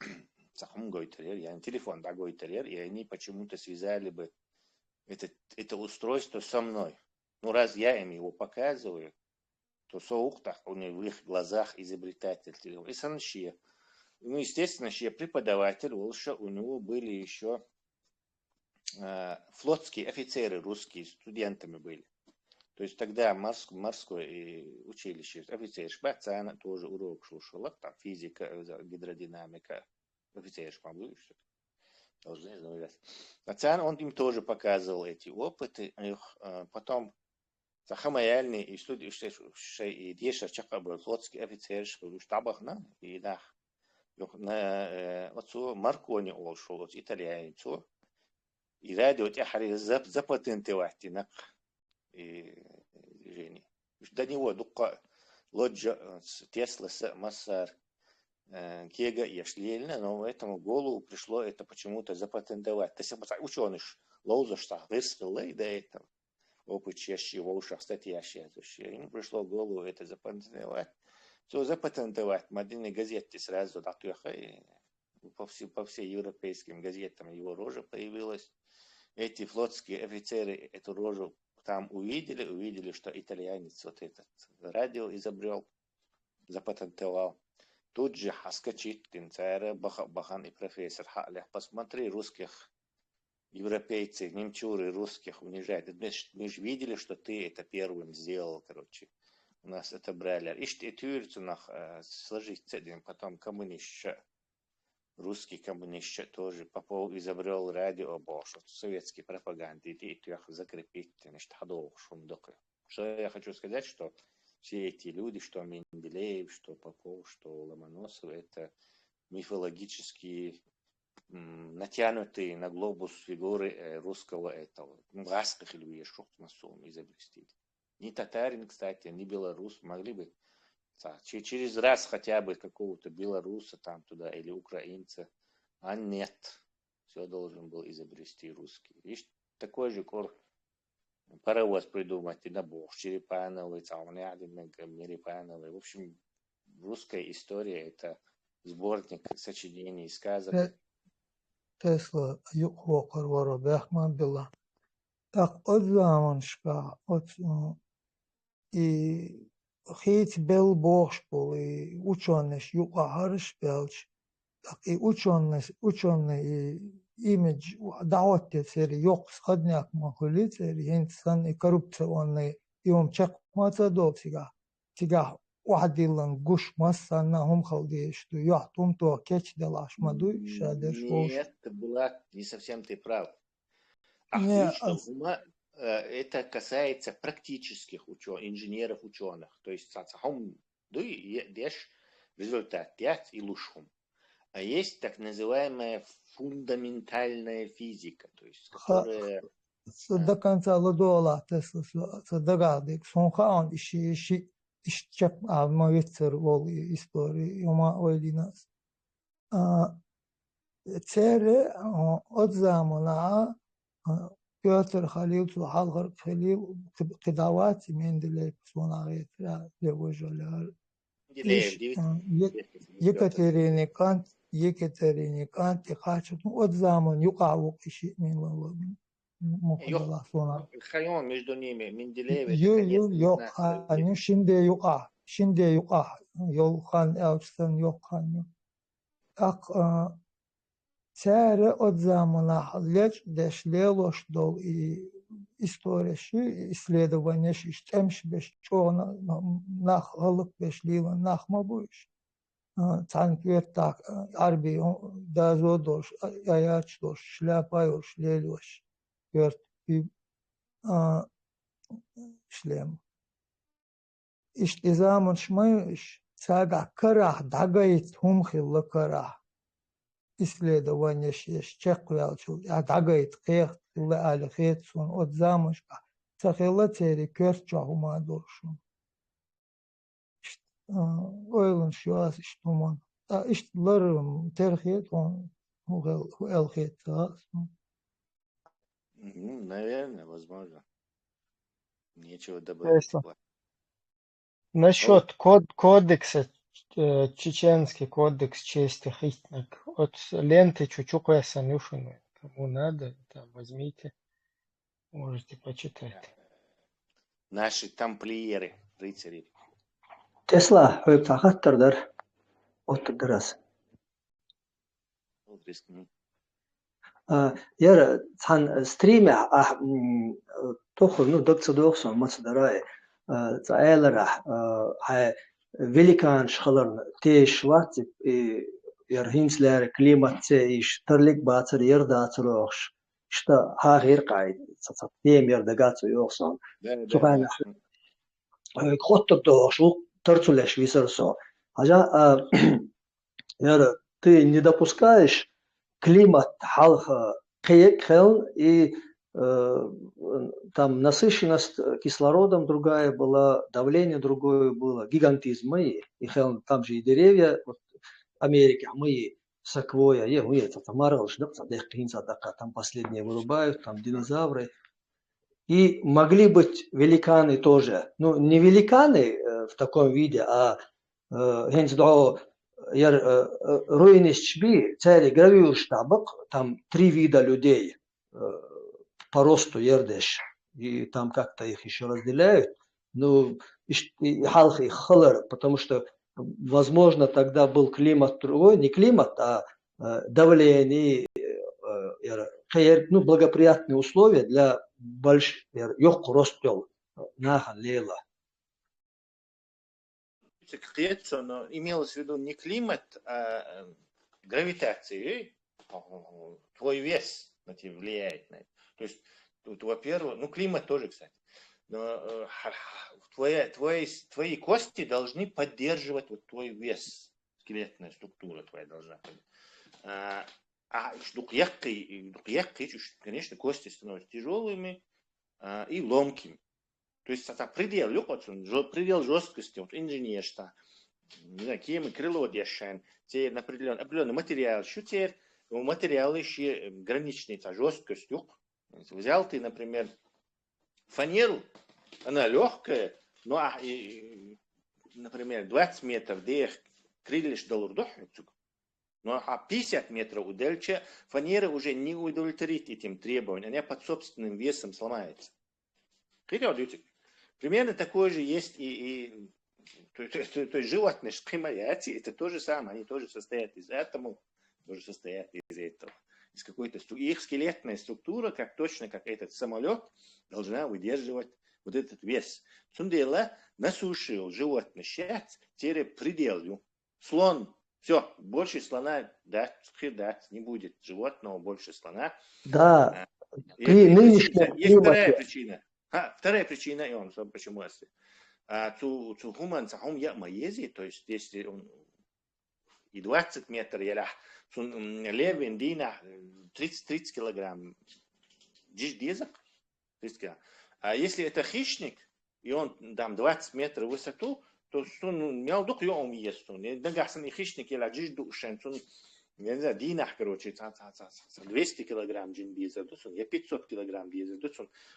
[SPEAKER 11] сахум гойтерер, я телефон да гойтерер, и они почему-то связали бы это устройство со мной. Ну раз я им его показываю, то соухтах у них в их глазах изобретатель. И саншия. Ну, естественно, преподаватель Волша, у него были еще флотские офицеры русские, студентами были. То есть тогда морское училище, офицер Шбацана тоже урок слушал, там физика, гидродинамика, офицер Шбацана, должны знать. Ацан, он им тоже показывал эти опыты, потом Сахамаяльный и студии, что и Деша Чакабы, флотский офицер, в штабах, и да. Отцу Маркони ушел, итальянцу, и радио тяхари запатентовать на движение. До него дука лоджа Тесла с Массар Кега и Шлельна, но в этому голову пришло это почему-то запатентовать. То есть ученый лоуза что выстрел и до этого опыт чаще в ушах статьящие. Ему пришло в голову это запатентовать. Все запатентовать. Модельные газеты сразу по всей европейским газетам его рожа появилась. Эти флотские офицеры эту рожу там увидели, что итальянец вот этот радио изобрел, запатентовал. Тут же хаскачит Тинцара, Бахан и профессор Халях. Посмотри, русских европейцев, немчуры русских унижают. Мы же видели, что ты это первым сделал, короче. У нас это брали. И тюрьцу сложить с этим, потом коммунист, русский коммунист тоже Попов изобрел радио Бош, советские пропаганды, и их закрепить, что я хочу сказать, что все эти люди, что Менделеев, что Попов, что Ломоносов, это мифологические, натянутые на глобус фигуры русского этого. Расках или Ешухтмасум изобрести. Ни татарин, кстати, ни белорус могли бы через раз хотя бы какого-то белоруса там туда или украинца, а нет. Все должен был изобрести русский. Видишь, такой же паровоз придумать, и набор черепановый, мерепановый. В общем, русская история – это сборник сочинений, сказок.
[SPEAKER 17] Tesla yuqoqar varo behman bila. Tak o zamanşka i hiç bel boş bol i uçonneş yuqaharış belç. Tak i uçonne image davet seri yok skadnyak makulit seri insan i korrupsiya onne yom çakmasa dolsiga. Tiga واحد يلان قش مسا انهم خلديشتو يحطم تو كيتش دلاشمادو شادر شوش.
[SPEAKER 11] Нет, Булат, не совсем ты прав.
[SPEAKER 17] Не,
[SPEAKER 11] Это касается практических инженеров, ученых. То есть, результат и лушхум. А есть так называемая фундаментальная физика, то есть, которая...
[SPEAKER 17] До конца ладола Тесла догадик. Сонхан işi İşçek avmavitser vol istori yoma oylinas. Цере от замана Петр Халил Халгар Халил قدوات من دليل صناعية لوجلال. Екатерине Кант يقاشط от zaman يقعوا شيء من مقدلة صناعة.
[SPEAKER 11] Хайон между ними, Менделеев.
[SPEAKER 17] Yok, şimdi yok. Yolhan Elçten yok. Так, царе от замана леч дешлелош дол и история исследования штемш беш чона нах халык беш лила нахма буш. Цанквет так арби дазодош аячдош шляпаyoш лелош. Гört шлем. İşte zaman şmayış saga karah dagayt humkhilla karah. Исследование чеквялчу а дагайт кех ла алхет сон от замашка сахела цери кёрчахума дошун. Ойлун шуас иштуман. Иштларым терхет он элхет.
[SPEAKER 11] Наверное, возможно. Нечего добавить.
[SPEAKER 8] Насчет кодекса, чеченский кодекс чести хитнак. От ленты чучука санюшины. Кому надо, там возьмите, можете почитать.
[SPEAKER 11] Наши тамплиеры, рыцари.
[SPEAKER 1] Тесла, höptahattarдар, oturduras. Яра цан стриме тохор ну докцодохсон мацдарай цаэлара хай великан шхаларн те шварци ярхимслер климатце иш терлик бацер ердацрохш что хагир кайд цацат тем ердагацу йохсон цухана хоттодош торцулеш висерсо ажа яра ты не допускаешь климат халха кеекхел и там насыщенность кислородом другая была, давление другое было, гигантизм мы и там же и деревья, вот Америки, мы саквоя, мы это там маралш, да, там последние вырубают, там динозавры. И могли быть великаны тоже, ну не великаны в таком виде, а руинищби, цари гравиур штабок, там 3 вида людей по росту ердеш, и там как-то их еще разделяют, ну, и халхи халар, потому что, возможно, тогда был климат другой, не климат, а давление, ну, благоприятные условия для больших, ростел, нахан лейла.
[SPEAKER 11] Но имелось в виду не климат, а гравитация. Твой вес на тебя влияет на это. То есть, тут, во-первых, ну климат тоже, кстати. Но твои кости должны поддерживать вот твой вес. Скелетная структура твоя должна быть. Конечно, кости становятся тяжелыми и ломкими. То есть это предел жесткости, вот инженерство, не знаю, кем и крыло дешен, те определенный материал, что теперь материалы еще граничные, это жесткость. Взял ты, например, фанеру, она легкая, ну, например, 20 метров, где крылья доллар дохнут, ну, а 50 метров удальче, фанера уже не удовлетворит этим требованиям, она под собственным весом сломается. Примерно такое же есть то есть животные шпримаяти, это то же самое, они тоже состоят из атомов, тоже состоят из этого. Из какой-то их скелетная структура, точно как этот самолет, должна выдерживать вот этот вес. Сундела на суше животное сейчас теперь пределю. Слон, все, больше слона дать не будет. Животного больше слона.
[SPEAKER 1] Да,
[SPEAKER 11] При
[SPEAKER 1] нынешнем
[SPEAKER 11] есть вторая
[SPEAKER 1] климате.
[SPEAKER 11] причина. Вторая причина, и он почему если. Цу хуман цахум я маези, то есть если он и 20 метров, я левин дина 30 килограмм, дичь дезок 30 килограмм. А если это хищник, и он там 20 метров в высоту, то он мял дух его он ест. Нагасанный хищник, я дичь душен, я не знаю, динах, короче, 200 килограмм джин деза, я 500 килограмм деза,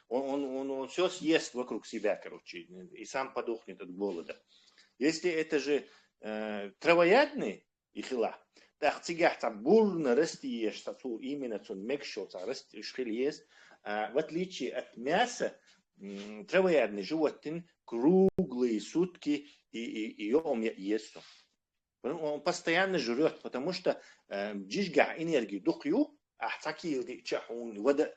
[SPEAKER 11] он все съест вокруг себя, короче, и сам подохнет от голода. Если это же травоядный ихила, так цигах там бурно растиешь, именно цун мекшо, растишхилиес, в отличие от мяса, травоядный животный круглые сутки и он ест. Он постоянно жрет, потому что джижга энергию духью, а такие чахун вода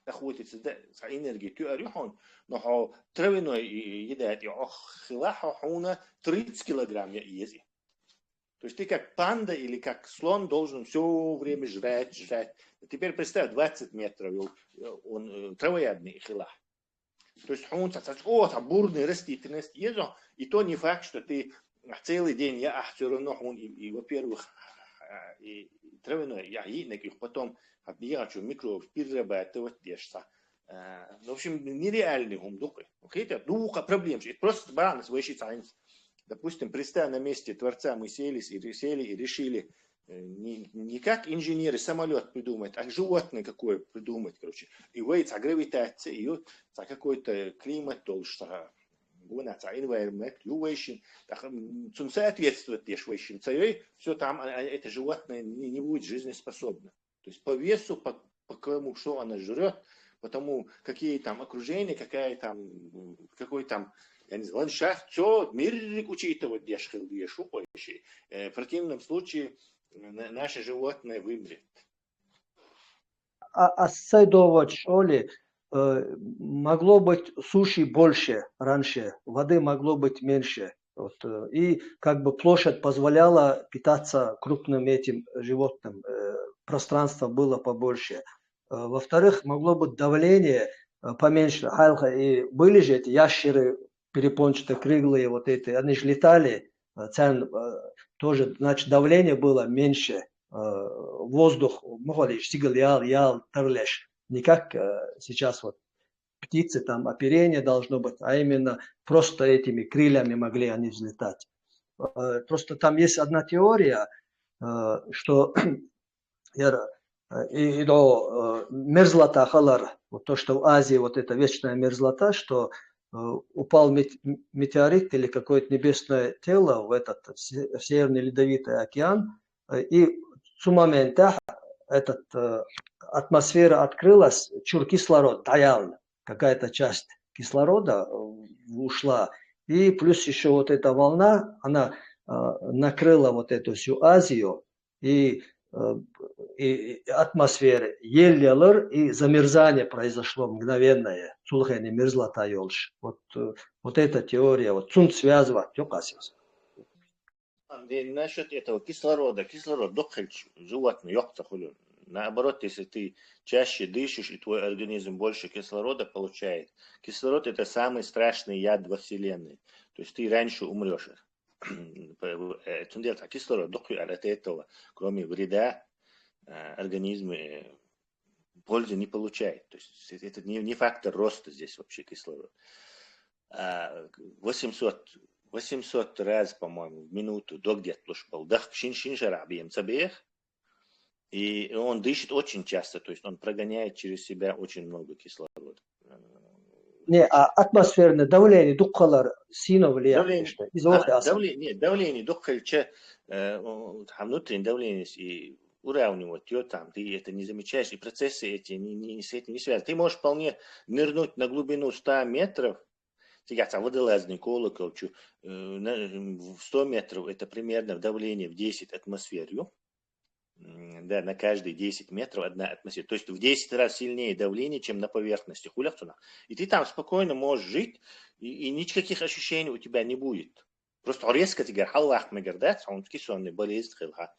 [SPEAKER 11] охотится за энергию тюарюхон, но травяной едят хилахуна 30 килограмм ези. То есть ты как панда или как слон должен все время жрать. Теперь представь, 20 метров, он травоядный хилах. То есть он бурный растительность езжу, и то не факт, что ты целый день все равно он и во-первых, и травяной их потом объявляю микробов перерабатывать дешса. В общем, нереальный ум духи. Хотя духа проблем. Это просто баран свой сайенс. Допустим, представь, на месте Творца мы сели и решили не как инженеры самолет придумать, а животное какое придумать, короче. И вейца гравитация, и за какой-то климат должен environment, ювейшин, он соответствует дешвейшин, все там, это животное не будет жизнеспособно. То есть по весу, по кому, что она жрет, потому какие там окружения, какой там, я не знаю, ландшафт, все, мир учитывать дешхил, дешупающий. В противном случае наше животное вымрет.
[SPEAKER 1] Сайдовать, Оли, могло быть суши больше раньше, воды могло быть меньше. И как бы площадь позволяла питаться крупным этим животным, пространство было побольше. Во-вторых, могло быть давление поменьше. И были же эти ящеры перепончатые, круглые, вот эти, они же летали, тоже, значит, давление было меньше. Воздух, не как сейчас вот птицы, там оперение должно быть, а именно просто этими крыльями могли они взлетать. Просто там есть одна теория, что мерзлота халар, вот то, что в Азии вот эта вечная мерзлота, что упал метеорит или какое-то небесное тело в этот в Северный Ледовитый океан, и с момента атмосфера открылась, кислород таял, какая-то часть кислорода ушла, и плюс еще вот эта волна, она накрыла вот эту всю Азию, и атмосфера еллер, и замерзание произошло мгновенное, сулхени мерзлота елш. Вот эта теория, вот цун связывать,
[SPEAKER 11] Насчет этого кислород дохль животное, ёхта хулю. Наоборот, если ты чаще дышишь, и твой организм больше кислорода получает. Кислород это самый страшный яд во Вселенной. То есть ты раньше умрешь. Кислород дохль от этого, кроме вреда, организм пользы не получает. То есть это не фактор роста здесь вообще кислород. 800 раз, по-моему, в минуту до где-то полдах шин-шарабием цабех. И он дышит очень часто, то есть он прогоняет через себя очень много кислорода.
[SPEAKER 1] не атмосферно давление дуккалар сино влияет
[SPEAKER 11] Давление,
[SPEAKER 1] что из вахты асам.
[SPEAKER 11] давление духальча, внутреннее давление и уравнивать ее там, ты это не замечаешь, и процессы эти с этим не связаны. Ты можешь вполне нырнуть на глубину 100 метров, тягаться водолазный колокол, 100 метров это примерно давление в 10 атмосфер. Да, на каждые 10 метров одна атмосфера. То есть в 10 раз сильнее давление, чем на поверхности. И ты там спокойно можешь жить, и никаких ощущений у тебя не будет. Просто резко тебе халвах мегардат, он кисонный болезнь хилха.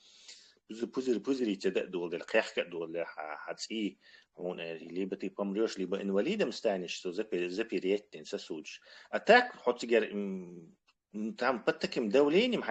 [SPEAKER 11] Пузыри тебя долго, кахка долго, хаци. Либо ты помрешь, либо инвалидом станешь, что запереть, сосудишь. А так, хоть тебе там под таким давлением,